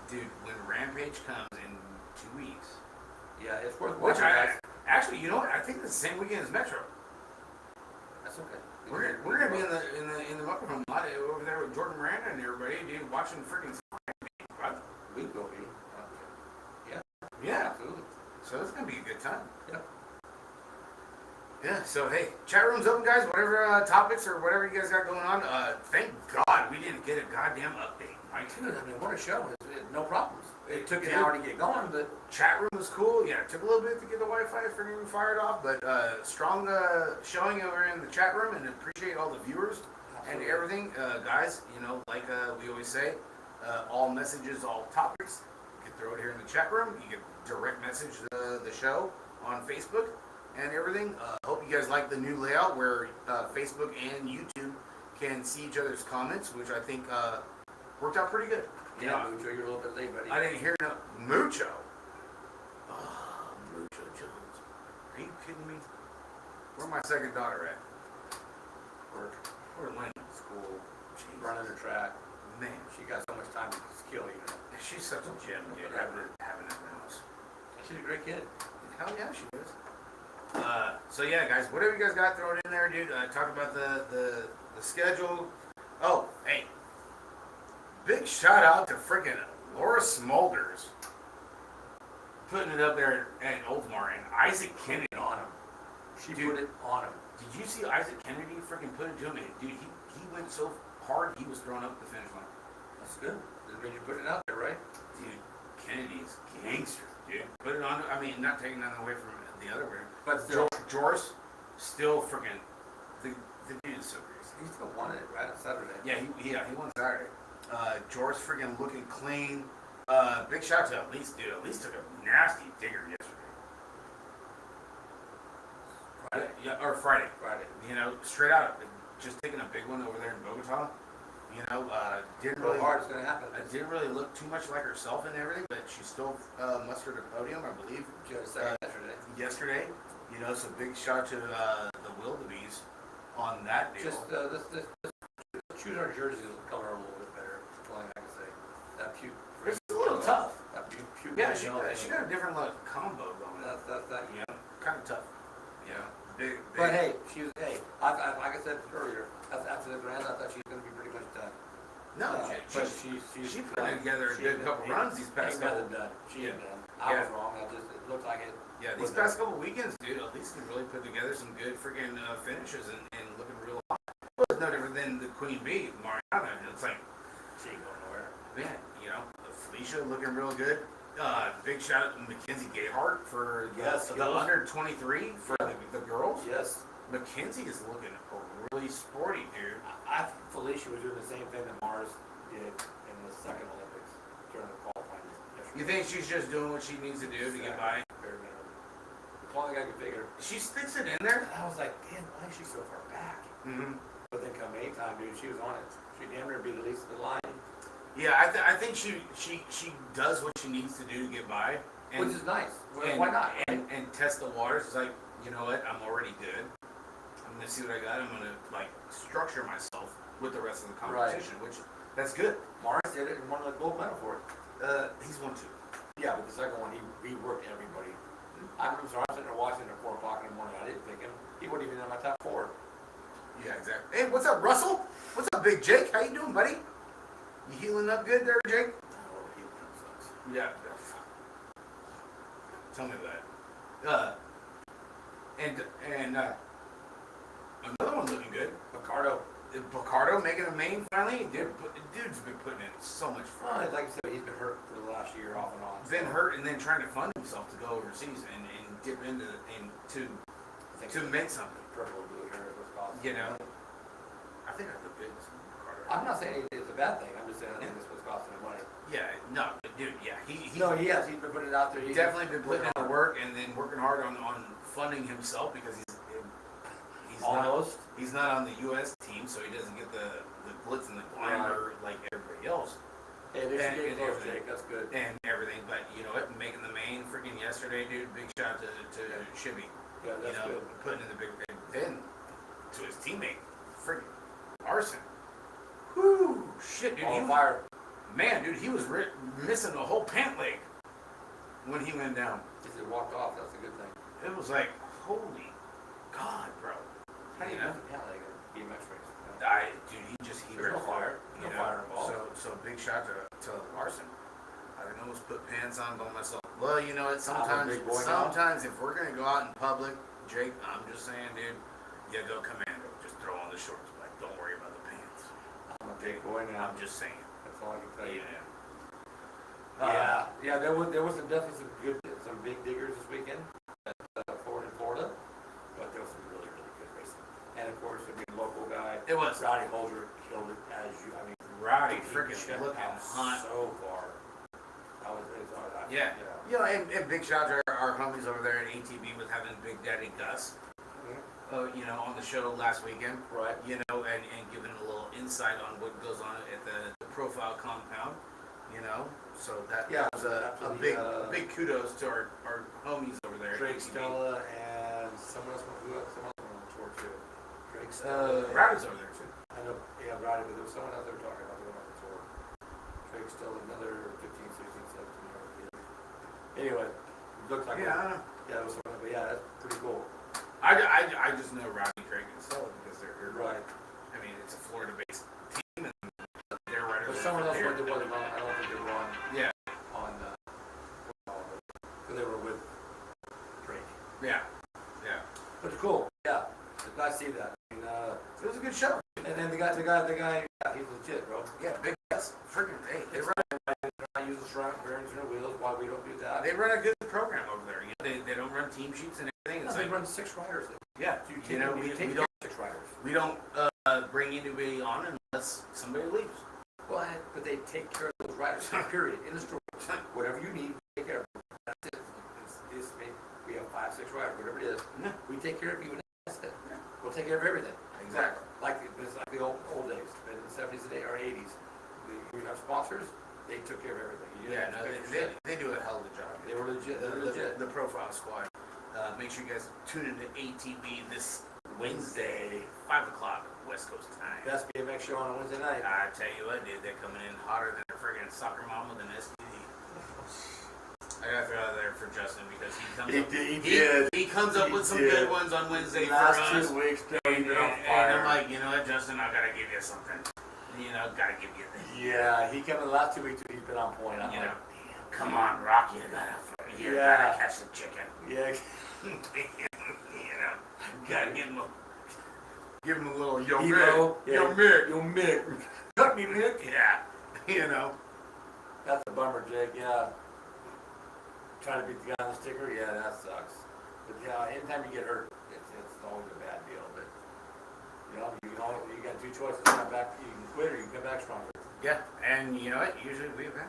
dude, when Rampage comes in 2 weeks, Yeah, it's worth which watching. Guys. actually, you know what? I think the same weekend as Metro. That's okay. We're gonna be in the microphone lot over there with Jordan Miranda and everybody, dude, watching freaking. We will be. Yeah, Absolutely. so it's gonna be a good time. Yep. Yeah, so hey, chat room's open, guys. Whatever topics or whatever you guys got going on. Thank God we didn't get a goddamn update. Dude, I mean, what a show. No problems. It took an hour to get going, but... Chat room was cool. Yeah, it took a little bit to get the Wi-Fi freaking fired off, but strong showing over in the chat room, and appreciate all the viewers and everything. Guys, you know, like we always say, all messages, all topics, you can throw it here in the chat room. You can direct message the show on Facebook and everything. Hope you guys like the new layout where Facebook and YouTube can see each other's comments, which I think worked out pretty good. Yeah, Mucho, you're a little bit late, buddy. I didn't hear no Mucho. Oh, Mucho Jones. Are you kidding me? Where my second daughter at? Work. Where Lynn? School. Jeez. Running the track. Man, She got so much time to kill, you know. she's such a gem, dude. Having it in the house. She's a great kid. Hell yeah, she is. So yeah, guys, whatever you guys got, throw it in there, dude. Talk about the schedule. Oh, hey. Big shout out to freaking Laura Smulders putting it up there at Oldsmar and Isaac Kennedy On him. She Dude. put it on him. Did you see Isaac Kennedy freaking put it to him? And dude, he went so hard he was thrown up the finish line. That's good. That means you're putting it out there, right? Dude, Kennedy's gangster, dude. Put it on. I mean, not taking nothing away from the other way. But still, Joris still freaking the dude is so crazy. he still won it right on Saturday. Yeah, he won Saturday. Joris freaking looking clean. Big shout out to at least took a nasty digger yesterday. Friday. Yeah, or Friday. Friday. You know, straight out, just taking a big one over there in Bogota. You know, didn't Real really. hard, it's gonna happen. Didn't really look too much like herself and everything, but she still mustered a podium, I believe, She had a second yesterday. yesterday. You know, so big shout to the Wildebeest on that deal. Just choose our jerseys color a little bit better. That's all I can say. That puke. It's a little tough. That puke. Yeah, she got a different like combo going. That's that. You know, kind of tough. You know, big. But hey, I like I said earlier, after the grand, I thought she was gonna be pretty much done. No, But she put together a good couple runs these past couple. done. She had done. I was wrong. It looked like it. Yeah, these past couple weekends, dude, at least can really put together some good freaking finishes and looking real hot. Well, it's no different than the Queen Bee, Mariana. It's like, She ain't going nowhere. man, you know, Felicia looking real good. Big shout out to Mackenzie Gayhart for the under 23 for the girls. Yes. Mackenzie is looking really sporty, dude. I think Felicia was doing the same thing that Mars did in the second Olympics during the qualifying. You think she's just doing what she needs to do to get by? Bare minimum. The only thing I could figure. She sticks it in there. I was like, damn, why is she so far back? Mm-hmm. But then come A time, dude, she was on it. She damn near beat the least of the line. Yeah, I think she does what she needs to do to get by, and, Which is nice. and Why not? And test the waters. It's like, you know what? I'm already good. I'm gonna see what I got. I'm gonna like structure myself with the rest of the competition, which that's good. Mars did it and won the gold medal for it. He's won 2. Yeah, but the second one, he worked everybody. I'm sorry, I'm sitting there watching at 4 o'clock in the morning. I didn't pick him. He wasn't even in my top 4. Yeah, exactly. Hey, what's up, Russell? What's up, Big Jake? How you doing, buddy? You healing up good there, Jake? Oh, he sucks. Yeah. Tell me that. And another one looking good. Picardo making a main finally. Dude's been putting in so much Well, fun. like I said, he's been hurt for the last year off and on. Been hurt and then trying to fund himself to go overseas and dip into to make something. Purple and blue hair is what's causing. You know. I think that's the biggest one, Picardo. I'm not saying it's a bad thing. I'm just saying I think that's what's costing him money. Yeah, no, dude, yeah, he No, he has. He's been putting it out there. he's definitely been putting in the work and then working hard on funding himself because he's almost. he's not on the U.S. team, so he doesn't get the glitz and the glamour like everybody else Hey, this And- is getting and close, everything. Jake. That's good. and everything. But you know what, making the main freaking yesterday, dude. Big shout to Shibby, Yeah, you that's know, good. putting in the big then to his teammate, freaking Arson. Whoo, shit, dude. On fire. Man, dude, he was missing the whole pant leg when he went down. He said walked off. That's a good thing. It was like, holy God, bro. How do you Yeah. know? Yeah, like a BMX race. Dude, he There's no fire. you No know? fire involved. So big shout to Larson. I can almost put pants on by myself. Well, you know what? I'm a big boy now. Sometimes if we're gonna go out in public, Jake, I'm just saying, dude, you go commando. Just throw on the shorts, but don't worry about the pants. I'm a big boy now. I'm just saying. That's all I can tell you. Yeah. Yeah, there was definitely some big diggers this weekend at Florida, but there was some really good racing. And of course, I mean, local guy. It was. Rowdy Holder killed it Rowdy he freaking checked looking out hot. so far. I was Yeah. You know, and big shout out to our homies over there at ATV with having Big Daddy Gus. You know, on the show last weekend. Right. You know, and giving a little insight on what goes on at the profile compound. You know, so that was a big kudos to our homies over there. Drake, at ATV. Stella, and someone else went on the tour too. Drake, Stella. Rowdy's over there too. I know, yeah, Rowdy, but there was someone else they were talking about going on the tour. Drake, Stella, another 15, 16, 17 years. Anyway, it looks like Yeah, I know. yeah, it was someone, but yeah, that's pretty cool. I just know Rowdy, Drake, and Stella because they're Right. I mean, it's a Florida-based team, and they're right over But there. someone else went to one. I don't think they were on. Yeah. On because they were with Drake. Yeah. Yeah. But it's cool. Yeah, I see that. I mean, It was a good show. and then the guy, yeah, he's legit, bro. Yeah, big guys. Freaking hey, they run. I use the front bearings and wheels. Why we don't do that? They run a good program over there. You know, they don't run team sheets and everything. It's They like run 6 riders. yeah, You know, we take 6 riders. we don't bring anybody on unless somebody leaves. Well, but they take care of those riders. Period. In the store, whatever you need, take care of. That's it. We have 5, 6 riders, whatever it is. Yeah. We take care of you, and that's it. We'll take care of everything. Exactly. It's like the old days, in the 70s or 80s. We have sponsors. They took care of everything. You Yeah, didn't no, have to pay for shit. they do a hell of a job. They were legit. They were legit. The profile squad. Make sure you guys tune into ATV this Wednesday, 5 o'clock West Coast time. Best BMX show on a Wednesday night. I tell you what, dude, they're coming in hotter than a friggin' soccer mom with an STD. I gotta throw out there for Justin because he comes up with some good ones on Wednesday for us. Last 2 weeks, And I'm like, you know what, Justin, I gotta give you something. You know, gotta give you this. Yeah, he came in the last 2 weeks. He's been on point. I'm You like, know, come on, Rock, you gotta catch the chicken. yeah. You know, gotta give him a little yo Emo, Mick, yo Mick, Yo, Mick. Cut me, Mick. yeah, you know. That's a bummer, Jake. Yeah. Trying to beat the guy on the sticker. Yeah, that sucks. But yeah, anytime you get hurt, it's always a bad deal. But you know, you got 2 choices. Come back, you can quit or you can come back stronger. Yeah, and you know what? Usually we've had,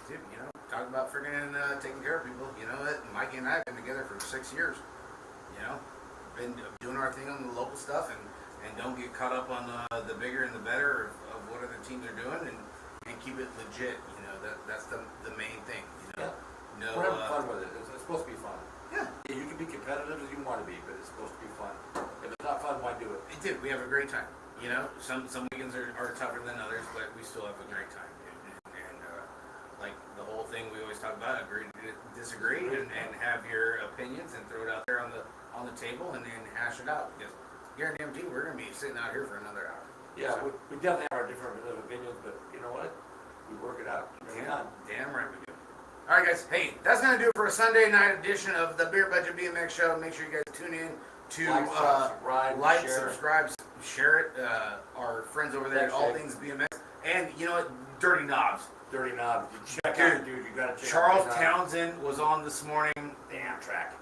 dude, you know, talk about freaking taking care of people. You know what? Mikey and I have been together for 6 years. You know, been doing our thing on the local stuff, and don't get caught up on the bigger and the better of what other teams are doing, and keep it legit. You know, that's the main thing. You know, Yeah. We're having fun with it. It's supposed to be fun. Yeah. You can be competitive as you want to be, but it's supposed to be fun. If it's not fun, why do it? It did. We have a great time. You know, some weekends are tougher than others, but we still have a great time. And like the whole thing we always talk about, agree to disagree, and have your opinions and throw it out there on the table and hash it out. Because guaranteed, we're gonna be sitting out here for another hour. Yeah, So, we definitely have our different opinions, but you know what? We work it out. damn right we do. All right, guys. Hey, that's gonna do it for a Sunday night edition of the Beer Budget BMX show. Make sure you guys tune in to like, subscribe, share it. Our friends over there at All Things BMX, and you know what? Dirty Knobs. Dirty Knobs. You check out, dude. You gotta check Charles out. Townsend was on this morning. Damn track.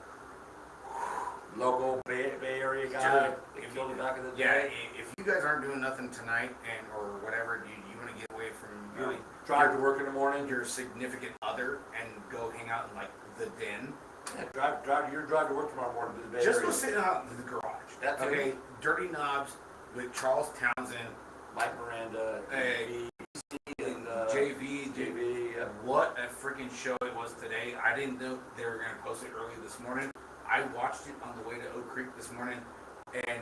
Local Bay Area guy. Dude, They killed it back in the Yeah, day. if you guys aren't doing nothing tonight or whatever, you want to get away from Really drive to work in the morning. your significant other and go hang out in like the den. Yeah, drive to work tomorrow morning to the Bay Just Area. go sit out in the garage. That's okay. it. Dirty Knobs with Charles Townsend, Mike Miranda, Hey, and JV. JV. What a freaking show it was today. I didn't know they were going to post it early this morning. I watched it on the way to Oak Creek this morning, and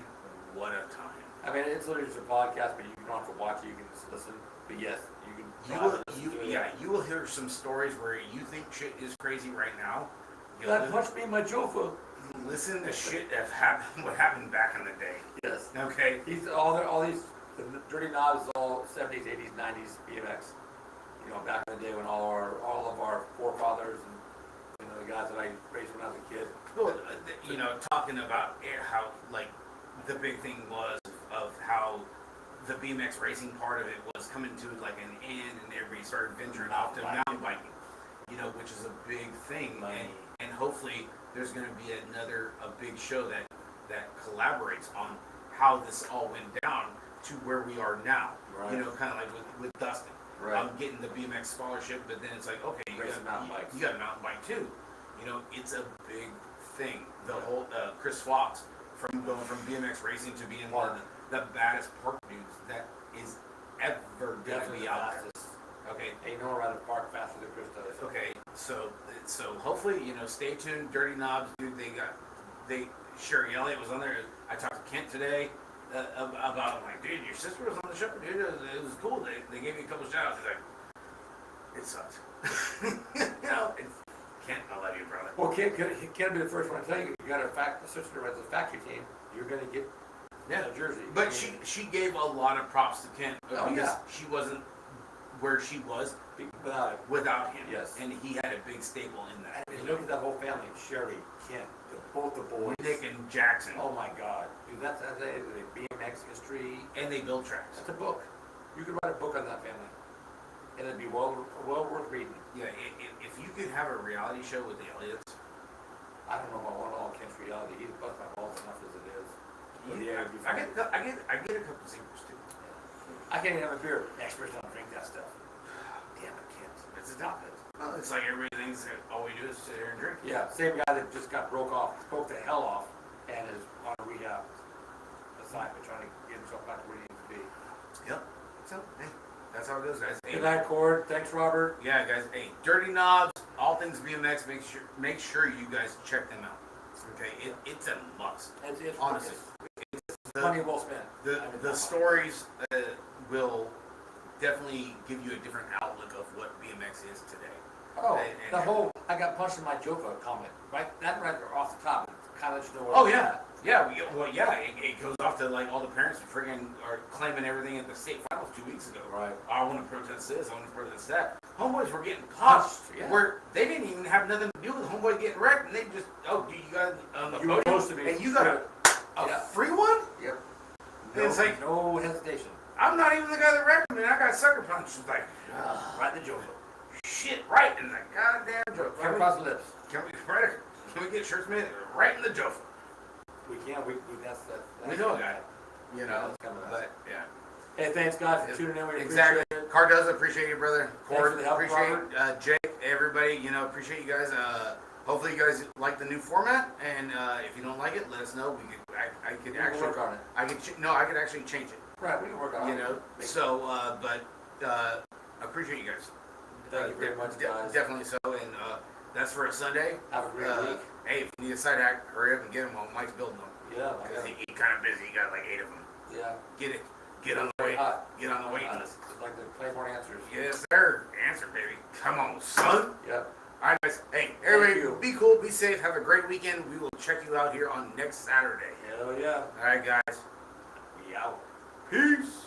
what a time. I mean, it's literally just a podcast, but you don't have to watch it. You can just listen. But yes, you can. You will hear some stories where you think shit is crazy right now. God punched me in my jofa. Listen to shit that happened. What happened back in the day? Yes. Okay. These all these the Dirty Knobs is all 70s, 80s, 90s BMX. You know, back in the day when all of our forefathers and You know, the guys that I raced when I was a kid. Well, you know, talking about how, like, the big thing was of how the BMX racing part of it was coming to like an end, and everybody started venturing off to mountain biking, you know, which is a big thing. And hopefully there's going to be a big show that collaborates on how this all went down to where we are now. Right. You know, kind of like with Dustin. Right. I'm getting the BMX scholarship, but then it's like, okay, you got a mountain bike too. You know, it's a big thing. The whole Chris Fox from going from BMX racing to being one of the baddest park dudes that is ever gonna be out there. Okay. Ain't no one around the park faster than Chris does. Okay. So hopefully, you know, stay tuned. Dirty Knobs, dude. Sherry Elliott was on there. I talked to Kent today about it. Like, dude, your sister was on the show, dude. It was cool. They gave me a couple shout outs. He's like, it sucks. You know, Kent, I love you, brother. Well, Kent be the first one to tell you, you got a sister as a factory team, you're gonna get a jersey. But she gave a lot of props to Kent because she wasn't where she was without him. Yes. And he had a big staple in that. And look at that whole family, Sherry, Kent, both the boys. Nick and Jackson. Oh my God. Dude, that's a BMX history. And they build tracks. That's a book. You could write a book on that family. And it'd be well worth reading. Yeah, if you could have a reality show with the Elliots. I don't know if I want all Kent's reality. He's bust my balls enough as it is. But Yeah, it'd be I fun. get a couple secrets too. I can't even have a beer. Experts don't drink that stuff. Damn it, Kent. It's a topic. Well, it's like everybody thinks that all we do is sit here and drink. Yeah, same guy that just got broke the hell off, and is on a rehab assignment, trying to get himself back to where he needs to be. Yep. So, hey, that's how it goes, guys. Hey, Good night, Cord. Thanks, Robert. yeah, guys. Hey, Dirty Knobs, all things BMX. Make sure you guys check them out. Okay, it's a must. It's Honestly, money well spent. the stories will definitely give you a different outlook of what BMX is today. Oh, And- I got punched in my Joker comment, right? That right there off the top, kind of let you know where Oh I'm yeah, at. it goes off to like all the parents friggin' are claiming everything at the state finals 2 weeks ago. Right. I want to protest this. I want to protest that. Homeboys were getting punched. Yeah. Where they didn't even have nothing to do with homeboy getting wrecked, and they just, dude, you got on the You were podium, supposed to be. and you got a Yeah. free one. Yep. And it's like, no hesitation. I'm not even the guy that wrecked me, and I got sucker punched. It's like, Right in the Joker. shit, right in the goddamn joke. Right across the lips. Can we get shirts made right in the joke? We can't. That's We know a guy. You Yeah, know, that's coming up. but yeah. Hey, thanks, guys, for tuning in. We Exactly. appreciate it. Cardoza, appreciate you, brother. Cord, for the help, appreciate Jake, everybody. You know, appreciate you guys. Hopefully, you guys like the new format. And if you don't like it, let us know. I could We can actually work on it. I could actually change it. Right, we can work on it. You know. So, appreciate you guys. Thank you very much, guys. Definitely so. And that's for a Sunday. Have a great week. Hey, if you need a side hack, hurry up and get them while Mike's building them. Yeah, Because he kind of busy. He got like 8 of them. yeah. Get on the wait. Get on the waiting list. It's like the Claymore answers. Yes, sir. Answer, baby. Come on, son. Yep. All right, guys. Hey, everybody, you. be cool, be safe, have a great weekend. We will check you out here on next Saturday. Hell yeah. All right, guys. We out. Peace.